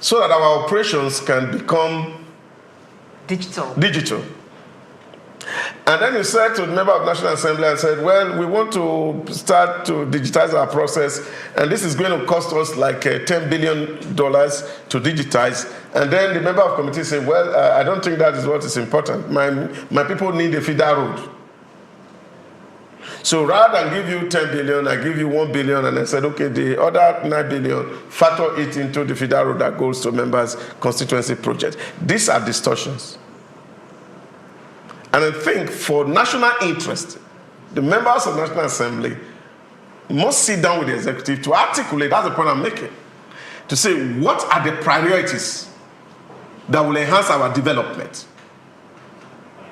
so that our operations can become digital. And then you said to the member of National Assembly and said, well, we want to start to digitize our process, and this is going to cost us like $10 billion to digitize. And then the member of committee said, well, I don't think that is what is important. My people need a feeder road. So rather than give you 10 billion, I give you 1 billion, and I said, okay, the other 9 billion, factor it into the feeder road that goes to members' constituency project. These are distortions. And I think for national interest, the members of the National Assembly must sit down with the executive to articulate, that's the point I'm making, to say what are the priorities that will enhance our development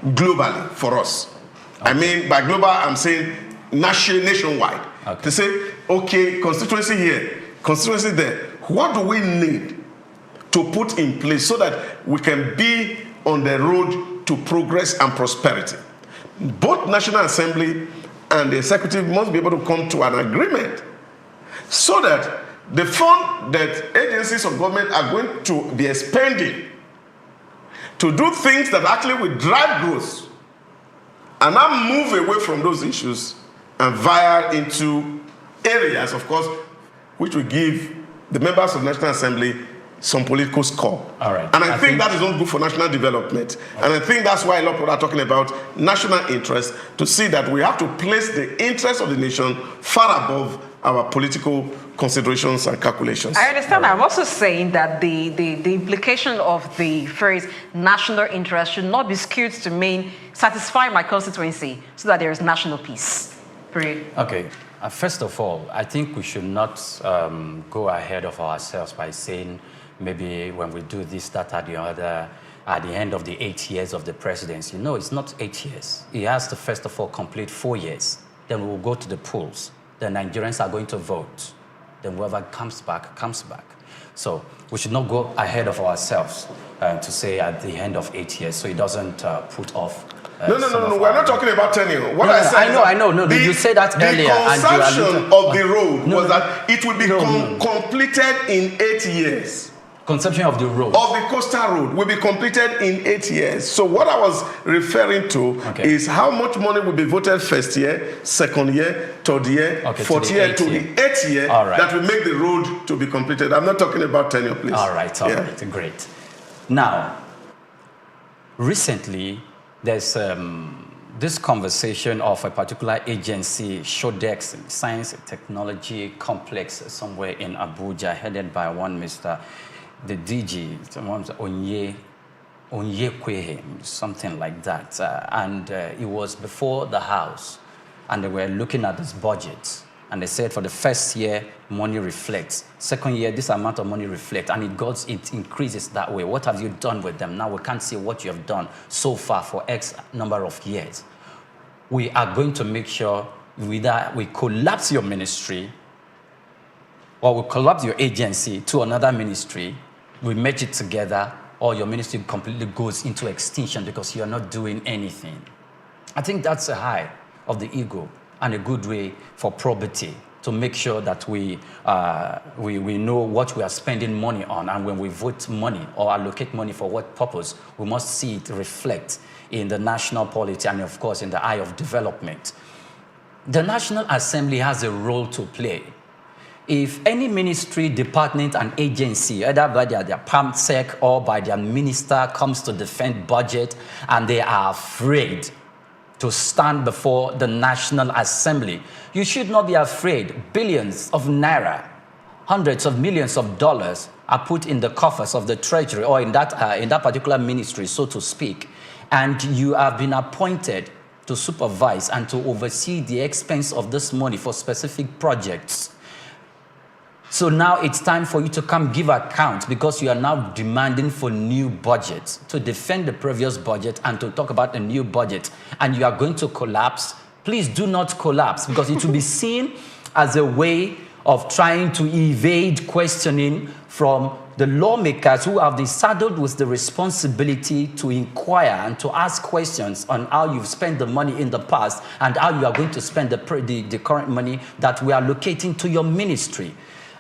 globally for us. Okay. I mean, by global, I'm saying nationwide. Okay. To say, okay, constituency here, constituency there, what do we need to put in place so that we can be on the road to progress and prosperity? Both National Assembly and the executive must be able to come to an agreement so that the fund that agencies of government are going to be expending to do things that actually will drive growth and now move away from those issues and veer into areas, of course, which will give the members of the National Assembly some political score. All right. And I think that is not good for national development. Okay. And I think that's why a lot of people are talking about national interest, to see that we have to place the interest of the nation far above our political considerations and calculations. I understand. I'm also saying that the implication of the phrase national interest should not be skewed to mean satisfy my constituency so that there is national peace. Period. Okay. First of all, I think we should not go ahead of ourselves by saying maybe when we do this, that, or the other, at the end of the 8 years of the presidency. No, it's not 8 years. He has to, first of all, complete 4 years. Then we will go to the polls. The Nigerians are going to vote. Then whoever comes back, comes back. So we should not go ahead of ourselves to say at the end of 8 years, so it doesn't put off. No. We're not talking about tenure. What I said, I know. No, you said that earlier. The consumption of the road was that it will be completed in 8 years. Conception of the road. Of the coastal road will be completed in 8 years. So what I was referring to is how much money will be voted first year, second year, third year, fourth year, to the 8th year that will make the road to be completed. I'm not talking about tenure, please. All right, great. Now, recently, there's this conversation of a particular agency, Shodex, Science and Technology Complex, somewhere in Abuja, headed by one Mr. the DG, someone's Onyekwehe, something like that. And it was before the House, and they were looking at this budget. And they said for the first year, money reflects. Second year, this amount of money reflects, and it increases that way. What have you done with them? Now we can't see what you have done so far for X number of years. We are going to make sure either we collapse your ministry or we collapse your agency to another ministry, we merge it together, or your ministry completely goes into extinction because you're not doing anything. I think that's a high of the ego and a good way for probity to make sure that we know what we are spending money on, and when we vote money or allocate money for what purpose, we must see it reflect in the national polity and, of course, in the eye of development. The National Assembly has a role to play. If any ministry, department, and agency, either by their PAMSEC or by their minister, comes to defend budget and they are afraid to stand before the National Assembly, you should not be afraid. Billions of naira, hundreds of millions of dollars are put in the coffers of the treasury or in that particular ministry, so to speak, and you have been appointed to supervise and to oversee the expense of this money for specific projects. So now it's time for you to come give account, because you are now demanding for new budgets, to defend the previous budget and to talk about a new budget, and you are going to collapse. Please do not collapse, because it will be seen as a way of trying to evade questioning from the lawmakers who have been saddled with the responsibility to inquire and to ask questions on how you've spent the money in the past and how you are going to spend the current money that we are allocating to your ministry.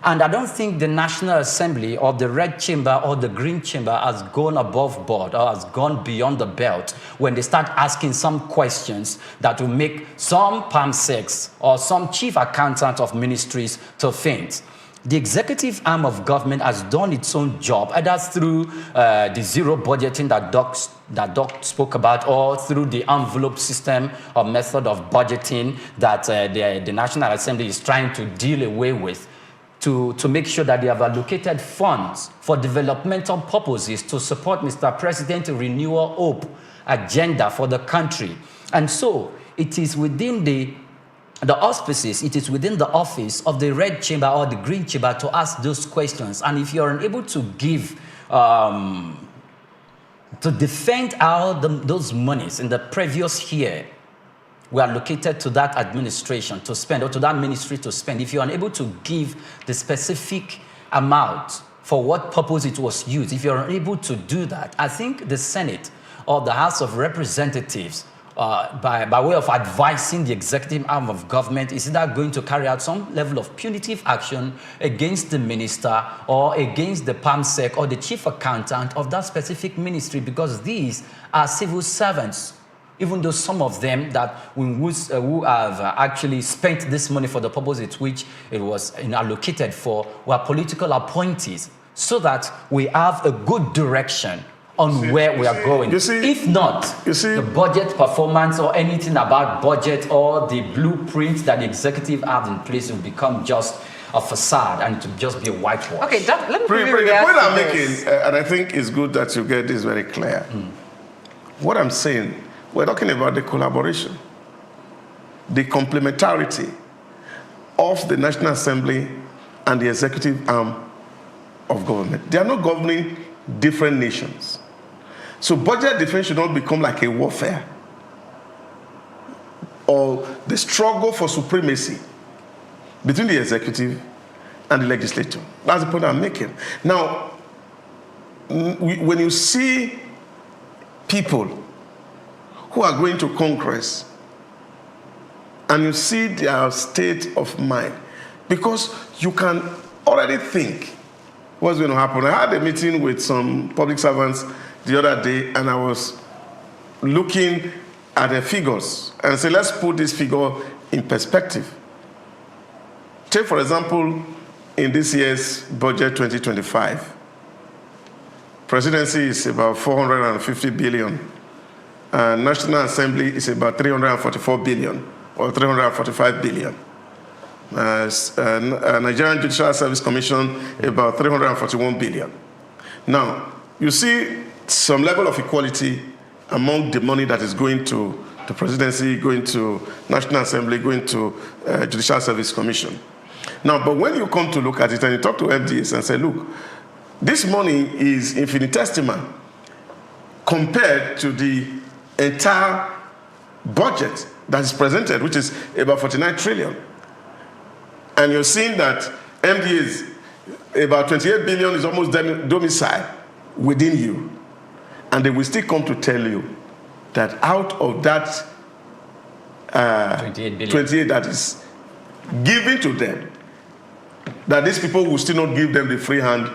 And I don't think the National Assembly or the Red Chamber or the Green Chamber has gone above board or has gone beyond the belt when they start asking some questions that will make some PAMSECs or some chief accountant of ministries to faint. The executive arm of government has done its own job, either through the zero budgeting that Doc spoke about, or through the envelope system or method of budgeting that the National Assembly is trying to deal away with, to make sure that they have allocated funds for developmental purposes to support Mr. President's renewal hope agenda for the country. And so it is within the auspices, it is within the office of the Red Chamber or the Green Chamber to ask those questions. And if you're unable to give, to defend how those monies in the previous year were allocated to that administration to spend or to that ministry to spend, if you're unable to give the specific amount for what purpose it was used, if you're unable to do that, I think the Senate or the House of Representatives, by way of advising the executive arm of government, is either going to carry out some level of punitive action against the minister or against the PAMSEC or the chief accountant of that specific ministry, because these are civil servants. Even though some of them who have actually spent this money for the purpose at which it was allocated for were political appointees, so that we have a good direction on where we are going. If not, the budget performance or anything about budget or the blueprint that the executive has in place will become just a facade and to just be a whitewash. Okay, let me the point I'm making, and I think it's good that you get this very clear. What I'm saying, we're talking about the collaboration, the complementarity of the National Assembly and the executive arm of government. They are not governing different nations. So budget defense should not become like a warfare or the struggle for supremacy between the executive and the legislature. That's the point I'm making. Now, when you see people who are going to Congress and you see their state of mind, because you can already think what's going to happen. I had a meeting with some public servants the other day, and I was looking at the figures and say, let's put this figure in perspective. Take, for example, in this year's budget 2025, presidency is about 450 billion. National Assembly is about 344 billion or 345 billion. Nigerian Judicial Service Commission about 341 billion. Now, you see some level of equality among the money that is going to the presidency, going to National Assembly, going to Judicial Service Commission. Now, but when you come to look at it and you talk to MDs and say, look, this money is infinitesimal compared to the entire budget that is presented, which is about 49 trillion. And you're seeing that MDAs, about 28 billion is almost domiciled within you. And they will still come to tell you that out of that 28 that is given to them, that these people will still not give them the free hand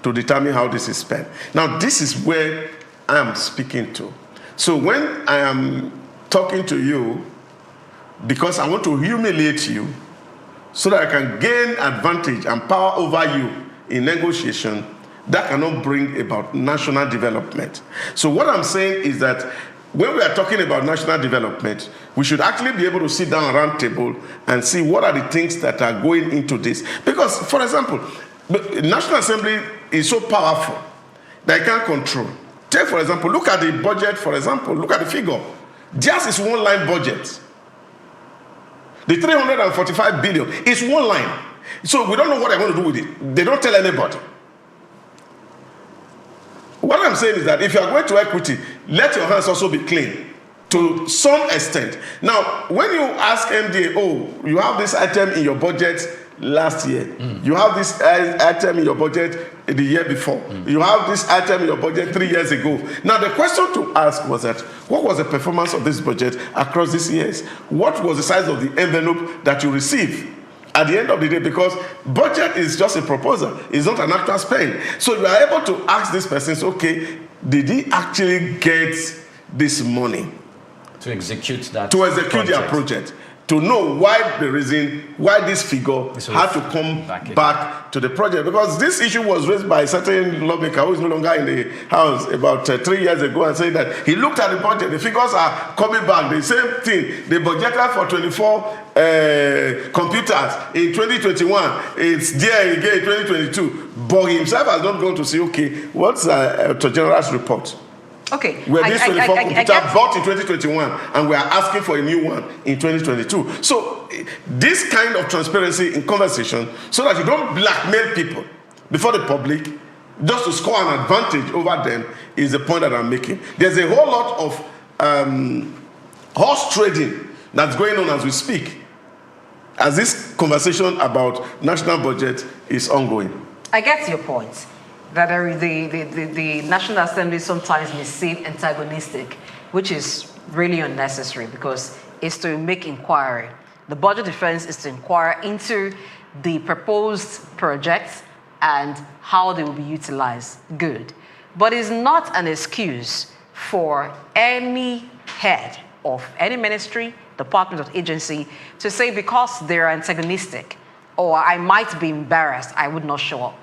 to determine how this is spent. Now, this is where I am speaking to. So when I am talking to you, because I want to humiliate you, so that I can gain advantage and power over you in negotiation, that cannot bring about national development. So what I'm saying is that when we are talking about national development, we should actually be able to sit down around the table and see what are the things that are going into this. Because, for example, the National Assembly is so powerful that it can't control. Take, for example, look at the budget, for example, look at the figure. Just is one line budget. The 345 billion is one line. So we don't know what they're going to do with it. They don't tell anybody. What I'm saying is that if you are going to equity, let your hands also be clean to some extent. Now, when you ask MDA, oh, you have this item in your budget last year. You have this item in your budget the year before. You have this item in your budget 3 years ago. Now the question to ask was that, what was the performance of this budget across these years? What was the size of the envelope that you received at the end of the day? Because budget is just a proposal. It's not an actual spend. So you are able to ask this person, okay, did he actually get this money? To execute that To execute their project. To know why this figure had to come back to the project. Because this issue was raised by a certain lawmaker who is no longer in the House about 3 years ago, and saying that he looked at the budget, the figures are coming back, the same thing. They budgeted for 24 computers in 2021, it's there again in 2022. But himself has not gone to say, okay, what's the General's report? Okay. Where this 24 computer bought in 2021, and we are asking for a new one in 2022. So this kind of transparency in conversation, so that you don't blackmail people before the public just to score an advantage over them, is the point that I'm making. There's a whole lot of horse trading that's going on as we speak, as this conversation about national budget is ongoing. I get your point. That the National Assembly sometimes may seem antagonistic, which is really unnecessary because it's to make inquiry. The budget defense is to inquire into the proposed projects and how they will be utilized. Good. But it's not an excuse for any head of any ministry, department, or agency to say because they're antagonistic or I might be embarrassed, I would not show up.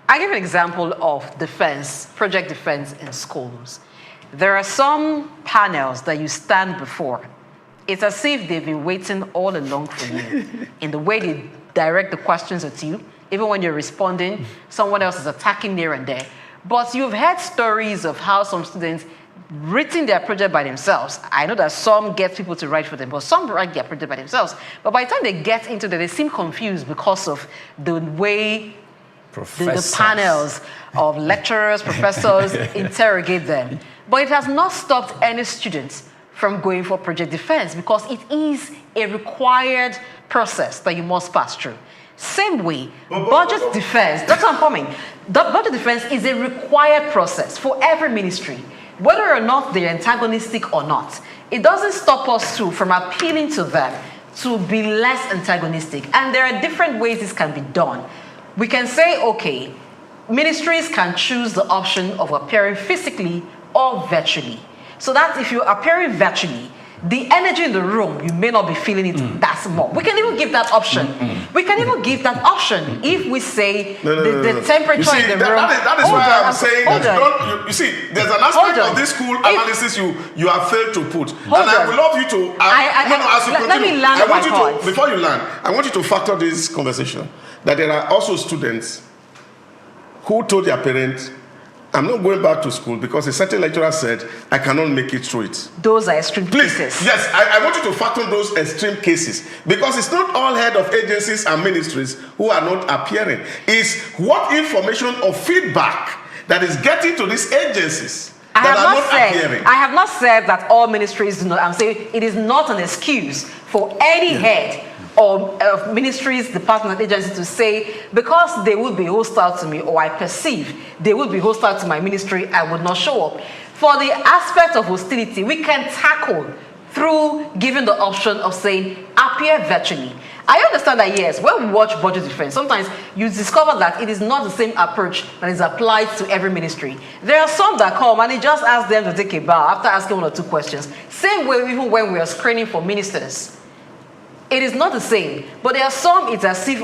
I give an example of defense, project defense in schools. There are some panels that you stand before. It's as if they've been waiting all along for you. In the way they direct the questions at you, even when you're responding, someone else is attacking here and there. But you've heard stories of how some students written their project by themselves. I know that some get people to write for them, but some write their project by themselves. But by the time they get into it, they seem confused because of the way the panels of lecturers, professors interrogate them. But it has not stopped any students from going for project defense because it is a required process that you must pass through. Same way, budget defense, that's what I'm coming. The budget defense is a required process for every ministry, whether or not they're antagonistic or not. It doesn't stop us too from appealing to them to be less antagonistic. And there are different ways this can be done. We can say, okay, ministries can choose the option of appearing physically or virtually. So that if you're appearing virtually, the energy in the room, you may not be feeling it that small. We can even give that option. We can even give that option if we say the temperature in the room. That is why I'm saying that you see, there's an aspect of this school analysis you have failed to put. And I would love you to, let me land my point. Before you land, I want you to factor this conversation, that there are also students who told their parents, I'm not going back to school because a certain lecturer said I cannot make it through it. Those are extreme cases. Yes, I want you to factor those extreme cases because it's not all head of agencies and ministries who are not appearing. It's what information or feedback that is getting to these agencies I have not said that all ministries do not. I'm saying it is not an excuse for any head or ministries, department, agencies to say, because they would be hostile to me, or I perceive they would be hostile to my ministry, I would not show up. For the aspect of hostility, we can tackle through giving the option of saying, appear virtually. I understand that, yes, when we watch budget defense, sometimes you discover that it is not the same approach that is applied to every ministry. There are some that come and they just ask them to take a bow after asking 1 or 2 questions. Same way even when we are screening for ministers. It is not the same, but there are some, it's as if,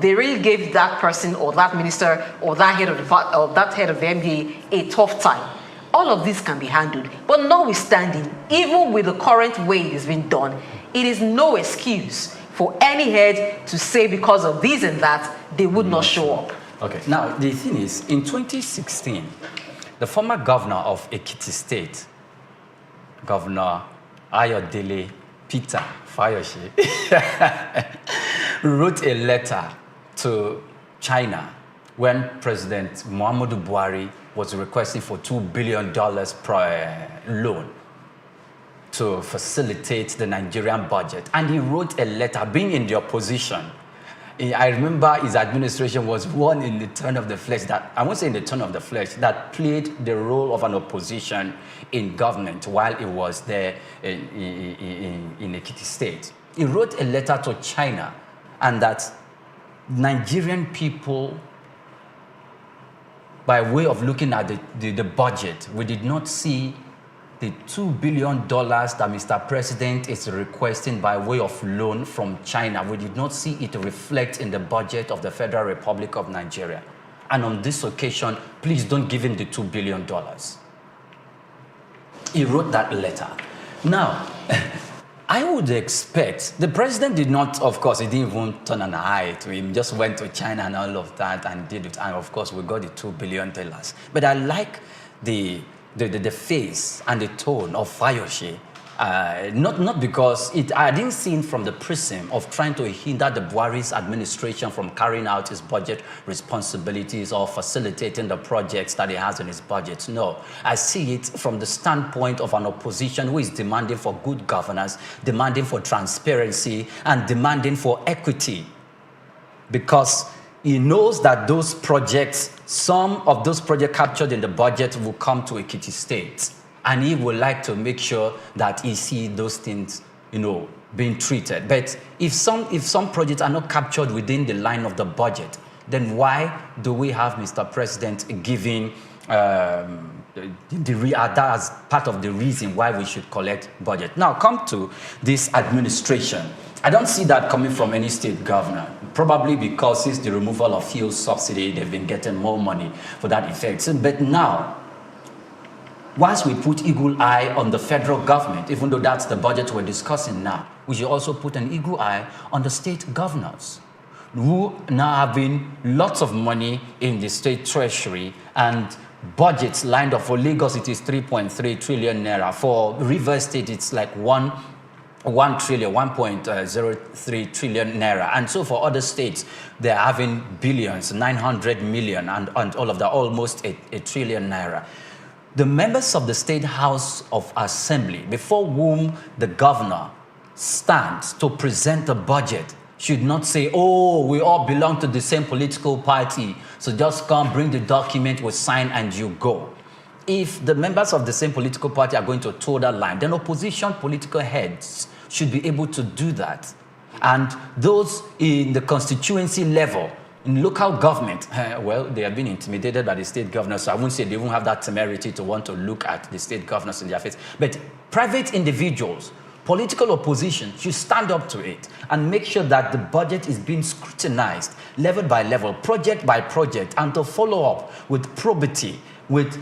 they really gave that person or that minister or that head of the MBA a tough time. All of this can be handled, but notwithstanding, even with the current way it is being done, it is no excuse for any head to say because of this and that, they would not show up. Okay, now the thing is, in 2016, the former governor of Ekiti State, Governor Ayodele Peter Fayoshe, wrote a letter to China when President Muhammadu Buhari was requesting for $2 billion per loan to facilitate the Nigerian budget. And he wrote a letter, being in the opposition, I remember his administration was one in the turn of the flesh that, I won't say in the turn of the flesh, that played the role of an opposition in government while he was there in Ekiti State. He wrote a letter to China, and that Nigerian people, by way of looking at the budget, we did not see the $2 billion that Mr. President is requesting by way of loan from China. We did not see it reflect in the budget of the Federal Republic of Nigeria. And on this occasion, please don't give him the $2 billion. He wrote that letter. Now, I would expect, the president did not, of course, he didn't even turn an eye to him, just went to China and all of that and did it. And of course, we got the $2 billion. But I like the face and the tone of Fayose, not because I didn't see him from the prism of trying to hinder the Buhari's administration from carrying out his budget responsibilities or facilitating the projects that he has in his budget. No, I see it from the standpoint of an opposition who is demanding for good governance, demanding for transparency, and demanding for equity. Because he knows that those projects, some of those projects captured in the budget will come to Ekiti State. And he would like to make sure that he sees those things, being treated. But if some projects are not captured within the line of the budget, then why do we have Mr. President giving that as part of the reason why we should collect budget? Now, come to this administration. I don't see that coming from any state governor, probably because since the removal of fuel subsidy, they've been getting more money for that effect. But now, once we put eagle eye on the federal government, even though that's the budget we're discussing now, we should also put an eagle eye on the state governors, who now having lots of money in the state treasury and budgets lined up. For Lagos, it is 3.3 trillion naira. For Rivers State, it's like 1.03 trillion naira. And so for other states, they're having billions, 900 million, and all of that, almost a trillion naira. The members of the State House of Assembly, before whom the governor stands to present the budget, should not say, oh, we all belong to the same political party, so just come, bring the document, we'll sign, and you go. If the members of the same political party are going to toe that line, then opposition political heads should be able to do that. And those in the constituency level, in local government, well, they have been intimidated by the state governors, so I won't say they won't have that temerity to want to look at the state governors in their face. But private individuals, political opposition should stand up to it and make sure that the budget is being scrutinized level by level, project by project, and to follow up with probity, with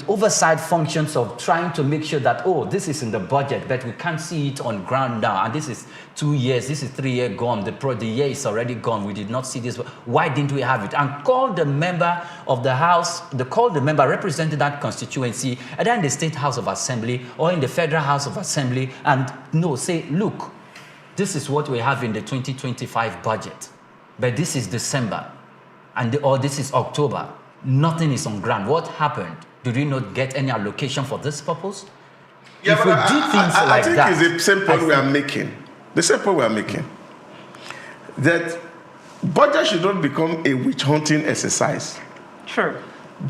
oversight functions of trying to make sure that, oh, this is in the budget, but we can't see it on ground now, and this is 2 years, this is 3 years gone, the year is already gone, we did not see this, why didn't we have it? And call the member of the House, call the member representing that constituency, either in the State House of Assembly or in the Federal House of Assembly, and say, look, this is what we have in the 2025 budget, but this is December, or this is October. Nothing is on ground. What happened? Did we not get any allocation for this purpose? Yeah, if we do things like that, I think it's the same point we are making. The same point we are making. That budget should not become a witch hunting exercise. Sure.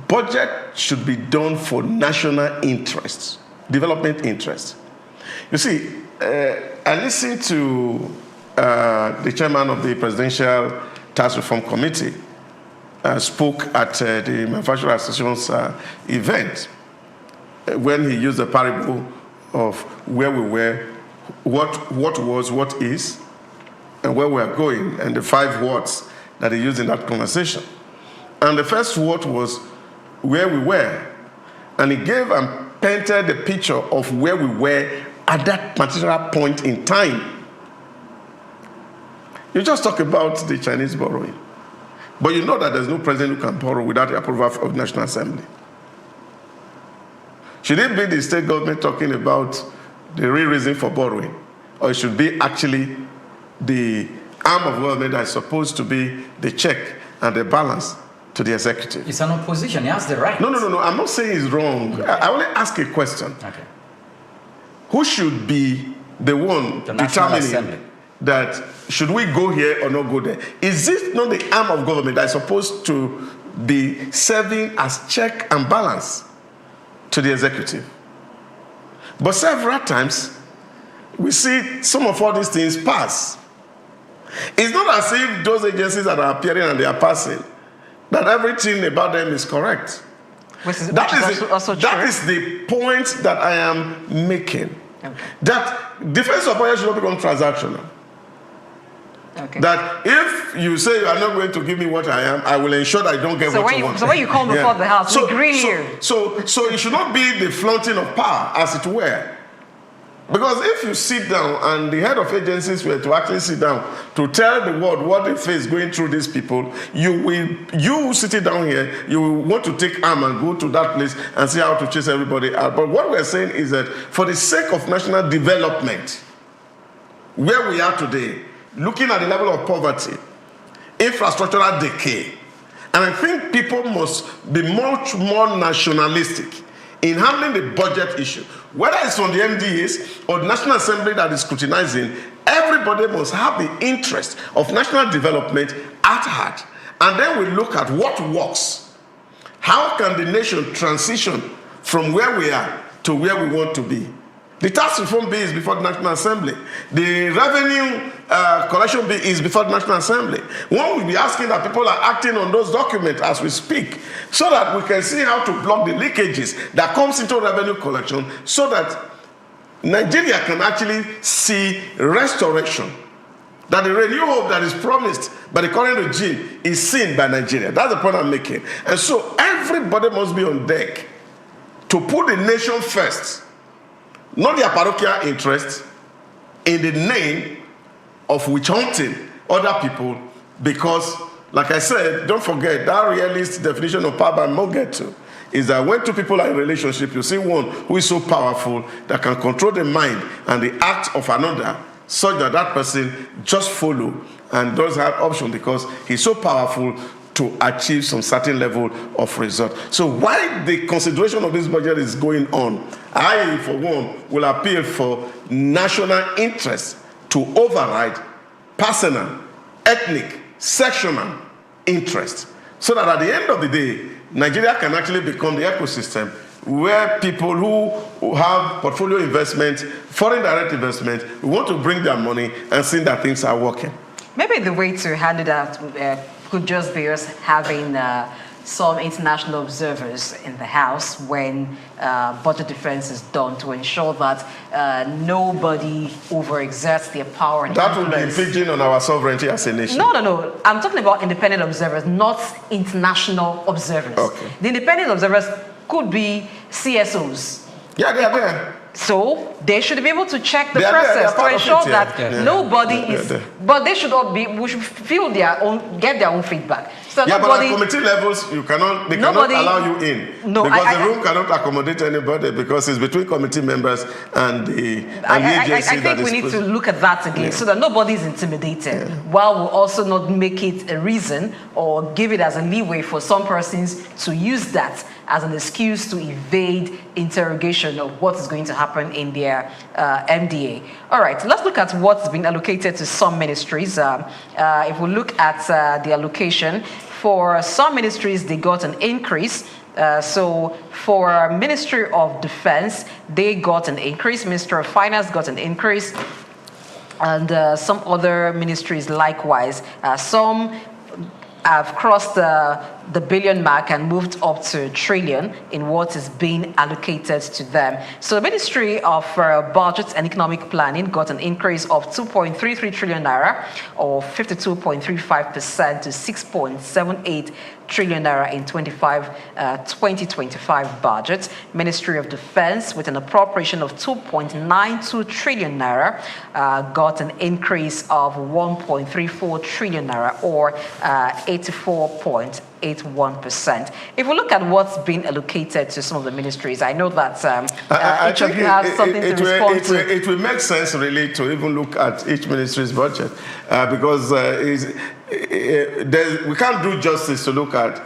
Budget should be done for national interests, development interests. You see, I listened to the chairman of the Presidential Tax Reform Committee spoke at the Manufacturing Association's event when he used the parable of where we were, what was, what is, and where we are going, and the 5 words that he used in that conversation. And the first word was where we were. And he gave and painted the picture of where we were at that particular point in time. You just talk about the Chinese borrowing. But you know that there's no president who can borrow without the approval of the National Assembly. Should it be the state government talking about the real reason for borrowing? Or it should be actually the arm of government that is supposed to be the check and the balance to the executive? It's an opposition. He has the right. No. I'm not saying it's wrong. Okay. I only ask a question. Okay. Who should be the one the National determining Assembly. that should we go here or not go there? Is this not the arm of government that is supposed to be serving as check and balance to the executive? But several times, we see some of all these things pass. It's not as if those agencies that are appearing and they are passing, that everything about them is correct. That is the point that I am making. Okay. That defense of budget should not become transactional. Okay. That if you say you are not going to give me what I am, I will ensure that I don't get what you want. So when you come before the house, we agree here. So it should not be the flaunting of power, as it were. Because if you sit down and the head of agencies were to actually sit down to tell the world what they face going through these people, you sitting down here, you will want to take arm and go to that place and see how to chase everybody out. But what we're saying is that for the sake of national development, where we are today, looking at the level of poverty, infrastructural decay, and I think people must be much more nationalistic in handling the budget issue. Whether it's from the MDAs or the National Assembly that is scrutinizing, everybody must have the interest of national development at heart. And then we look at what works. How can the nation transition from where we are to where we want to be? The tax reform bill is before the National Assembly. The revenue collection bill is before the National Assembly. One will be asking that people are acting on those documents as we speak, so that we can see how to block the leakages that comes into revenue collection, so that Nigeria can actually see restoration. That the renewed hope that is promised by the current regime is seen by Nigeria. That's the point I'm making. And so everybody must be on deck to put the nation first, not their parochial interest, in the name of witch hunting other people, because, like I said, don't forget, that realist definition of power by Mogetu is that when two people are in a relationship, you see one who is so powerful that can control the mind and the act of another, such that that person just follow and doesn't have option because he's so powerful to achieve some certain level of result. So while the consideration of this budget is going on, I, for one, will appeal for national interest to override personal, ethnic, sectional interest, so that at the end of the day, Nigeria can actually become the ecosystem where people who have portfolio investment, foreign direct investment, want to bring their money and see that things are working. Maybe the way to handle that could just be us having some international observers in the house when budget defense is done, to ensure that nobody overexerts their power and that would be infringing on our sovereignty as a nation. No. I'm talking about independent observers, not international observers. Okay. The independent observers could be CSOs. Yeah, they are there. So they should be able to check the process to ensure that nobody is. But they should all be. We should feel their own, get their own feedback. So yeah, but at committee levels, you cannot. They cannot allow you in. No, because the room cannot accommodate anybody, because it's between committee members and the agency. I think we need to look at that again, so that nobody is intimidated. While we'll also not make it a reason or give it as a leeway for some persons to use that as an excuse to evade interrogation of what is going to happen in their MDA. All right, let's look at what's been allocated to some ministries. If we look at the allocation, for some ministries, they got an increase. So for Ministry of Defense, they got an increase. Ministry of Finance got an increase. And some other ministries likewise. Some have crossed the billion mark and moved up to a trillion in what is being allocated to them. So the Ministry of Budget and Economic Planning got an increase of 2.33 trillion naira, or 52.35% to 6.78 trillion naira in 2025 budget. Ministry of Defense, with an appropriation of 2.92 trillion naira, got an increase of 1.34 trillion naira, or 84.81%. If we look at what's been allocated to some of the ministries, I know that each of you have something to respond to. It will make sense really to even look at each ministry's budget, because we can't do justice to look at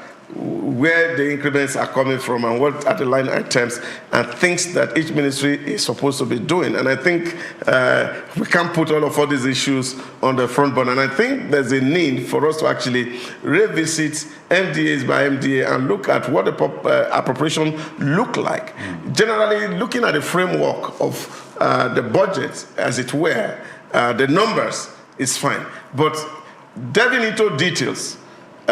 where the increments are coming from and what are the line items and things that each ministry is supposed to be doing. And I think we can't put all these issues on the front burner. And I think there's a need for us to actually revisit MDAs by MDA and look at what the appropriation look like. Generally, looking at the framework of the budget, as it were, the numbers is fine. But delving into details,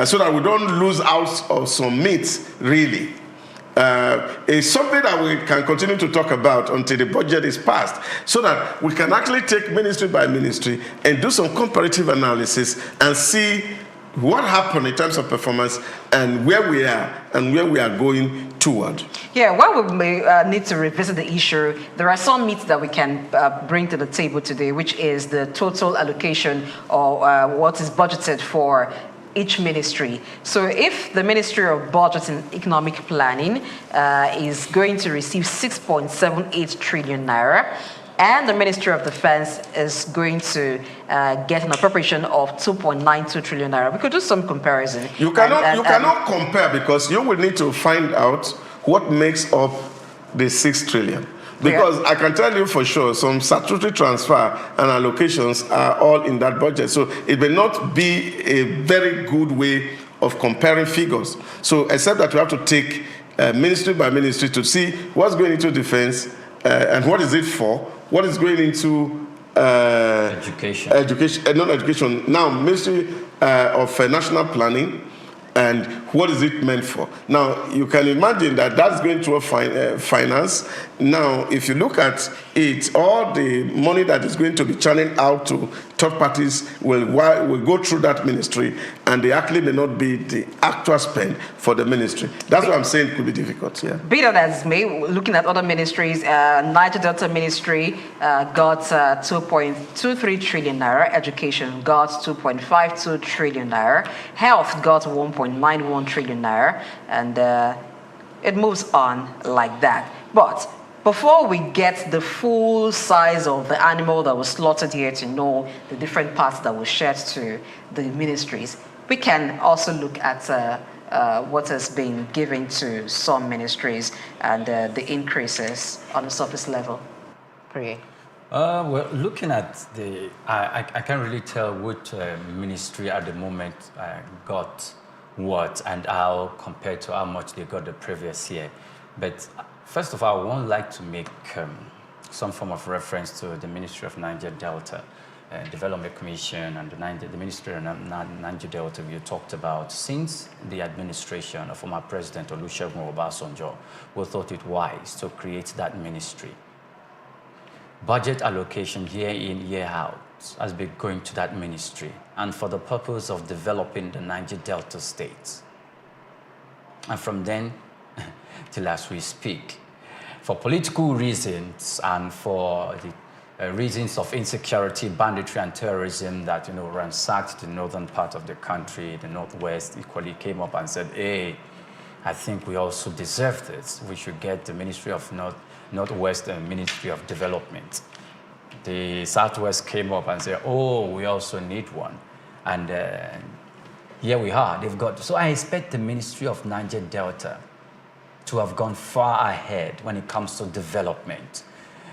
so that we don't lose out on some myths, really, is something that we can continue to talk about until the budget is passed, so that we can actually take ministry by ministry and do some comparative analysis and see what happened in terms of performance and where we are going toward. Yeah, while we may need to revisit the issue, there are some myths that we can bring to the table today, which is the total allocation or what is budgeted for each ministry. So if the Ministry of Budget and Economic Planning is going to receive 6.78 trillion naira, and the Ministry of Defense is going to get an appropriation of 2.92 trillion naira, we could do some comparison. You cannot compare, because you will need to find out what makes up the 6 trillion. Because I can tell you for sure, some statutory transfer and allocations are all in that budget. So it may not be a very good way of comparing figures. So except that you have to take ministry by ministry to see what's going into defense and what is it for, what is going into non-education. Now, Ministry of National Planning, and what is it meant for? Now, you can imagine that that's going to finance. Now, if you look at it, all the money that is going to be channeled out to third parties will go through that ministry, and they actually may not be the actual spend for the ministry. That's what I'm saying, it could be difficult, yeah. Be that as may, looking at other ministries, Niger Delta Ministry got 2.23 trillion naira, Education got 2.52 trillion naira, Health got 1.91 trillion naira, and it moves on like that. But before we get the full size of the animal that was slaughtered here to know the different parts that were shared to the ministries, we can also look at what has been given to some ministries and the increases on the surface level. Priye. Well, looking at the, I can't really tell which ministry at the moment got what and how compared to how much they got the previous year. But first of all, I would like to make some form of reference to the Ministry of Niger Delta Development Commission and the Ministry of Niger Delta you talked about. Since the administration of former President Olusegun Obasanjo, we thought it wise to create that ministry. Budget allocation year in, year out has been going to that ministry, and for the purpose of developing the Niger Delta states. And from then till as we speak, for political reasons and for the reasons of insecurity, banditry, and terrorism that ransacked the northern part of the country, the northwest, equally came up and said, "Hey, I think we also deserve this. We should get the Ministry of Northwest and Ministry of Development." The Southwest came up and said, "Oh, we also need one," and here we are. They've got. So I expect the Ministry of Niger Delta to have gone far ahead when it comes to development.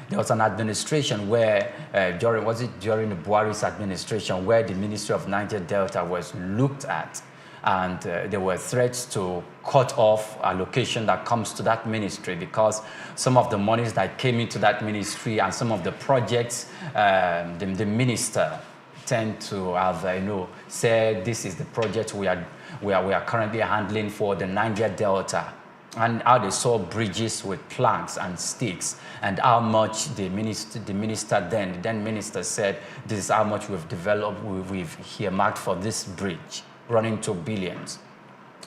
There was an administration where, during the Buhari's administration, where the Ministry of Niger Delta was looked at, and there were threats to cut off allocation that comes to that ministry, because some of the monies that came into that ministry and some of the projects, the minister tend to have, said, this is the project we are currently handling for the Niger Delta. And how they saw bridges with planks and sticks, and how much the then minister said, this is how much we've developed, we've earmarked for this bridge, running to billions.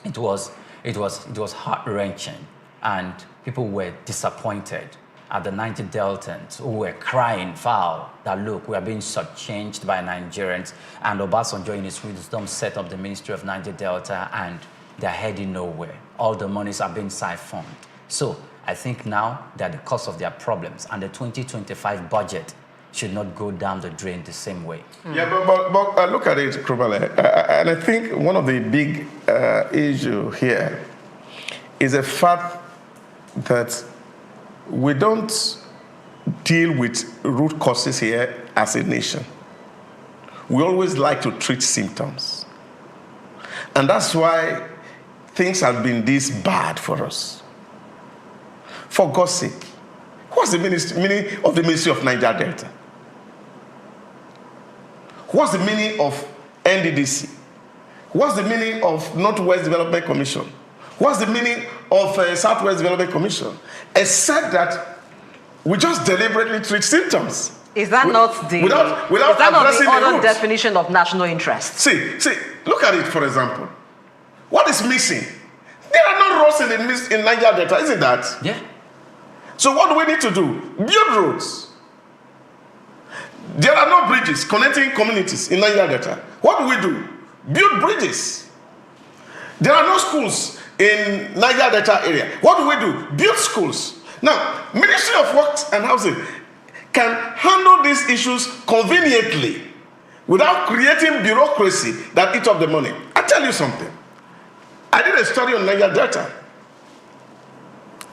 It was heart-wrenching, and people were disappointed at the Niger Deltans who were crying foul that, look, we are being shortchanged by Nigerians, and Obasanjo in his wisdom set up the Ministry of Niger Delta, and they're heading nowhere. All the monies are being siphoned. So I think now they're the cause of their problems, and the 2025 budget should not go down the drain the same way. Yeah, look at it, Krubale. And I think one of the big issue here is the fact that we don't deal with root causes here as a nation. We always like to treat symptoms. And that's why things have been this bad for us. For God's sake, what's the meaning of the Ministry of Niger Delta? What's the meaning of NDDC? What's the meaning of Northwest Development Commission? What's the meaning of Southwest Development Commission? Except that we just deliberately treat symptoms. Is that not the without is that not the other roots? definition of national interest? See, look at it, for example. What is missing? There are no roads in Niger Delta, isn't that? Yeah. So what do we need to do? Build roads. There are no bridges connecting communities in Niger Delta. What do we do? Build bridges. There are no schools in Niger Delta area. What do we do? Build schools. Now, Ministry of Works and Housing can handle these issues conveniently without creating bureaucracy that eats up the money. I tell you something. I did a study on Niger Delta.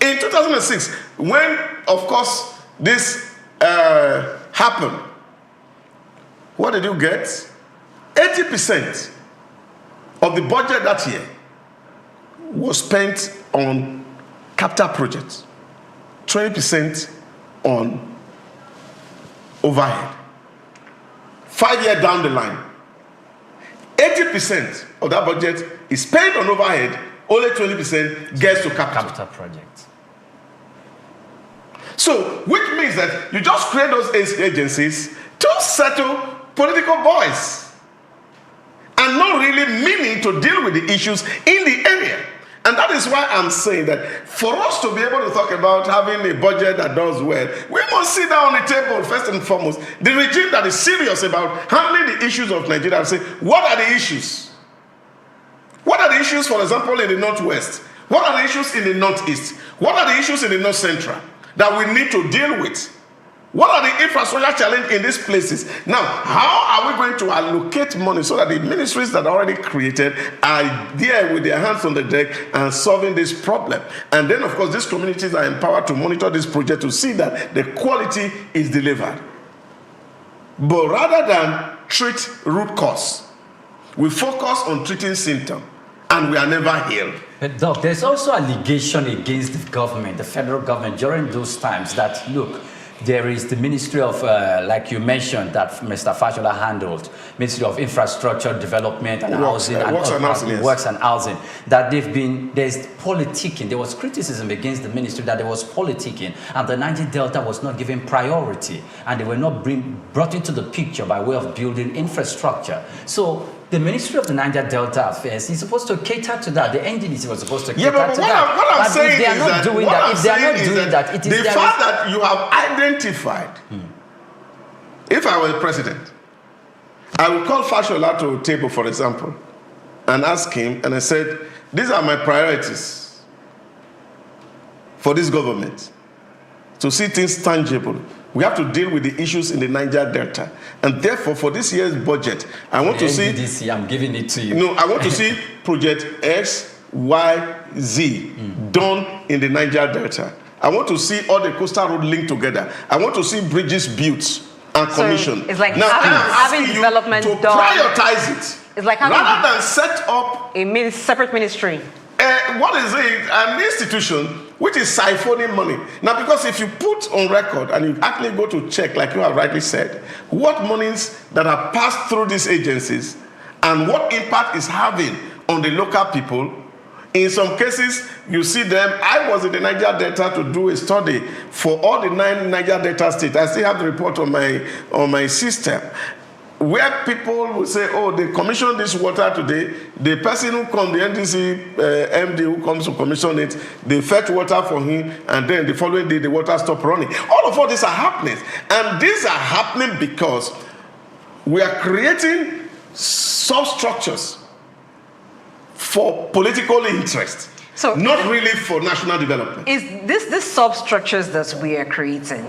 In 2006, when, of course, this happened, what did you get? 80% of the budget that year was spent on capital projects, 20% on overhead. 5 years down the line, 80% of that budget is spent on overhead, only 20% gets to capital projects. So, which means that you just create those agencies to settle political boys and not really meaning to deal with the issues in the area. And that is why I'm saying that for us to be able to talk about having a budget that does well, we must sit down on the table first and foremost. The regime that is serious about handling the issues of Nigeria and say, what are the issues? What are the issues, for example, in the Northwest? What are the issues in the Northeast? What are the issues in the North Central that we need to deal with? What are the infrastructure challenges in these places? Now, how are we going to allocate money so that the ministries that are already created are there with their hands on the deck and solving this problem? And then, of course, these communities are empowered to monitor this project to see that the quality is delivered. But rather than treat root cause, we focus on treating symptoms, and we are never healed. But Doc, there's also allegation against the government, the federal government, during those times that, look, there is the Ministry of, like you mentioned, that Mr. Fashola handled, Ministry of Infrastructure, Development and Housing, Works and Housing, that there's politicking. There was criticism against the ministry that there was politicking, and the Niger Delta was not given priority, and they were not brought into the picture by way of building infrastructure. So the Ministry of the Niger Delta Affairs is supposed to cater to that. The NDDC was supposed to cater to that. What I'm saying is that if they are not doing that, it is the fact that you have identified. If I were president, I would call Fashola to a table, for example, and ask him, and I said, these are my priorities for this government, to see things tangible. We have to deal with the issues in the Niger Delta. And therefore, for this year's budget, I want to see... NDDC, I'm giving it to you. No, I want to see project X, Y, Z done in the Niger Delta. I want to see all the coastal roads linked together. I want to see bridges built and commissioned. So it's like now, having development to done. prioritize it. It's like rather than set up a separate ministry. What is it? An institution which is siphoning money. Now, because if you put on record and you actually go to check, like you have rightly said, what monies that are passed through these agencies and what impact is having on the local people, in some cases, you see them. I was in the Niger Delta to do a study for all the 9 Niger Delta states. I still have the report on my system, where people will say, oh, they commissioned this water today. The person who comes, the NDC MD who comes to commission it, they fetch water for him, and then the following day, the water stopped running. All of these are happening. And these are happening because we are creating substructures for political interest, so not really for national development. Is this substructures that we are creating,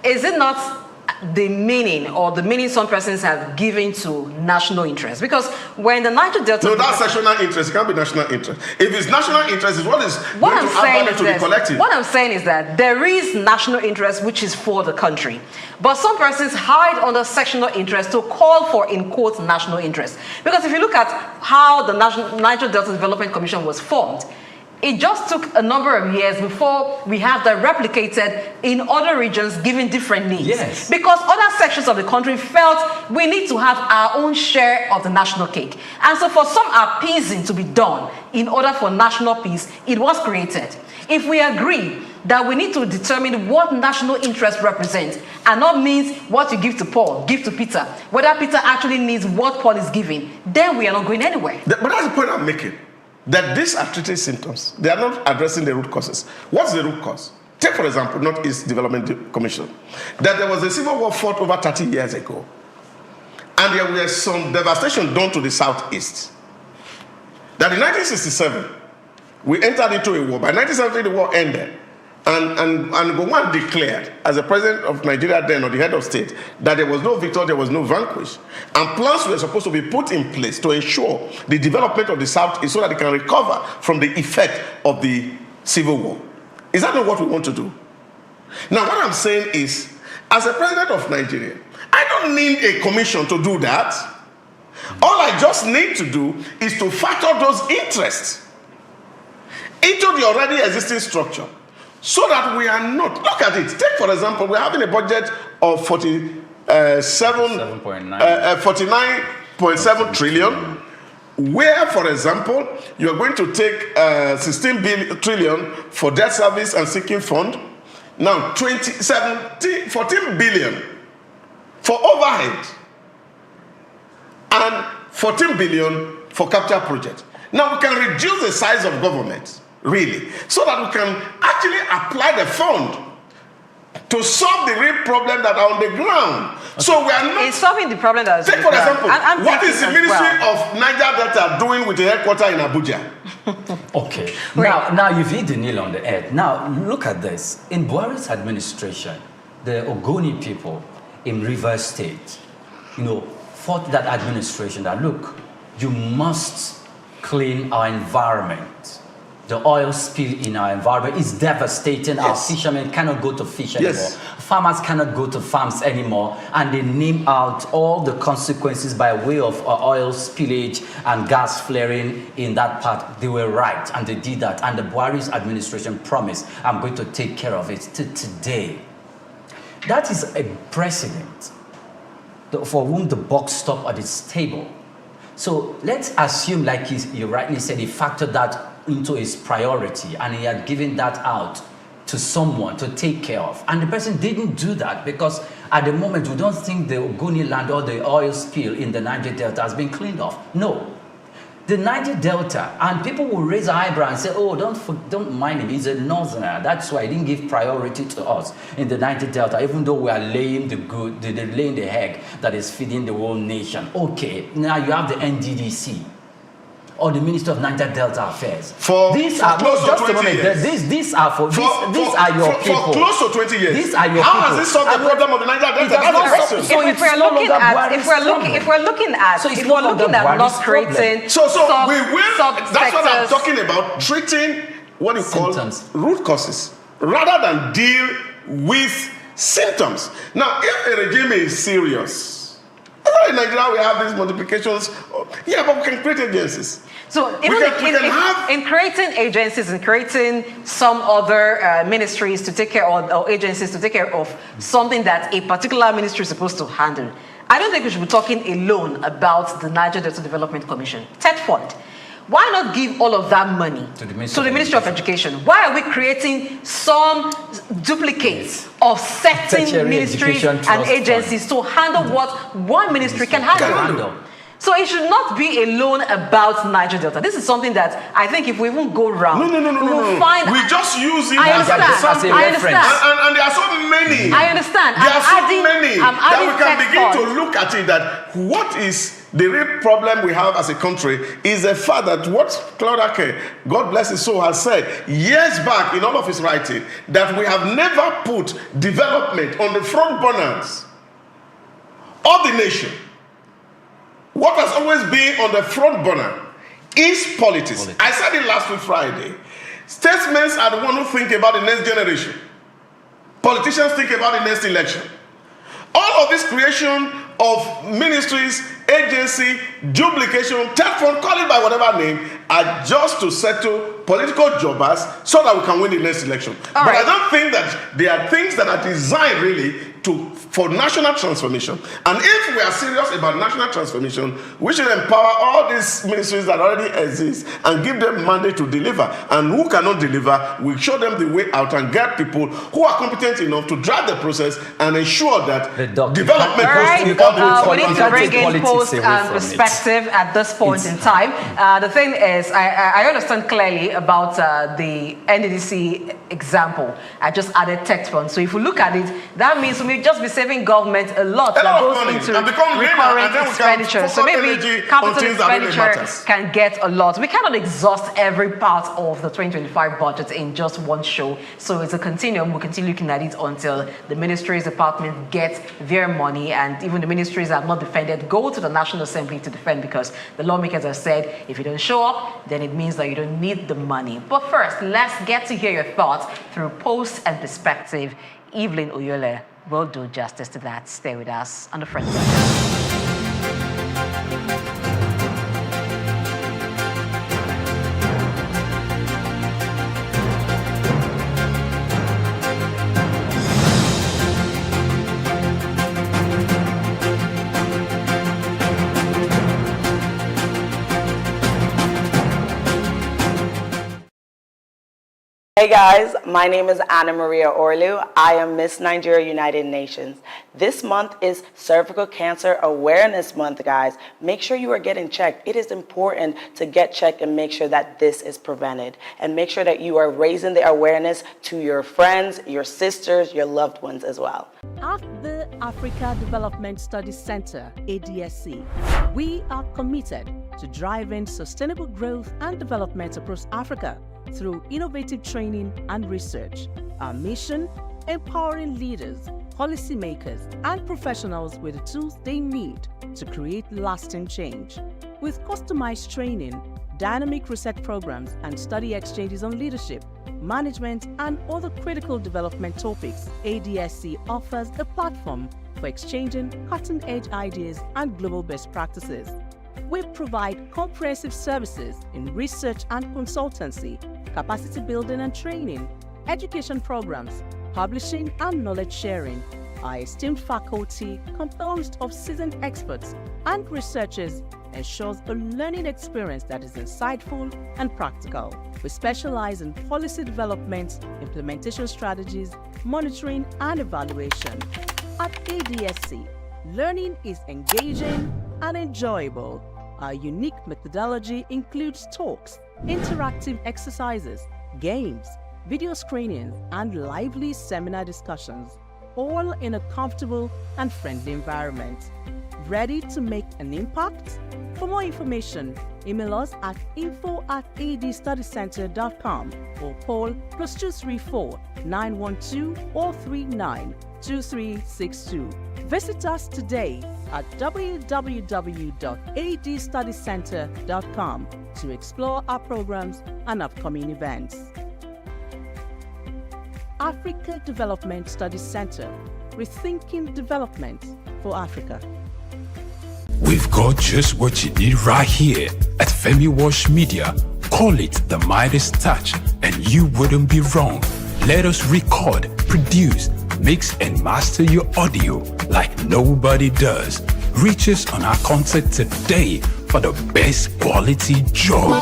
is it not the meaning some persons have given to national interest. Because when the Niger Delta... No, that's sectional interest. It can't be national interest. If it's national interest, it's what I'm saying is to the collective. What I'm saying is that there is national interest which is for the country. But some persons hide under sectional interest to call for, in quotes, national interest. Because if you look at how the Niger Delta Development Commission was formed, it just took a number of years before we have that replicated in other regions given different needs. Yes. Because other sections of the country felt we need to have our own share of the national cake. And so for some appeasing to be done in order for national peace, it was created. If we agree that we need to determine what national interest represents and not means what you give to Paul, give to Peter, whether Peter actually needs what Paul is giving, then we are not going anywhere. But that's the point I'm making. That these are treating symptoms. They are not addressing the root causes. What's the root cause? Take, for example, Northeast Development Commission. That there was a civil war fought over 30 years ago. And there was some devastation done to the Southeast. That in 1967, we entered into a war. By 1970, the war ended. And Gowon declared, as the president of Nigeria then, or the head of state, that there was no victor, there was no vanquish. And plans were supposed to be put in place to ensure the development of the Southeast so that they can recover from the effect of the civil war. Is that not what we want to do? Now, what I'm saying is, as a president of Nigeria, I don't need a commission to do that. All I just need to do is to factor those interests into the already existing structure, so that we are not, look at it, take for example, we're having a budget of 49.7 trillion, where, for example, you're going to take 16 trillion for debt service and sinking fund, now 14 billion for overhead, and 14 billion for capital project. Now we can reduce the size of government, really, so that we can actually apply the fund to solve the real problem that are on the ground. Okay. So we are not... It's solving the problem that is Take, for example, what is the Ministry of Niger Delta doing with the headquarters in Abuja? Okay. Now you've hit the nail on the head. Now, look at this. In Buhari's administration, the Ogoni people in Rivers State, fought that administration that, look, you must clean our environment. The oil spill in our environment is devastating. Yes. Our fishermen cannot go to fish anymore. Yes. Farmers cannot go to farms anymore. And they name out all the consequences by way of oil spillage and gas flaring in that part. They were right, and they did that. And the Buhari's administration promised, I'm going to take care of it today. That is a precedent for whom the buck stopped at its table. So let's assume, like you rightly said, he factored that into his priority and he had given that out to someone to take care of. And the person didn't do that because at the moment we don't think the Ogoni land or the oil spill in the Niger Delta has been cleaned off. No. The Niger Delta, and people will raise an eyebrow and say, oh, don't mind him, he's a northerner. That's why he didn't give priority to us in the Niger Delta, even though we are laying laying the egg that is feeding the whole nation. Okay, now you have the NDDC, or the Minister of Niger Delta Affairs. These are your people. For close to 20 years. These are your How people. has this solved the problem of the Niger Delta? That's the question. So if we're looking at not creating we will. That's what I'm talking about. Treating what you call root causes rather than deal with symptoms. Now, if a regime is serious, in Nigeria we have these multiplications. Yeah, but we can create agencies. So in creating agencies and creating some other ministries to take care of, or agencies to take care of something that a particular ministry is supposed to handle, I don't think we should be talking alone about the Niger Delta Development Commission. TED Fund. Why not give all of that money to the Ministry of Education? Why are we creating some duplicates of certain ministries and agencies to handle what one ministry can handle? So it should not be alone about Niger Delta. This is something that I think if we won't go round, we will find... We just use it as a reference. And there are so many. I understand. There are so many that we can begin to look at it, that what is the real problem we have as a country is the fact that what Claude Ake, God bless his soul, has said years back in all of his writing, that we have never put development on the front burners nation, what has always been on the front burner is politics. I said it last week Friday. Statesmen are the ones who think about the next generation. Politicians think about the next election. All of this creation of ministries, agency, duplication, third front, call it by whatever name, are just to settle political jobbers so that we can win the next election. But I don't think that they are things that are designed really for national transformation. And if we are serious about national transformation, we should empower all these ministries that already exist and give them mandate to deliver. And who cannot deliver, we show them the way out and get people who are competent enough to drive the process and ensure that development we need to bring in post and perspective at this point in time. The thing is, I understand clearly about the NDDC example. I just added tech fund. So if we look at it, that means we may just be saving government a lot that goes into recurring expenditure. So maybe capital expenditure can get a lot. We cannot exhaust every part of the 2025 budget in just one show. So it's a continuum. We'll continue looking at it until the ministries department get their money, and even the ministries that have not defended go to the National Assembly to defend, because the lawmakers have said if you don't show up, then it means that you don't need the money. But first, let's get to hear your thoughts through post and perspective. Evelyn Oyole will do justice to that. Stay with us on the front side. Hey guys, my name is Anna Maria Orlu. I am Miss Nigeria United Nations. This month is Cervical Cancer Awareness Month, guys. Make sure you are getting checked. It is important to get checked and make sure that this is prevented. And make sure that you are raising the awareness to your friends, your sisters, your loved ones as well. At the Africa Development Studies Center, ADSC, we are committed to driving sustainable growth and development across Africa through innovative training and research. Our mission: empowering leaders, policymakers, and professionals with the tools they need to create lasting change. With customized training, dynamic research programs, and study exchanges on leadership, management, and other critical development topics, ADSC offers a platform for exchanging cutting-edge ideas and global best practices. We provide comprehensive services in research and consultancy, capacity building and training, education programs, publishing and knowledge sharing. Our esteemed faculty, composed of seasoned experts and researchers, ensures a learning experience that is insightful and practical. We specialize in policy development, implementation strategies, monitoring, and evaluation. At ADSC, learning is engaging and enjoyable. Our unique methodology includes talks, interactive exercises, games, video screenings, and lively seminar discussions, all in a comfortable and friendly environment. Ready to make an impact? For more information, email us at info@adstudycenter.com or call +234 912 439 2362. Visit us today at www.adstudycenter.com to explore our programs and upcoming events. Africa Development Studies Center, rethinking development for Africa. We've got just what you need right here at Femi Wash Media. Call it the Midas Touch and you wouldn't be wrong. Let us record, produce, mix and master your audio like nobody does. Reach us on our contact today for the best quality job.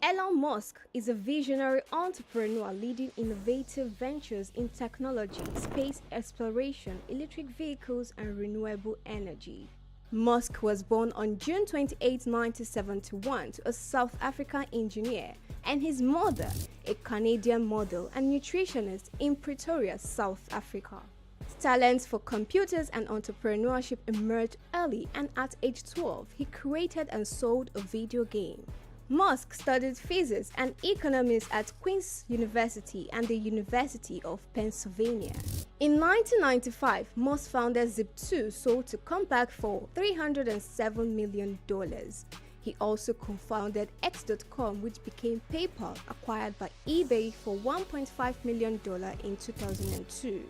Elon Musk is a visionary entrepreneur leading innovative ventures in technology, space exploration, electric vehicles, and renewable energy. Musk was born on June 28, 1971 to a South African engineer and his mother, a Canadian model and nutritionist in Pretoria, South Africa. talents for computers and entrepreneurship emerged early, and at age 12, he created and sold a video game. Musk studied physics and economics at Queen's University and the University of Pennsylvania. In 1995, Musk founded Zip2, sold to Compaq for $307 million. He also co-founded X.com, which became PayPal, acquired by eBay for $1.5 million in 2002.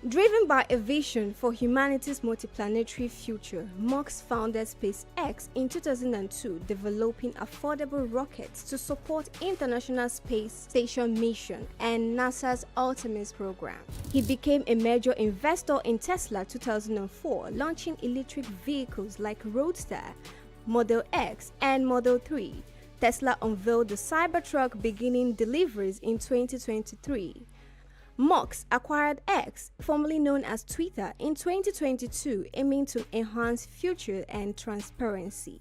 Driven by a vision for humanity's multiplanetary future, Musk founded SpaceX in 2002, developing affordable rockets to support International Space Station mission and NASA's Artemis program. He became a major investor in Tesla 2004, launching electric vehicles like Roadster, Model X, and Model 3. Tesla unveiled the Cybertruck, beginning deliveries in 2023. Musk acquired X, formerly known as Twitter, in 2022, aiming to enhance future and transparency.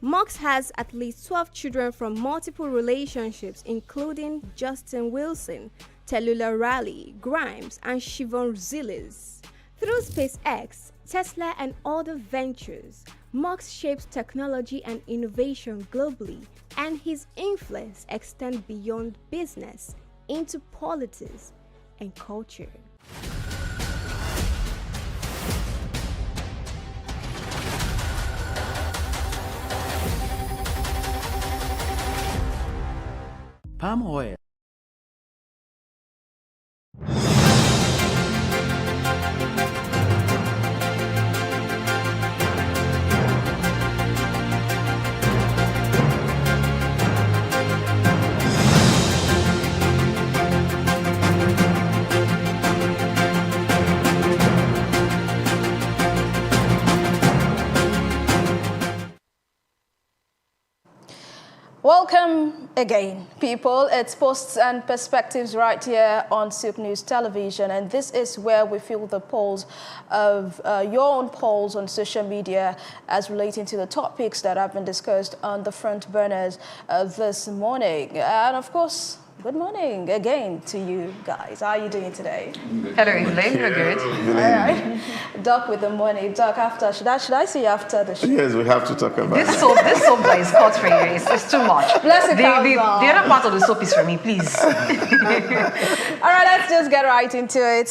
Musk has at least 12 children from multiple relationships, including Justin Wilson, Tallulah Riley, Grimes, and Siobhan Zilis. Through SpaceX, Tesla, and other ventures, Musk shapes technology and innovation globally, and his influence extends beyond business into politics and culture. Palm oil. Welcome again, people. It's Posts and Perspectives right here on Souq News Television, and this is where we feel the pulse of your own polls on social media as relating to the topics that have been discussed on the front burners this morning. And of course, good morning again to you guys. How are you doing today? Hello, Evelyn. We're good. All right. Doc with the money. Doc, after should I see you after the show? Yes, we have to talk about This soap that is hot for you. It's too much. Bless it, the other part of the soap is for me, please. All right, let's just get right into it.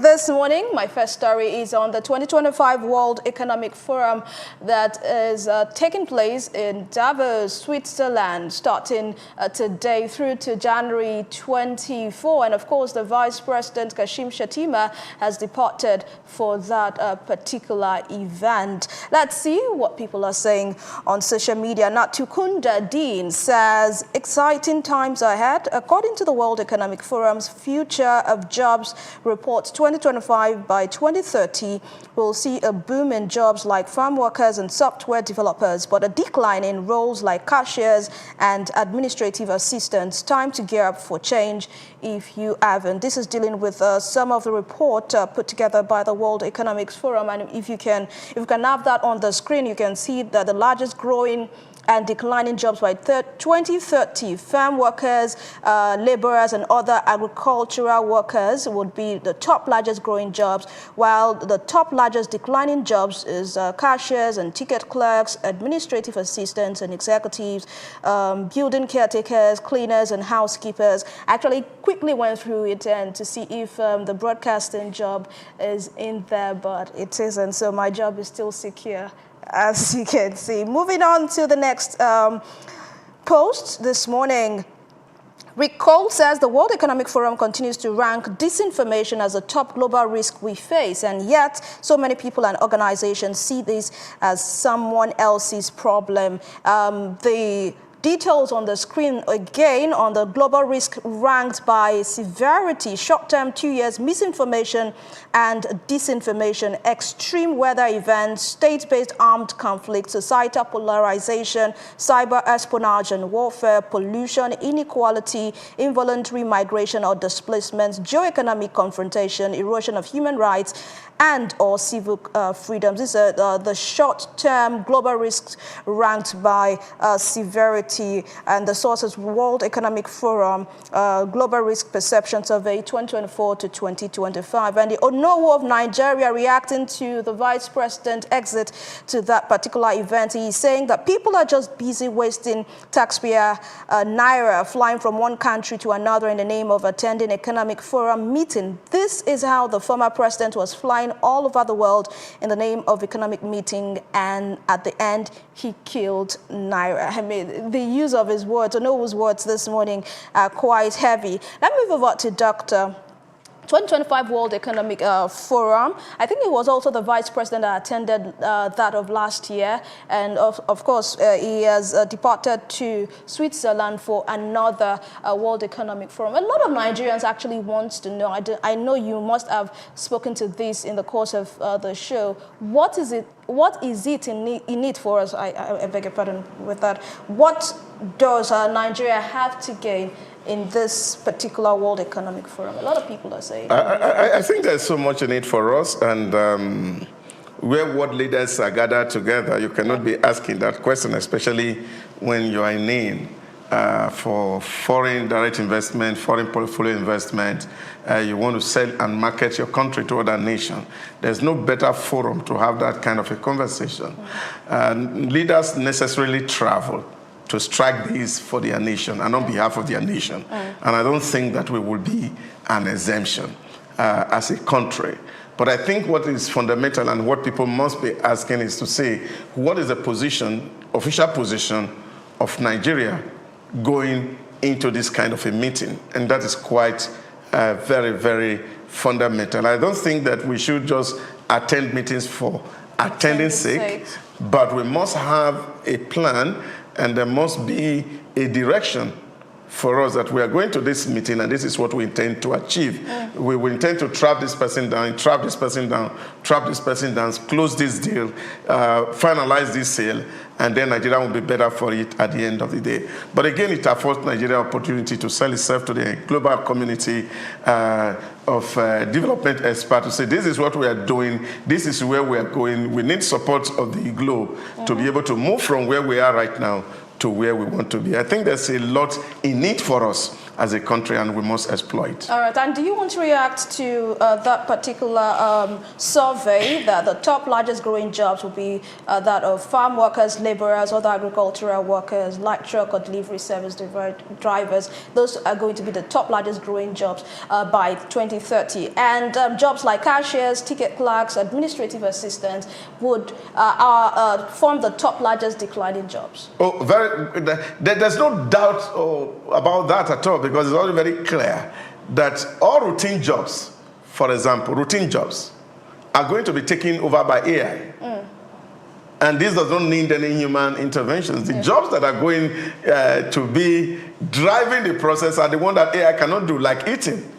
This morning, my first story is on the 2025 World Economic Forum that is taking place in Davos, Switzerland, starting today through to January 24. And of course, the Vice President, Kashim Shettima, has departed for that particular event. Let's see what people are saying on social media. Natukunda Dean says, exciting times ahead. According to the World Economic Forum's Future of Jobs report 2025, by 2030, we'll see a boom in jobs like farm workers and software developers, but a decline in roles like cashiers and administrative assistants. Time to gear up for change if you haven't. This is dealing with some of the report put together by the World Economic Forum, and if you can have that on the screen, you can see that the largest growing and declining jobs by 2030. Farm workers, laborers, and other agricultural workers would be the top largest growing jobs, while the top largest declining jobs is cashiers and ticket clerks, administrative assistants and executives, building caretakers, cleaners, and housekeepers. Actually, quickly went through it and to see if the broadcasting job is in there, but it isn't, so my job is still secure, as you can see. Moving on to the next post this morning. Rick Cole says the World Economic Forum continues to rank disinformation as a top global risk we face, and yet so many people and organizations see this as someone else's problem. The details on the screen again on the global risk ranked by severity: short-term, 2 years, misinformation and disinformation, extreme weather events, state-based armed conflict, societal polarization, cyber espionage and warfare, pollution, inequality, involuntary migration or displacement, geo-economic confrontation, erosion of human rights and or civil freedoms. These are the short-term global risks ranked by severity. Prosperity and the sources World Economic Forum Global Risk Perception Survey 2024 to 2025. And the Onowu of Nigeria, reacting to the Vice President's exit to that particular event, he is saying that people are just busy wasting taxpayer naira, flying from one country to another in the name of attending Economic Forum meeting. This is how the former president was flying all over the world in the name of economic meeting, and at the end, he killed naira. I mean, the use of his words, Onowu's words this morning are quite heavy. Let me move over to Dr. 2025 World Economic Forum. I think it was also the vice president that attended that of last year. And of course, he has departed to Switzerland for another World Economic Forum. A lot of Nigerians actually want to know, I know you must have spoken to this in the course of the show. What is it in it for us? I beg your pardon with that. What does Nigeria have to gain in this particular World Economic Forum? A lot of people are saying. I think there's so much in it for us, and where world leaders are gathered together, you cannot be asking that question, especially when you are in need for foreign direct investment, foreign portfolio investment. You want to sell and market your country to other nations. There's no better forum to have that kind of a conversation. Leaders necessarily travel to strike these for their nation and on behalf of their nation. And I don't think that we will be an exemption as a country. But I think what is fundamental and what people must be asking is to say, what is the position, official position of Nigeria going into this kind of a meeting? And that is quite very, very fundamental. I don't think that we should just attend meetings for attending sake, but we must have a plan, and there must be a direction for us that we are going to this meeting and this is what we intend to achieve. We will intend to trap this person down, trap this person down, trap this person down, close this deal, finalize this sale, and then Nigeria will be better for it at the end of the day. But again, it affords Nigeria opportunity to sell itself to the global community of development experts to say, this is what we are doing, this is where we are going. We need support of the globe to be able to move from where we are right now to where we want to be. I think there's a lot in it for us as a country, and we must exploit. All right, and do you want to react to that particular survey that the top largest growing jobs will be that of farm workers, laborers, other agricultural workers, light truck or delivery service drivers? Those are going to be the top largest growing jobs by 2030. And jobs like cashiers, ticket clerks, administrative assistants would form the top largest declining jobs. Oh, there's no doubt about that at all, because it's already very clear that all routine jobs, for example, routine jobs, are going to be taken over by AI. And this does not need any human interventions. The jobs that are going to be driving the process are the ones that AI cannot do, like eating.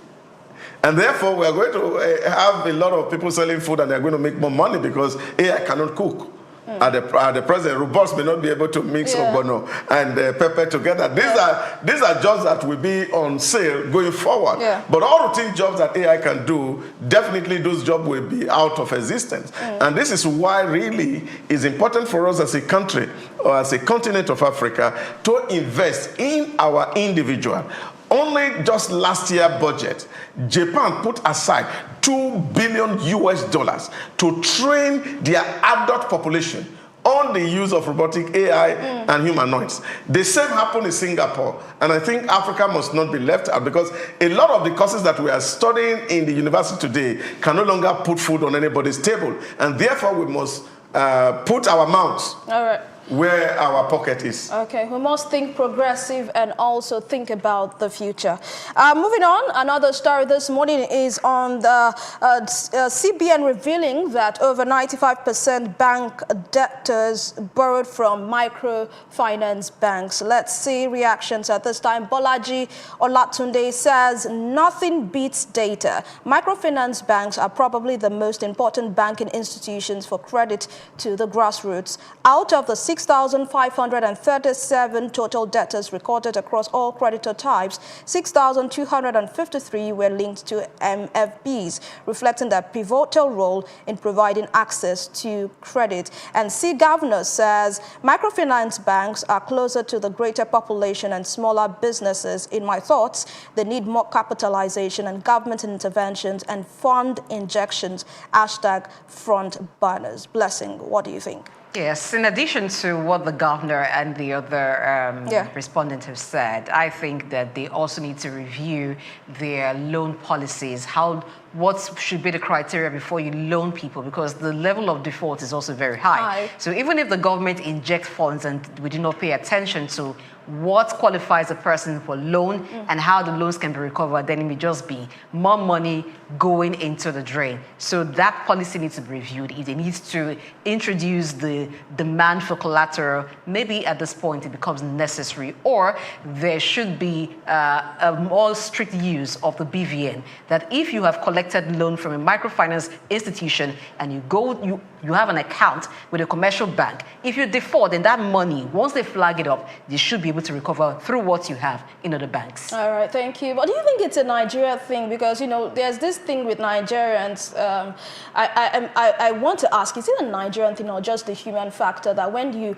And therefore, we are going to have a lot of people selling food, and they're going to make more money because AI cannot cook. At the present, robots may not be able to mix ogbono and pepper together. These are jobs that will be on sale going forward. But all routine jobs that AI can do, definitely those jobs will be out of existence. And this is why really it's important for us as a country or as a continent of Africa to invest in our individual. Only just last year's budget, Japan put aside $2 billion to train their adult population on the use of robotic AI and humanoids. The same happened in Singapore. And I think Africa must not be left out, because a lot of the courses that we are studying in the university today can no longer put food on anybody's table. And therefore, we must put our mouths where our pocket is. Okay, we must think progressive and also think about the future. Moving on, another story this morning is on the CBN revealing that over 95% bank debtors borrowed from microfinance banks. Let's see reactions at this time. Bolaji Olatunde says nothing beats data. Microfinance banks are probably the most important banking institutions for credit to the grassroots. Out of the 6,537 total debtors recorded across all creditor types. 6,253 were linked to MFBs, reflecting their pivotal role in providing access to credit. And C Governor says microfinance banks are closer to the greater population and smaller businesses. In my thoughts, they need more capitalization and government interventions and fund injections. #front burners. Blessing, what do you think? Yes, in addition to what the governor and the other respondents have said, I think that they also need to review their loan policies, what should be the criteria before you loan people, because the level of default is also very high. So even if the government injects funds and we do not pay attention to what qualifies a person for loan and how the loans can be recovered, then it may just be more money going into the drain. So that policy needs to be reviewed. It needs to introduce the demand for collateral. Maybe at this point it becomes necessary, or there should be a more strict use of the BVN, that if you have collected loan from a microfinance institution and you have an account with a commercial bank, if you default, then that money, once they flag it up, you should be able to recover through what you have in other banks. All right, thank you. But do you think it's a Nigeria thing? Because, you know, there's this thing with Nigerians. I want to ask, is it a Nigerian thing or just the human factor that when you,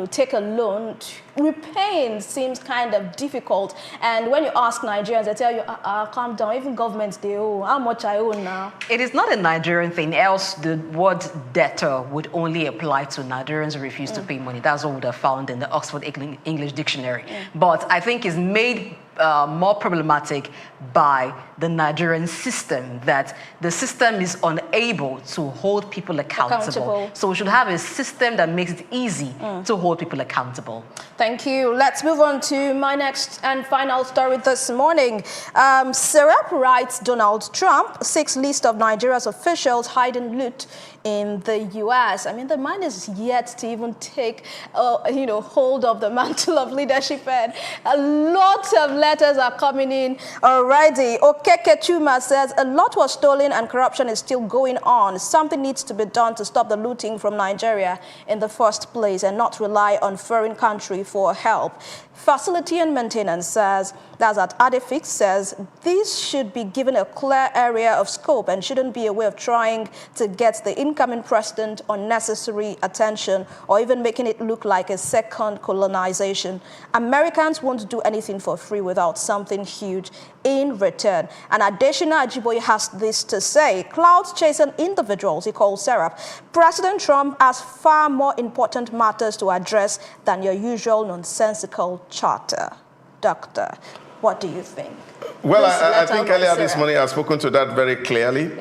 take a loan, repaying seems kind of difficult? And when you ask Nigerians, they tell you, calm down, even governments, they owe. How much I owe now? It is not a Nigerian thing, else the word debtor would only apply to Nigerians who refuse to pay money. That's what we would have found in the Oxford English Dictionary. But I think it's made more problematic by the Nigerian system, that the system is unable to hold people accountable. So we should have a system that makes it easy to hold people accountable. Thank you. Let's move on to my next and final story this morning. Souq writes Donald Trump seeks list of Nigeria's officials hiding loot in the U.S. I mean, the man is yet to even take, hold of the mantle of leadership, and a lot of letters are coming in already. Okeke Chuma says a lot was stolen and corruption is still going on. Something needs to be done to stop the looting from Nigeria in the first place and not rely on foreign country for help. Facility and Maintenance says, that's at Adefix, says this should be given a clear area of scope and shouldn't be a way of trying to get the incoming president unnecessary attention or even making it look like a second colonization. Americans won't do anything for free without something huge in return. And Adeshina Ajiboye has this to say: clouds chasing individuals, he calls Souq. President Trump has far more important matters to address than your usual nonsensical charter. Doctor, what do you think? Well, I think earlier this morning I've spoken to that very clearly.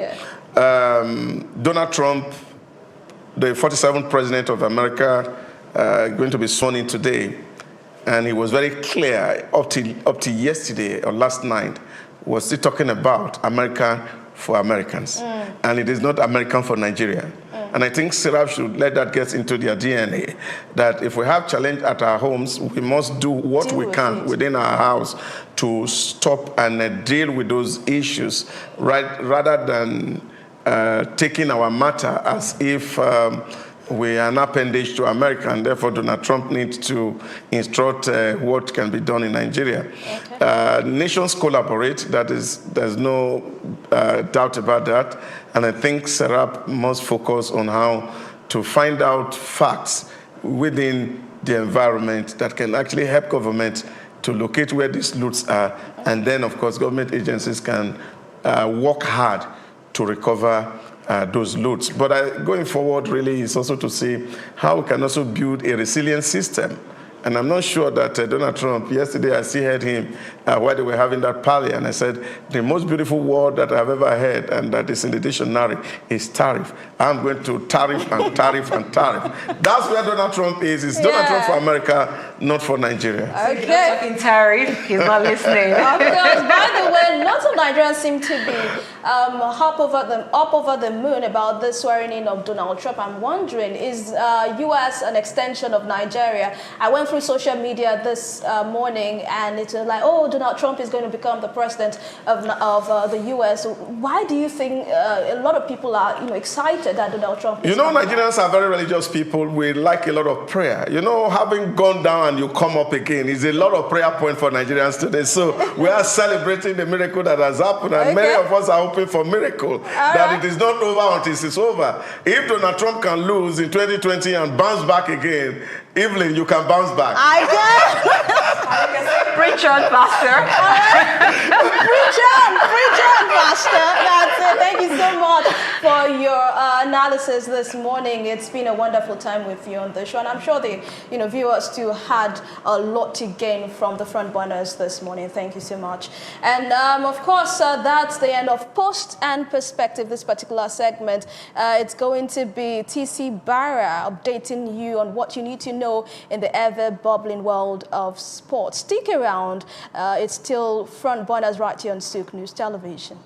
Donald Trump, the 47th president of America, going to be sworn in today. And he was very clear up to yesterday or last night, was still talking about America for Americans. And it is not American for Nigeria. And I think Souq should let that get into their DNA, that if we have challenge at our homes, we must do what we can within our house to stop and deal with those issues, rather than taking our matter as if we are an appendage to America, and therefore Donald Trump needs to instruct what can be done in Nigeria. Nations collaborate, there's no doubt about that, and I think Souq must focus on how to find out facts within the environment that can actually help government to locate where these loots are, and then of course government agencies can work hard to recover those loots. But going forward really is also to see how we can also build a resilient system. And I'm not sure that Donald Trump, yesterday I still heard him while they were having that party, and I said, the most beautiful word that I've ever heard, and that is in the dictionary, is tariff. I'm going to tariff and tariff and tariff. That's where Donald Trump is. It's Donald Trump for America, not for Nigeria. Okay. He's not talking tariff, he's not listening. Of course. By the way, lots of Nigerians seem to be up over the moon about the swearing in of Donald Trump. I'm wondering, is U.S. an extension of Nigeria? I went through social media this morning, and it's like, oh, Donald Trump is going to become the president of the U.S. Why do you think a lot of people are excited that Donald Trump is Nigerians are very religious people. We like a lot of prayer. Having gone down and you come up again is a lot of prayer point for Nigerians today. So we are celebrating the miracle that has happened, and many of us are hoping for miracle, that it is not over until it's over. If Donald Trump can lose in 2020 and bounce back again, Evelyn, you can bounce back. I can. Preach on, Pastor. Preach on, Pastor. That's it. Thank you so much for your analysis this morning. It's been a wonderful time with you on the show, and I'm sure the viewers too had a lot to gain from the front burners this morning. Thank you so much. And of course, that's the end of Post and Perspective, this particular segment. It's going to be TC Barra updating you on what you need to know in the ever-bubbling world of sports. Stick around. It's still front burners right here on Souq News Television.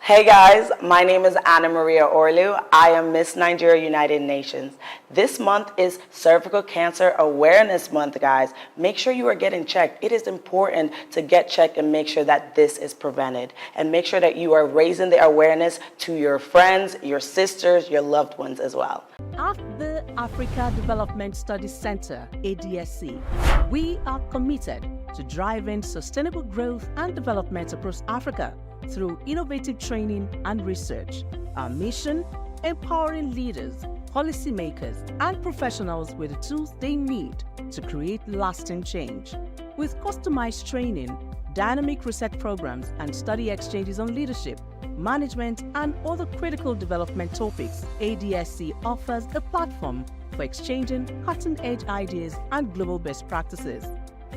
Hey guys, my name is Anna Maria Orlu. I am Miss Nigeria United Nations. This month is Cervical Cancer Awareness Month, guys. Make sure you are getting checked. It is important to get checked and make sure that this is prevented. And make sure that you are raising the awareness to your friends, your sisters, your loved ones as well. At the Africa Development Studies Center, ADSC, we are committed to driving sustainable growth and development across Africa through innovative training and research. Our mission: empowering leaders, policymakers, and professionals with the tools they need to create lasting change. With customized training, dynamic research programs, and study exchanges on leadership, management, and other critical development topics, ADSC offers a platform for exchanging cutting-edge ideas and global best practices.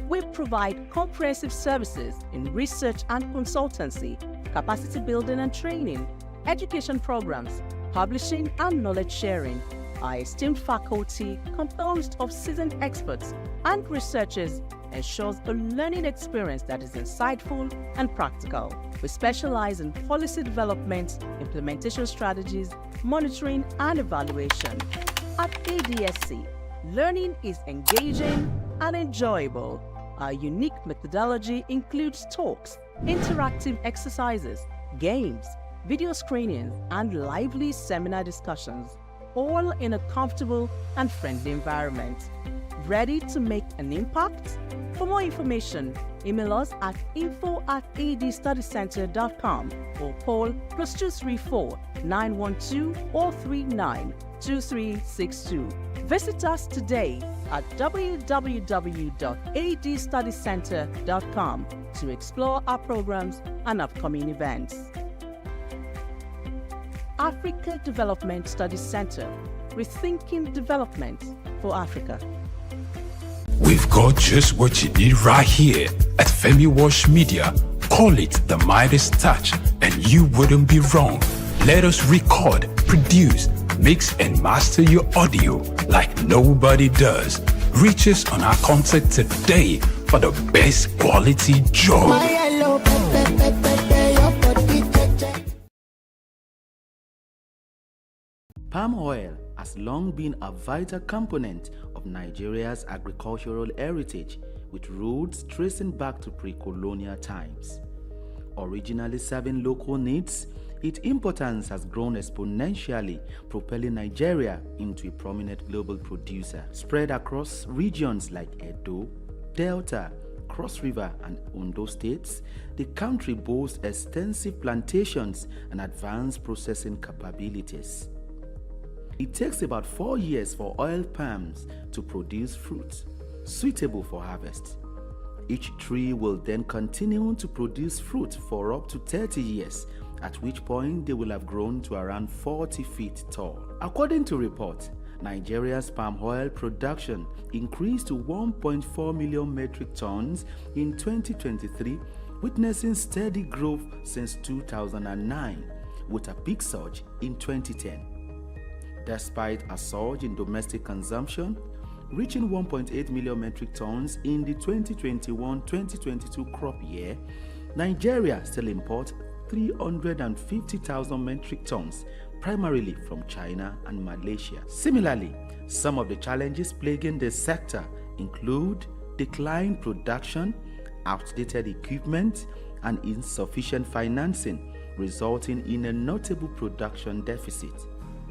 We provide comprehensive services in research and consultancy, capacity building and training, education programs, publishing and knowledge sharing. Our esteemed faculty, composed of seasoned experts and researchers, ensures a learning experience that is insightful and practical. We specialize in policy development, implementation strategies, monitoring, and evaluation. At ADSC, learning is engaging and enjoyable. Our unique methodology includes talks, interactive exercises, games, video screenings, and lively seminar discussions, all in a comfortable and friendly environment. Ready to make an impact? For more information, email us at info@adstudycenter.com or call +234 912 439 2362. Visit us today at www.adstudycenter.com to explore our programs and upcoming events. Africa Development Studies Center, rethinking development for Africa. We've got just what you need right here at Femi Wash Media. Call it the Midas Touch and you wouldn't be wrong. Let us record, produce, mix and master your audio like nobody does. Reach us on our contact today for the best quality job. Palm oil has long been a vital component of Nigeria's agricultural heritage, with roots tracing back to pre-colonial times. Originally serving local needs, its importance has grown exponentially, propelling Nigeria into a prominent global producer. Spread across regions like Edo, Delta, Cross River, and Ondo states, the country boasts extensive plantations and advanced processing capabilities. It takes about 4 years for oil palms to produce fruit suitable for harvest. Each tree will then continue to produce fruit for up to 30 years, at which point they will have grown to around 40 feet tall. According to reports, Nigeria's palm oil production increased to 1.4 million metric tons in 2023, witnessing steady growth since 2009, with a peak surge in 2010. Despite a surge in domestic consumption, reaching 1.8 million metric tons in the 2021-2022 crop year, Nigeria still imports 350,000 metric tons, primarily from China and Malaysia. Similarly, some of the challenges plaguing the sector include declined production, outdated equipment, and insufficient financing, resulting in a notable production deficit.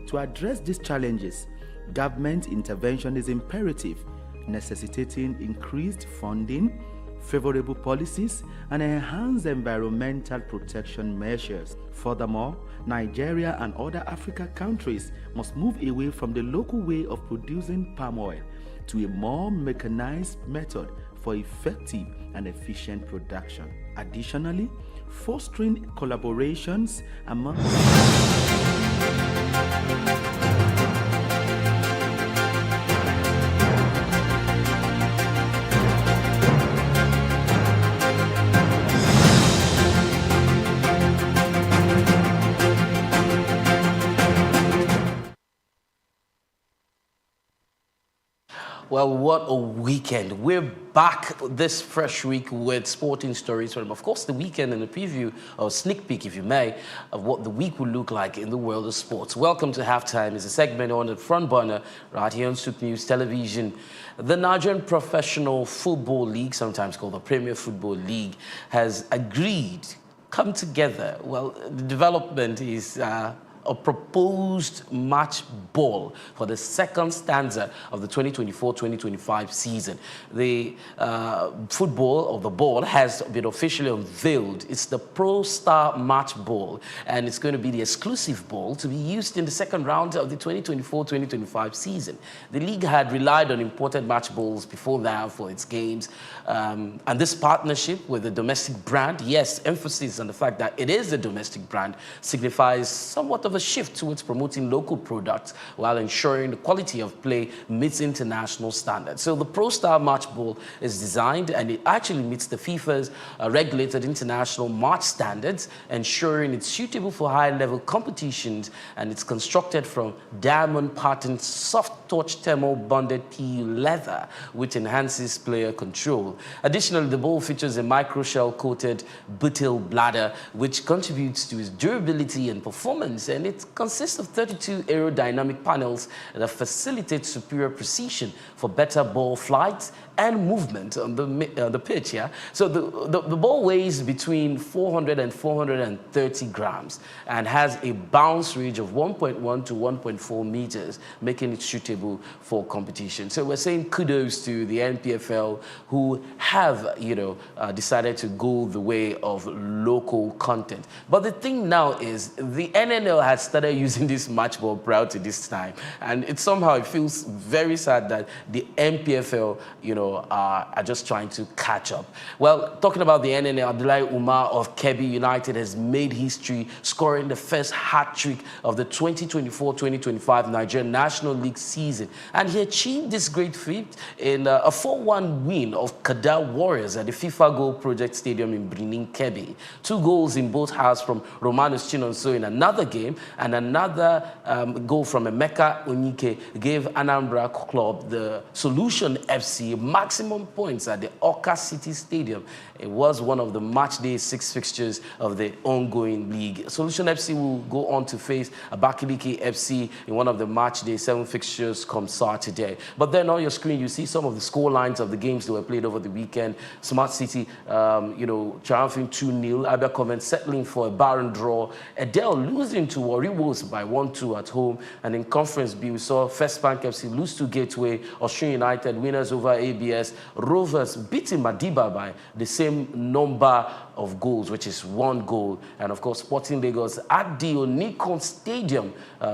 To address these challenges, government intervention is imperative, necessitating increased funding, favorable policies, and enhanced environmental protection measures. Furthermore, Nigeria and other African countries must move away from the local way of producing palm oil to a more mechanized method for effective and efficient production. Additionally, fostering collaborations among Well, what a weekend. We're back this fresh week with sporting stories from, of course, the weekend and a preview or sneak peek, if you may, of what the week will look like in the world of sports. Welcome to Halftime. It's a segment on the front burner right here on Souq News Television. The Nigerian Professional Football League, sometimes called the Premier Football League, has agreed, come together. Well, the development is a proposed match ball for the second stanza of the 2024-2025 season. The football, or the ball, has been officially unveiled. It's the Pro Star Match Ball, and it's going to be the exclusive ball to be used in the second round of the 2024-2025 season. The league had relied on imported match balls before that for its games, and this partnership with the domestic brand, yes, emphasis on the fact that it is a domestic brand, signifies somewhat of a shift towards promoting local products while ensuring the quality of play meets international standards. So the Pro Star Match Ball is designed, and it actually meets the FIFA's regulated international match standards, ensuring it's suitable for high-level competitions, and it's constructed from diamond patterned soft touch thermal bonded PU leather, which enhances player control. Additionally, the ball features a microshell coated butyl bladder, which contributes to its durability and performance, and it consists of 32 aerodynamic panels that facilitate superior precision for better ball flight and movement on the pitch. Yeah, so the ball weighs between 400 and 430 grams and has a bounce range of 1.1 to 1.4 meters, making it suitable for competition. So we're saying kudos to the NPFL, who have, decided to go the way of local content. But the thing now is, the NNL has started using this match ball prior to this time, and it feels very sad that the NPFL, are just trying to catch up. Well, talking about the NNL, Abdullahi Umar of Kebbi United has made history, scoring the first hat-trick of the 2024-2025 Nigerian National League season. And he achieved this great feat in a 4-1 win of Kada Warriors at the FIFA Goal Project Stadium in Brinin, Kebbi. 2 goals in both halves from Romanus Chinonso in another game, and another goal from Emeka Onyike gave Anambra Club, the Solution FC, maximum points at the Awka City Stadium. It was one of the match day 6 fixtures of the ongoing league. Solution FC will go on to face Abakaliki FC in one of the match day 7 fixtures come Saturday. But then on your screen, you see some of the score lines of the games that were played over the weekend. Smart City, triumphing 2-0. Abia Comment settling for a barren draw. Adele losing to Warri Wolves by 1-2 at home. And in Conference B, we saw First Bank FC lose to Gateway. Osun United winners over ABS. Rovers beating Madiba by the same number of goals, which is 1 goal. And of course, Sporting Lagos at the Onikon Stadium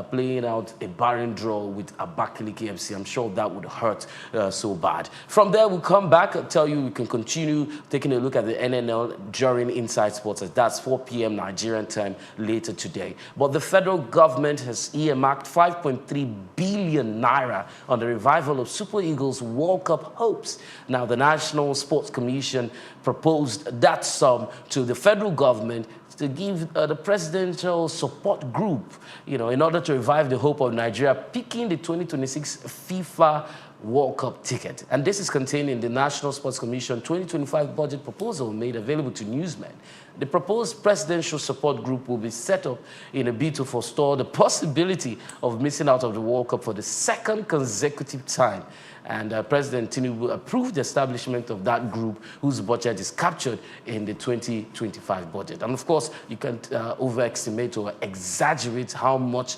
playing out a barren draw with Abakaliki FC. I'm sure that would hurt so bad. From there, we'll come back and tell you we can continue taking a look at the NNL during Inside Sports. That's 4 p.m. Nigerian time later today. But the federal government has earmarked 5.3 billion naira on the revival of Super Eagles World Cup hopes. Now, the National Sports Commission proposed that sum to the federal government to give the presidential support group, in order to revive the hope of Nigeria picking the 2026 FIFA World Cup ticket. And this is contained in the National Sports Commission 2025 budget proposal made available to newsmen. The proposed presidential support group will be set up in a bid to forestall the possibility of missing out of the World Cup for the 2nd consecutive time. And President Tinubu approved the establishment of that group whose budget is captured in the 2025 budget. And of course, you can't overestimate or exaggerate how much,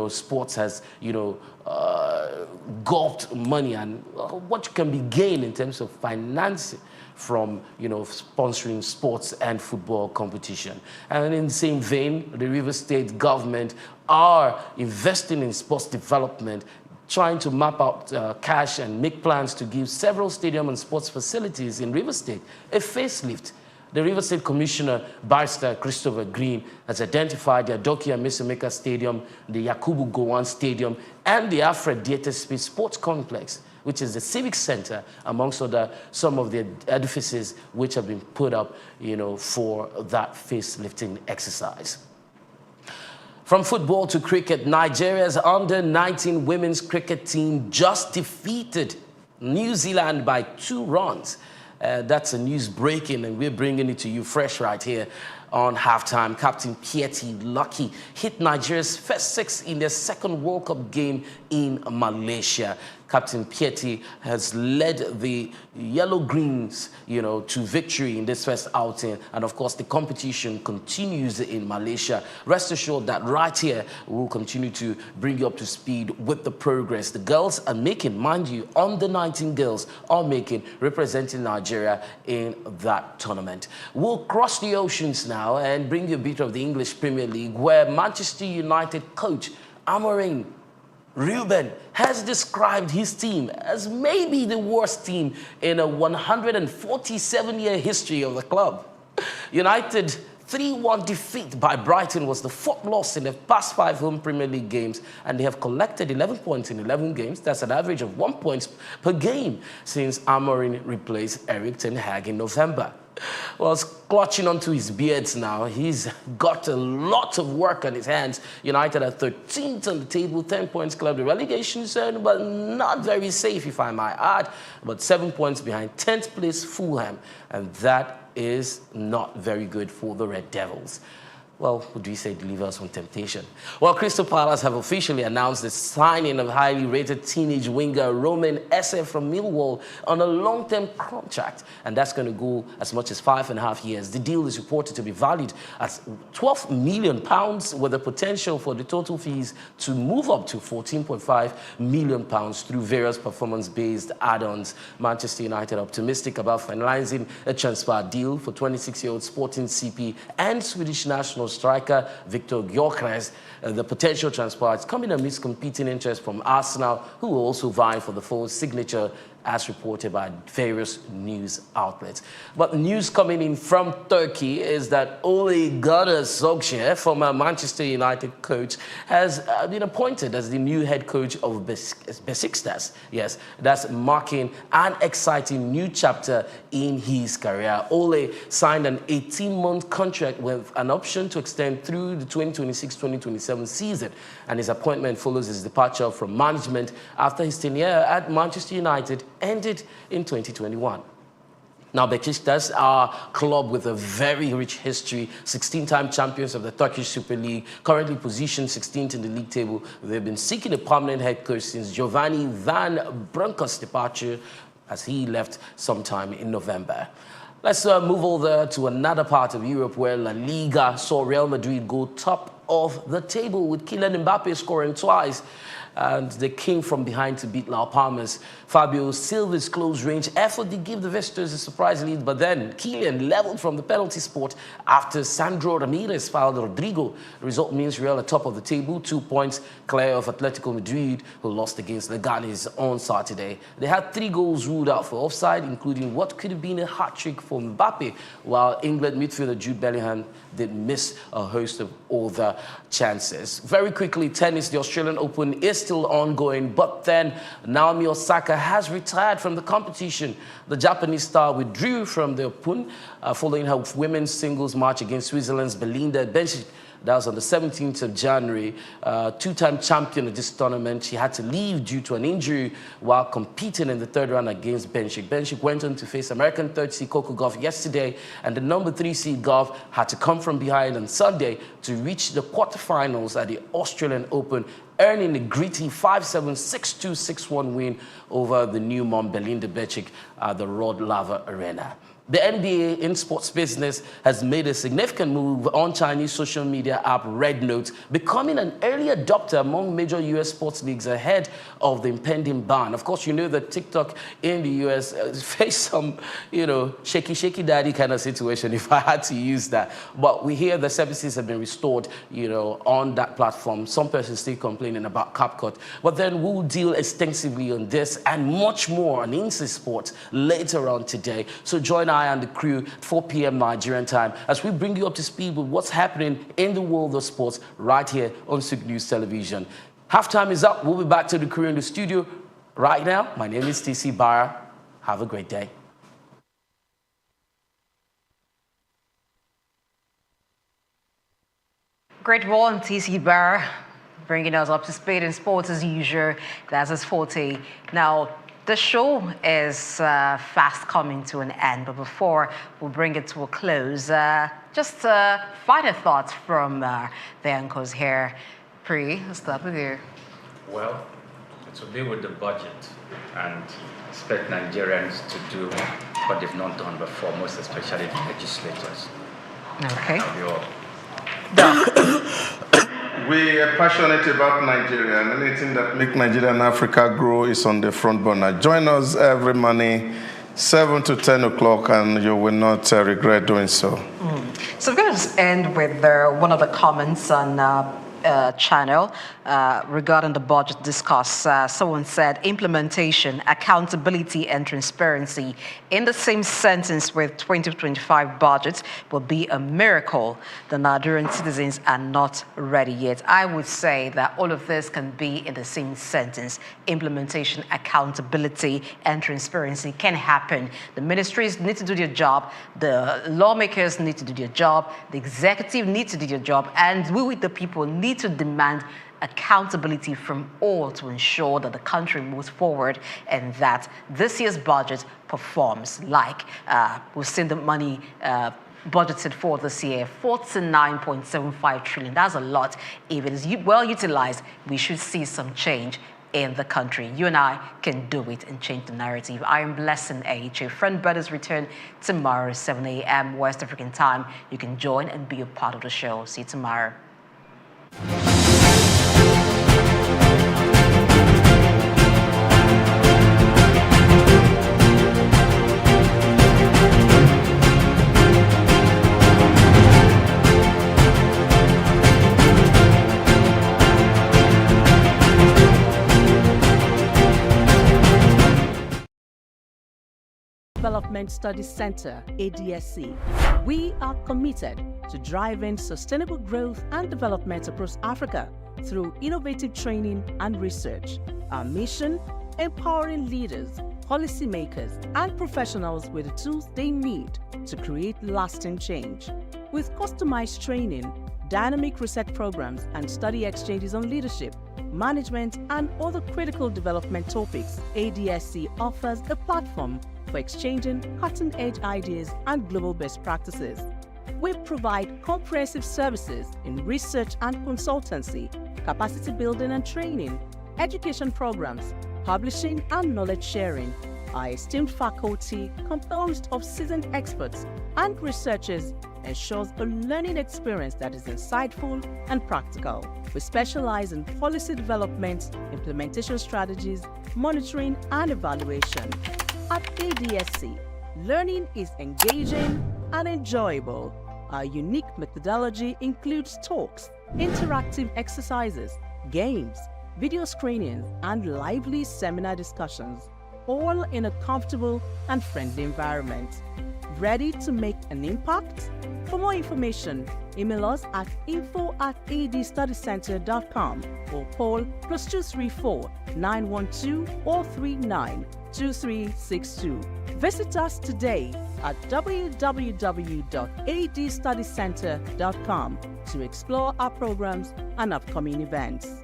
sports has, gulped money and what can be gained in terms of financing from, sponsoring sports and football competition. And in the same vein, the Rivers State government are investing in sports development, trying to map out cash and make plans to give several stadium and sports facilities in Rivers State a facelift. The Rivers State Commissioner, Barrister Christopher Green, has identified the Adokia Mesameka Stadium, the Yakubu Gowon Stadium, and the Alfred Dieter Space Sports Complex, which is the civic center, amongst some of the edifices which have been put up, for that facelifting exercise. From football to cricket, Nigeria's under-19 women's cricket team just defeated New Zealand by 2 runs. That's a news breaking, and we're bringing it to you fresh right here on Halftime. Captain Pieti Lucky hit Nigeria's first 6 in their 2nd World Cup game in Malaysia. Captain Pieti has led the Yellow Greens, to victory in this first outing. And of course, the competition continues in Malaysia. Rest assured that right here, we'll continue to bring you up to speed with the progress the girls are making. Mind you, under 19 girls are making, representing Nigeria in that tournament. We'll cross the oceans now and bring you a bit of the English Premier League, where Manchester United coach Amorim Ruben has described his team as maybe the worst team in a 147-year history of the club. United 3-1 defeat by Brighton was the 4th loss in their past 5 home Premier League games, and they have collected 11 points in 11 games. That's an average of 1 point per game since Amorim replaced Erik ten Hag in November. Well, he's clutching onto his beards now. He's got a lot of work on his hands. United are 13th on the table, 10 points clear of the relegation zone, but not very safe, if I might add. But 7 points behind 10th place Fulham, and that is not very good for the Red Devils. Well, would we say deliver us from temptation? Well, Crystal Palace have officially announced the signing of highly rated teenage winger Romain Esse from Millwall on a long-term contract, and that's going to go as much as 5.5 years. The deal is reported to be valued at £12 million, with the potential for the total fees to move up to £14.5 million through various performance-based add-ons. Manchester United are optimistic about finalizing a transfer deal for 26-year-old Sporting CP and Swedish national striker Victor Gyökeres. The potential transfer is coming amidst competing interest from Arsenal, who will also vie for the forward's signature, as reported by various news outlets. But news coming in from Turkey is that Ole Gunnar Solskjaer, former Manchester United coach, has been appointed as the new head coach of Besiktas. Yes, that's marking an exciting new chapter in his career. Ole signed an 18-month contract with an option to extend through the 2026-2027 season, and his appointment follows his departure from management after his tenure at Manchester United ended in 2021. Now, Besiktas are a club with a very rich history, 16-time champions of the Turkish Super League, currently positioned 16th in the league table. They've been seeking a permanent head coach since Giovanni Van Bronckhorst's departure, as he left sometime in November. Let's move over to another part of Europe where La Liga saw Real Madrid go top of the table with Kylian Mbappe scoring twice. and they came from behind to beat La Palmas. Fabio Silva's close-range effort did give the visitors a surprise lead, but then Kylian leveled from the penalty spot after Sandro Ramirez fouled Rodrigo. The result means Real are top of the table, 2 points clear of Atletico Madrid, who lost against Leganes on Saturday. They had 3 goals ruled out for offside, including what could have been a hat-trick for Mbappe, while England midfielder Jude Bellingham did miss a host of other chances. Very quickly, tennis, the Australian Open is still ongoing, but then Naomi Osaka has retired from the competition. The Japanese star withdrew from the Open following her women's singles match against Switzerland's Belinda Bencic. That was on the 17th of January. Two-time champion of this tournament. She had to leave due to an injury while competing in the third round against Bencic. Bencic went on to face American third seed Coco Gauff yesterday, and the number 3 seed Gauff had to come from behind on Sunday to reach the quarterfinals at the Australian Open, earning a gritty 5-7, 6-2, 6-1 win over the new mom Belinda Bencic at the Rod Laver Arena. The NBA in sports business has made a significant move on Chinese social media app Red Note, becoming an early adopter among major U.S. sports leagues ahead of the impending ban. Of course, you know that TikTok in the U.S. faced some, shaky daddy kind of situation, if I had to use that. But we hear the services have been restored, on that platform. Some persons still complaining about CapCut. But then we'll deal extensively on this and much more on Insi Sports later on today. So join I and the crew at 4 p.m. Nigerian time as we bring you up to speed with what's happening in the world of sports right here on Souq News Television. Halftime is up. We'll be back to the crew in the studio right now. My name is TC Barra. Have a great day. Great one, TC Barra, bringing us up to speed in sports as usual. That's his forte. Now, the show is fast coming to an end, but before we bring it to a close, just final thoughts from the anchors here. Pri, let's start with you. Well, to be with the budget and expect Nigerians to do what they've not done before, most especially the legislators. Okay. We are passionate about Nigeria, and anything that makes Nigeria and Africa grow is on the front burner. Join us every morning, 7 to 10 o'clock, and you will not regret doing so. So we're going to just end with one of the comments on channel regarding the budget discuss. Someone said implementation, accountability and transparency in the same sentence with 2025 budget will be a miracle. The Nigerian citizens are not ready yet. I would say that all of this can be in the same sentence. Implementation, accountability and transparency can happen. The ministries need to do their job. The lawmakers need to do their job. The executive needs to do their job. And we, the people, need to demand accountability from all to ensure that the country moves forward and that this year's budget performs. Like we've seen the money budgeted for this year, 49.75 trillion. That's a lot. If it is well utilized, we should see some change in the country. You and I can do it and change the narrative. I am Blessing AHA. Friend Brothers return tomorrow, 7 a.m. West African time. You can join and be a part of the show. See you tomorrow. Development Studies Center, ADSC. We are committed to driving sustainable growth and development across Africa through innovative training and research. Our mission, empowering leaders, policymakers, and professionals with the tools they need to create lasting change. With customized training, dynamic research programs, and study exchanges on leadership, management, and other critical development topics, ADSC offers a platform for exchanging cutting-edge ideas and global best practices. We provide comprehensive services in research and consultancy, capacity building and training, education programs, publishing and knowledge sharing. Our esteemed faculty, composed of seasoned experts, and researchers ensures a learning experience that is insightful and practical. We specialize in policy development, implementation strategies, monitoring, and evaluation. At ADSC, learning is engaging and enjoyable. Our unique methodology includes talks, interactive exercises, games, video screenings, and lively seminar discussions, all in a comfortable and friendly environment. Ready to make an impact? For more information, email us at info@adstudycenter.com or call +234 912 439 2362. Visit us today at www.adstudycenter.com to explore our programs and upcoming events.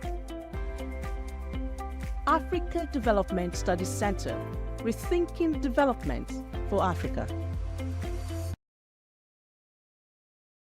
Africa Development Studies Center, rethinking development for Africa.